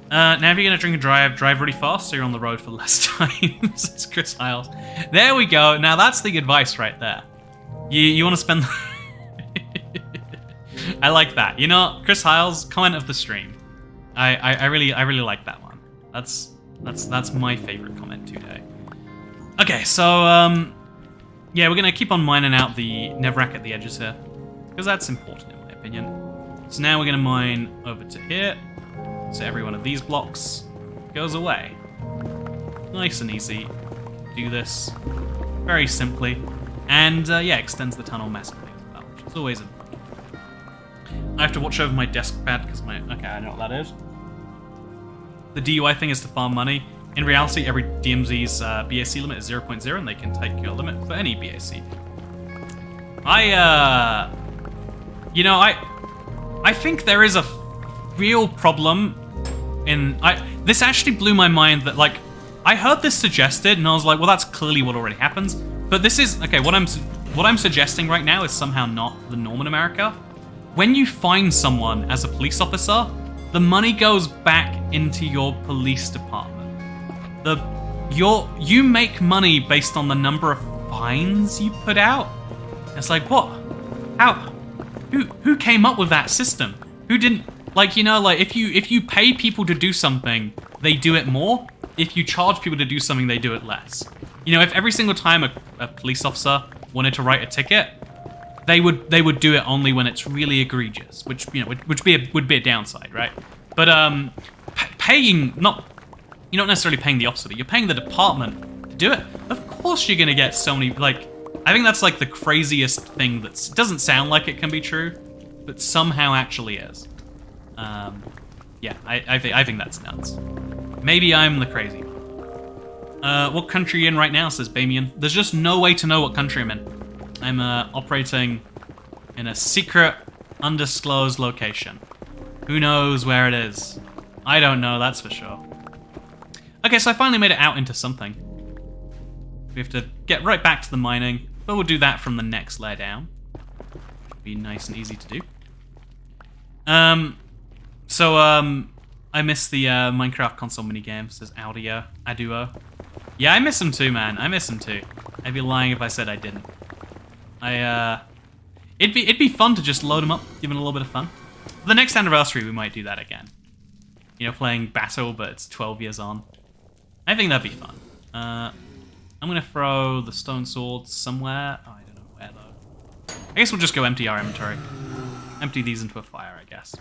Now if you're gonna drink and drive really fast so you're on the road for less time. Says Chris Hiles. There we go. Now that's the advice right there. You want to spend. I like that. You know, Chris Hiles, comment of the stream. I really like that one. That's my favorite comment today. Okay, so yeah, we're gonna keep on mining out the Netherrack at the edges here because that's important in my opinion. So now we're gonna mine over to here. So every one of these blocks goes away. Nice and easy. Do this very simply. And yeah, extends the tunnel massively as well, which is always important. I have to watch over my desk pad because okay, I know what that is. The DUI thing is to farm money. In reality, every DMZ's BAC limit is 0.0 and they can take your limit for any BAC. I think there is a real problem in this actually blew my mind that like I heard this suggested and I was like, well, that's clearly what already happens. But this is okay. What I'm suggesting right now is somehow not the norm in America. When you find someone as a police officer, the money goes back into your police department. You make money based on the number of fines you put out. It's like, what? How? Who came up with that system? Who didn't? Like, you know, like if you pay people to do something, they do it more. If you charge people to do something, they do it less. You know, if every single time a police officer wanted to write a ticket, they would do it only when it's really egregious, which you know would be a downside, right? But paying you're not necessarily paying the officer, but you're paying the department to do it. Of course, you're gonna get so many. Like, I think that's like the craziest thing that doesn't sound like it can be true, but somehow actually is. Yeah, I think that's nuts. Maybe I'm the crazy one. What country are you in right now, says Bamian. There's just no way to know what country I'm in. I'm operating in a secret, undisclosed location. Who knows where it is? I don't know, that's for sure. Okay, so I finally made it out into something. We have to get right back to the mining, but we'll do that from the next layer down. Be nice and easy to do. I miss the Minecraft console minigame, says Aduo. Yeah, I miss them too, man. I miss them too. I'd be lying if I said I didn't. It'd be fun to just load them up, give them a little bit of fun. For the next anniversary, we might do that again. You know, playing Battle, but it's 12 years on. I think that'd be fun. I'm gonna throw the stone sword somewhere. Oh, I don't know where though. I guess we'll just go empty our inventory. Empty these into a fire, I guess.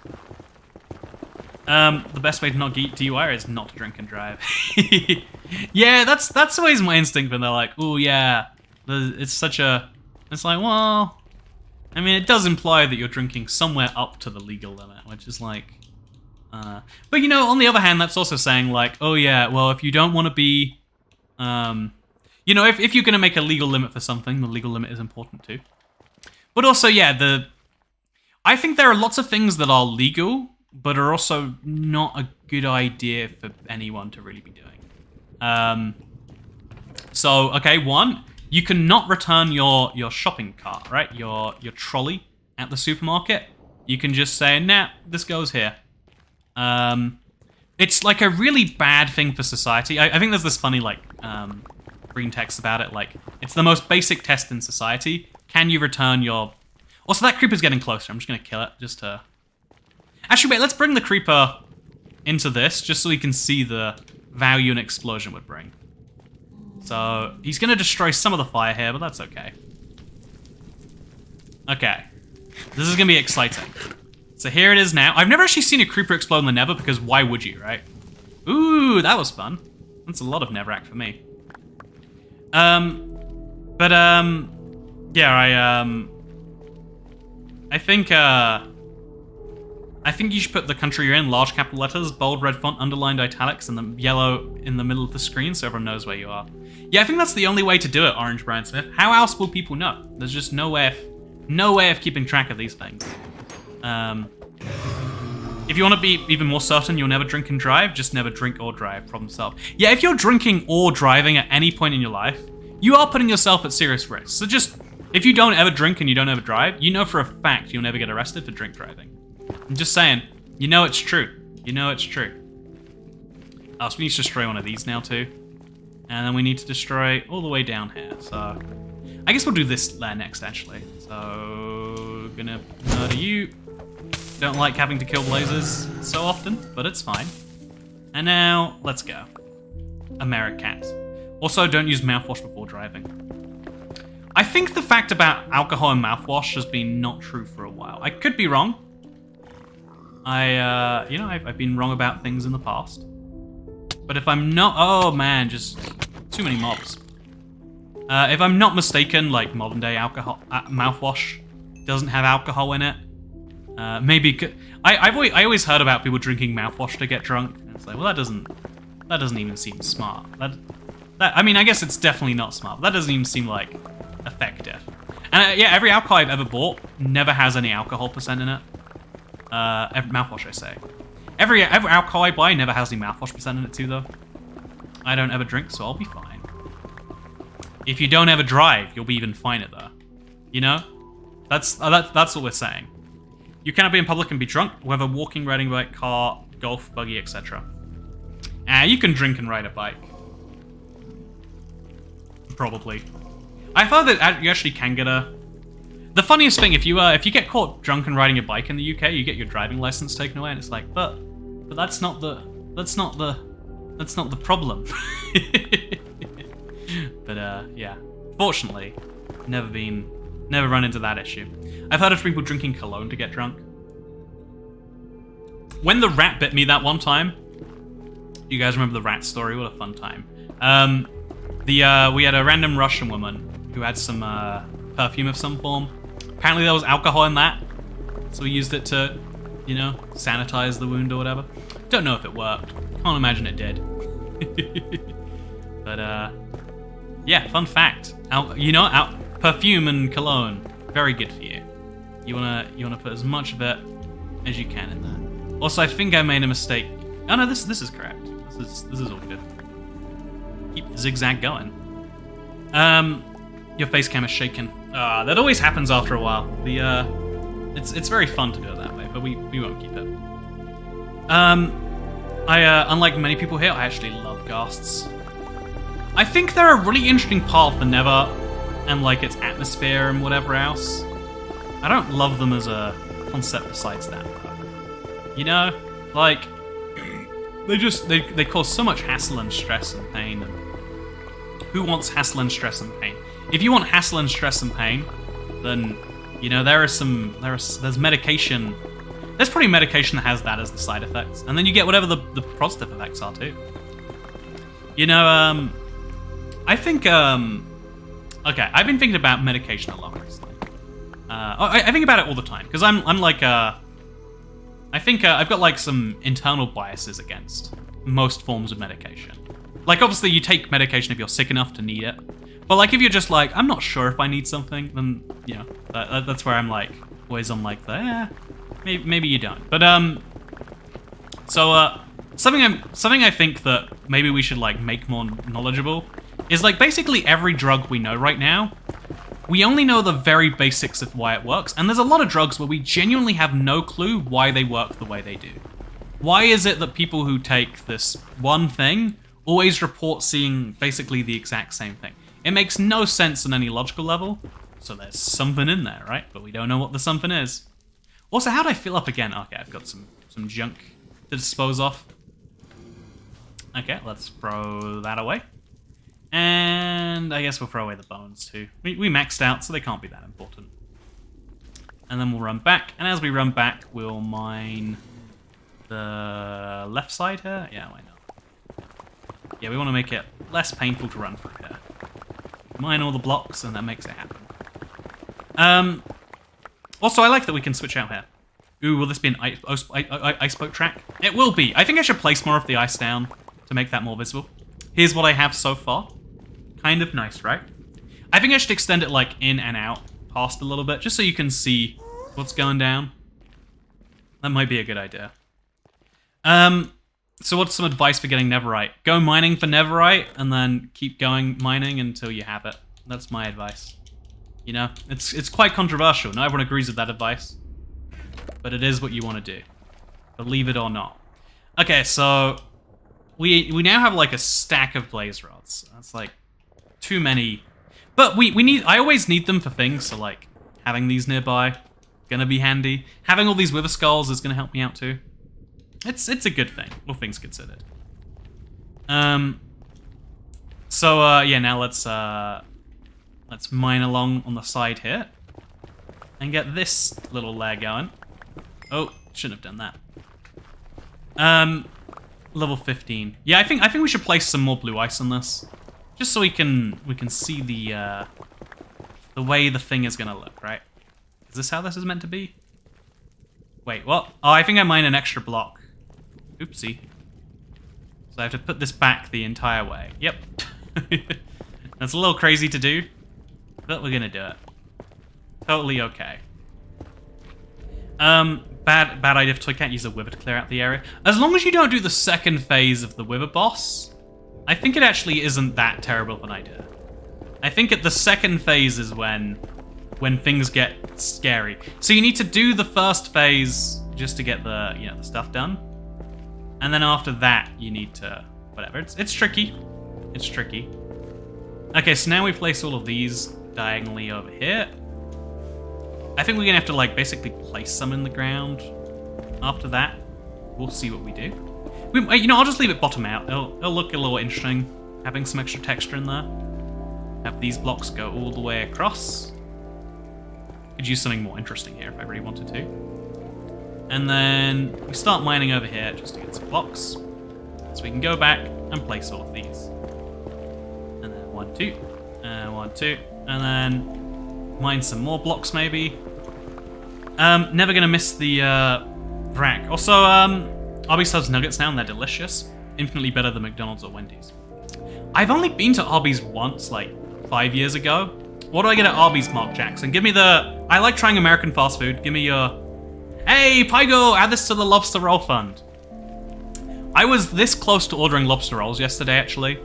The best way to not get DUI is not to drink and drive. Yeah, that's always my instinct when they're like, oh yeah, it's such a... It's like, well... I mean, it does imply that you're drinking somewhere up to the legal limit, which is like... But you know, on the other hand, that's also saying like, oh yeah, well, if you don't want to be... you know, if you're going to make a legal limit for something, the legal limit is important too. But also, yeah, I think there are lots of things that are legal, but are also not a good idea for anyone to really be doing. So, okay, one, you cannot return your shopping cart, right? Your trolley at the supermarket. You can just say, nah, this goes here. It's like a really bad thing for society. I think there's this funny, like, green text about it. Like, it's the most basic test in society. Can you return your... Also, that creeper's getting closer. I'm just going to kill it, just to... Actually, wait, let's bring the creeper into this, just so we can see the value an explosion would bring. So, he's going to destroy some of the fire here, but that's okay. Okay. This is going to be exciting. So here it is now. I've never actually seen a creeper explode in the Nether, because why would you, right? Ooh, that was fun. That's a lot of Netherrack for me. Yeah, I think you should put the country you're in, large capital letters, bold red font, underlined italics, and the yellow in the middle of the screen so everyone knows where you are. Yeah, I think that's the only way to do it, Orange Brian Smith. How else will people know? There's just no way of keeping track of these things. If you want to be even more certain you'll never drink and drive, just never drink or drive, problem solved. Yeah, if you're drinking or driving at any point in your life, you are putting yourself at serious risk. So just, if you don't ever drink and you don't ever drive, you know for a fact you'll never get arrested for drink driving. I'm just saying, you know it's true. You know it's true. Oh, so we need to destroy one of these now too. And then we need to destroy all the way down here. So, I guess we'll do this there next actually. So, gonna murder you. Don't like having to kill blazers so often, but it's fine. And now, let's go. Americat. Also, don't use mouthwash before driving. I think the fact about alcohol and mouthwash has been not true for a while. I could be wrong. I've been wrong about things in the past. But if I'm not... Oh, man, just too many mobs. If I'm not mistaken, like, modern-day alcohol mouthwash doesn't have alcohol in it. Maybe... I always heard about people drinking mouthwash to get drunk. And it's like, well, that doesn't even seem smart. I mean, I guess it's definitely not smart, but that doesn't even seem, like, effective. And, yeah, every alcohol I've ever bought never has any alcohol percent in it. Every mouthwash, I say. Every alcohol I buy never has any mouthwash percent in it too, though. I don't ever drink, so I'll be fine. If you don't ever drive, you'll be even finer, though. You know? That's what we're saying. You cannot be in public and be drunk, whether walking, riding a bike, car, golf, buggy, etc. You can drink and ride a bike. Probably. I thought that you actually can get a... The funniest thing, if you get caught drunk and riding a bike in the UK, you get your driving license taken away, and it's like, but that's not the problem. But yeah, fortunately, never run into that issue. I've heard of people drinking cologne to get drunk. When the rat bit me that one time, you guys remember the rat story? What a fun time. We had a random Russian woman who had some perfume of some form. Apparently there was alcohol in that, so we used it to, you know, sanitize the wound or whatever. Don't know if it worked. Can't imagine it did. But yeah, fun fact. Perfume and cologne, very good for you. You wanna put as much of it as you can in there. Also, I think I made a mistake. Oh no, this is correct. This is all good. Keep the zigzag going. Your face cam is shaking. That always happens after a while. It's very fun to do it that way, but we won't keep it. Unlike many people here, I actually love ghasts. I think they're a really interesting part of the Nether and like its atmosphere and whatever else. I don't love them as a concept besides that, though. You know, like they cause so much hassle and stress and pain. And who wants hassle and stress and pain? If you want hassle and stress and pain, then you know there's medication. There's probably medication that has that as the side effects, and then you get whatever the positive effects are too. You know, I think okay, I've been thinking about medication a lot recently. I think about it all the time because I'm like I think I've got like some internal biases against most forms of medication. Like obviously you take medication if you're sick enough to need it, but like if you're just like I'm not sure if I need something, then you know that's where I'm like always on like the maybe you don't. But so something I think that maybe we should like make more knowledgeable is like basically every drug we know right now. We only know the very basics of why it works, and there's a lot of drugs where we genuinely have no clue why they work the way they do. Why is it that people who take this one thing always report seeing basically the exact same thing? It makes no sense on any logical level, so there's something in there, right? But we don't know what the something is. Also, how do I fill up again? Okay, I've got some junk to dispose of. Okay, let's throw that away. And I guess we'll throw away the bones too. We maxed out, so they can't be that important. And then we'll run back, and as we run back, we'll mine the left side here. Yeah, why not? Yeah, we want to make it less painful to run through here. Mine all the blocks, and that makes it happen. Also, I like that we can switch out here. Ooh, will this be an ice boat track? It will be. I think I should place more of the ice down to make that more visible. Here's what I have so far. Kind of nice, right? I think I should extend it like in and out past a little bit, just so you can see what's going down. That might be a good idea. So what's some advice for getting Netherite? Go mining for Netherite, and then keep going mining until you have it. That's my advice. You know, it's quite controversial. Not everyone agrees with that advice, but it is what you want to do. Believe it or not. Okay, so we now have like a stack of blaze rods. That's like too many, but we need. I always need them for things. So like having these nearby, gonna be handy. Having all these wither skulls is gonna help me out too. It's a good thing, all things considered. So yeah, now let's mine along on the side here and get this little layer going. Oh, shouldn't have done that. Level 15. Yeah, I think we should place some more blue ice on this, just so we can see the way the thing is gonna look. Right? Is this how this is meant to be? Wait, what? Oh, I think I mined an extra block. Oopsie. So I have to put this back the entire way. Yep. That's a little crazy to do, but we're gonna do it. Totally okay. Bad idea if Toy Cat use a wither to clear out the area. As long as you don't do the second phase of the wither boss, I think it actually isn't that terrible of an idea. I think the second phase is when things get scary. So you need to do the first phase just to get the the stuff done. And then after that, you need to whatever. It's tricky. It's tricky. Okay, so now we place all of these diagonally over here. I think we're gonna have to like basically place some in the ground. After that, we'll see what we do. I'll just leave it bottom out. It'll look a little interesting, having some extra texture in there. Have these blocks go all the way across. Could use something more interesting here if I really wanted to. And then we start mining over here just to get some blocks. So we can go back and place all of these. And then 1, 2, and 1, 2, and then mine some more blocks maybe. Never gonna miss the rack. Also, Arby's serves nuggets now and they're delicious. Infinitely better than McDonald's or Wendy's. I've only been to Arby's once, like 5 years ago. What do I get at Arby's, Mark Jackson? Give me the... I like trying American fast food. Give me your... Hey, Pygo, add this to the lobster roll fund. I was this close to ordering lobster rolls yesterday, actually.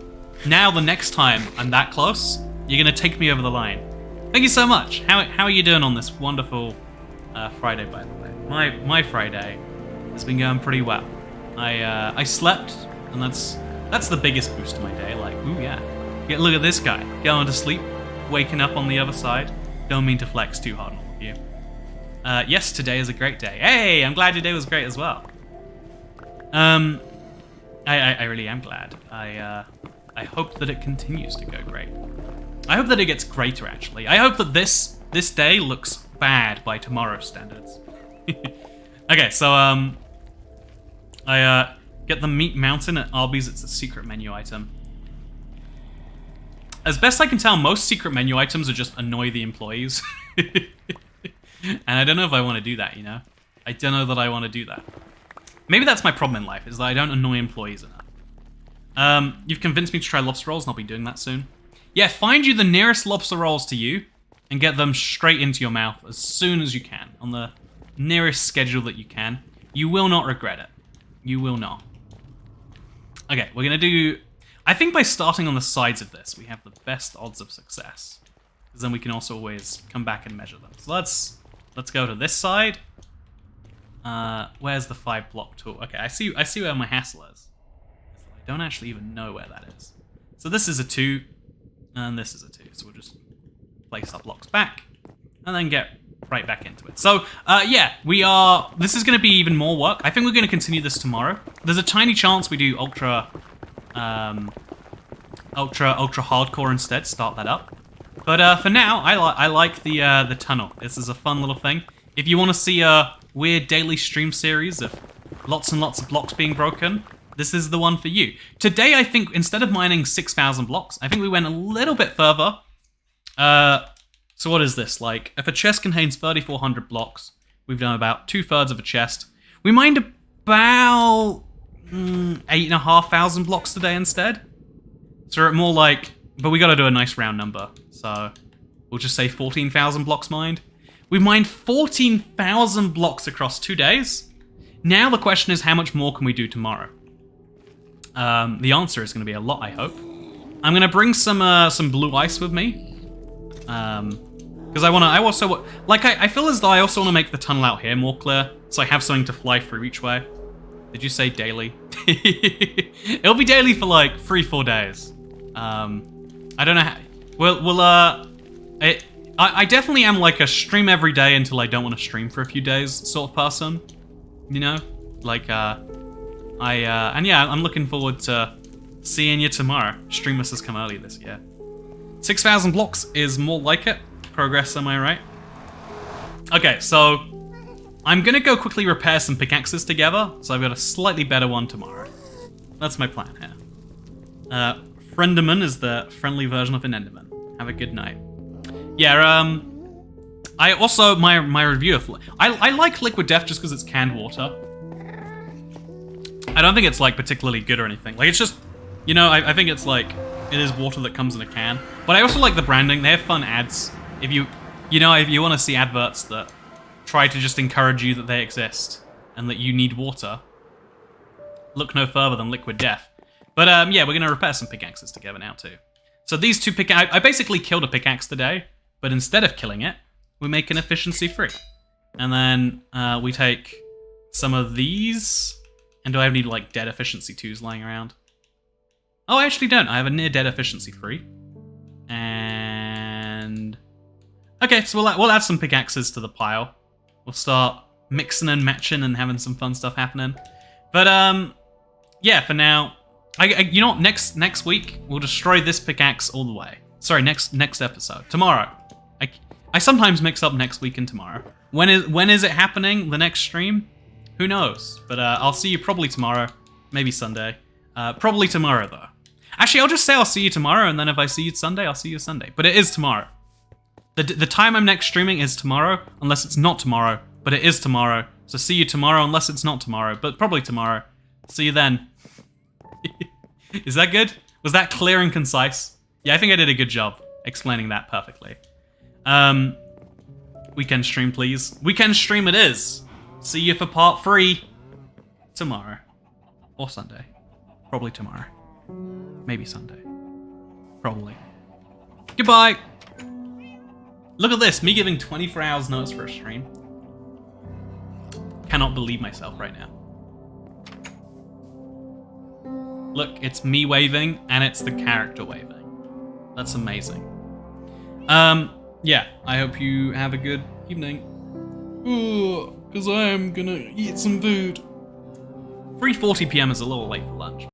Now, the next time I'm that close, you're going to take me over the line. Thank you so much. How are you doing on this wonderful Friday, by the way? My Friday has been going pretty well. I slept, and that's the biggest boost to my day. Like, ooh, yeah. Look at this guy. Going to sleep, waking up on the other side. Don't mean to flex too hard on all of you. Yes, today is a great day. Hey, I'm glad your day was great as well. I really am glad. I hope that it continues to go great. I hope that it gets greater, actually. I hope that this day looks bad by tomorrow's standards. Okay, so, I get the Meat Mountain at Arby's. It's a secret menu item. As best I can tell, most secret menu items are just annoy the employees. And I don't know if I want to do that, you know? I don't know that I want to do that. Maybe that's my problem in life, is that I don't annoy employees enough. You've convinced me to try lobster rolls, and I'll be doing that soon. Yeah, find you the nearest lobster rolls to you, and get them straight into your mouth as soon as you can, on the nearest schedule that you can. You will not regret it. You will not. Okay, we're gonna do... I think by starting on the sides of this, we have the best odds of success. Because then we can also always come back and measure them. So let's go to this side. Where's the 5-block tool? Okay, I see where my hassle is. I don't actually even know where that is. So this is a 2, and this is a 2. So we'll just place our blocks back, and then get right back into it. So, yeah, this is going to be even more work. I think we're going to continue this tomorrow. There's a tiny chance we do ultra hardcore instead, start that up. But for now, I like the tunnel. This is a fun little thing. If you want to see a weird daily stream series of lots and lots of blocks being broken, this is the one for you. Today, I think, instead of mining 6,000 blocks, I think we went a little bit further. So what is this? Like, if a chest contains 3,400 blocks, we've done about 2/3 of a chest. We mined about 8,500 blocks today instead. So we're at more like, but we got to do a nice round number. So we'll just say 14,000 blocks mined. We mined 14,000 blocks across 2 days. Now the question is, how much more can we do tomorrow? The answer is going to be a lot, I hope. I'm going to bring some blue ice with me. Because I feel as though I also want to make the tunnel out here more clear, so I have something to fly through each way. Did you say daily? It'll be daily for like 3-4 days. I don't know how... I definitely am like a stream every day until I don't want to stream for a few days sort of person. You know? Like, and yeah, I'm looking forward to seeing you tomorrow. Streamless has come early this year. 6,000 blocks is more like it. Progress, am I right? Okay, so I'm gonna go quickly repair some pickaxes together, so I've got a slightly better one tomorrow. That's my plan here. Frienderman is the friendly version of an Enderman. Have a good night. Yeah, I also, my review of... I like Liquid Death just because it's canned water. I don't think it's, like, particularly good or anything. Like, it's just... You know, I think it's, like... It is water that comes in a can. But I also like the branding. They have fun ads. If you want to see adverts that try to just encourage you that they exist and that you need water, look no further than Liquid Death. But, yeah, we're going to repair some pickaxes together now, too. So these two pickaxes... I basically killed a pickaxe today, but instead of killing it, we make an efficiency 3. And then we take some of these... And do I have any, like, dead efficiency 2s lying around? Oh, I actually don't. I have a near dead efficiency 3. And... Okay, so we'll add some pickaxes to the pile. We'll start mixing and matching and having some fun stuff happening. But, yeah, for now... you know what? Next week, we'll destroy this pickaxe all the way. Sorry, next episode. Tomorrow. I sometimes mix up next week and tomorrow. When is it happening? The next stream? Who knows? But I'll see you probably tomorrow. Maybe Sunday. Probably tomorrow, though. Actually, I'll just say I'll see you tomorrow, and then if I see you Sunday, I'll see you Sunday. But it is tomorrow. The time I'm next streaming is tomorrow, unless it's not tomorrow. But it is tomorrow. So see you tomorrow, unless it's not tomorrow. But probably tomorrow. See you then. Is that good? Was that clear and concise? Yeah, I think I did a good job explaining that perfectly. Weekend stream, please. Weekend stream it is. See you for part 3 tomorrow. Or Sunday. Probably tomorrow. Maybe Sunday. Probably. Goodbye! Look at this, me giving 24 hours notice for a stream. Cannot believe myself right now. Look, it's me waving, and it's the character waving. That's amazing. Yeah, I hope you have a good evening. Ooh, because I'm gonna eat some food. 3:40 PM is a little late for lunch.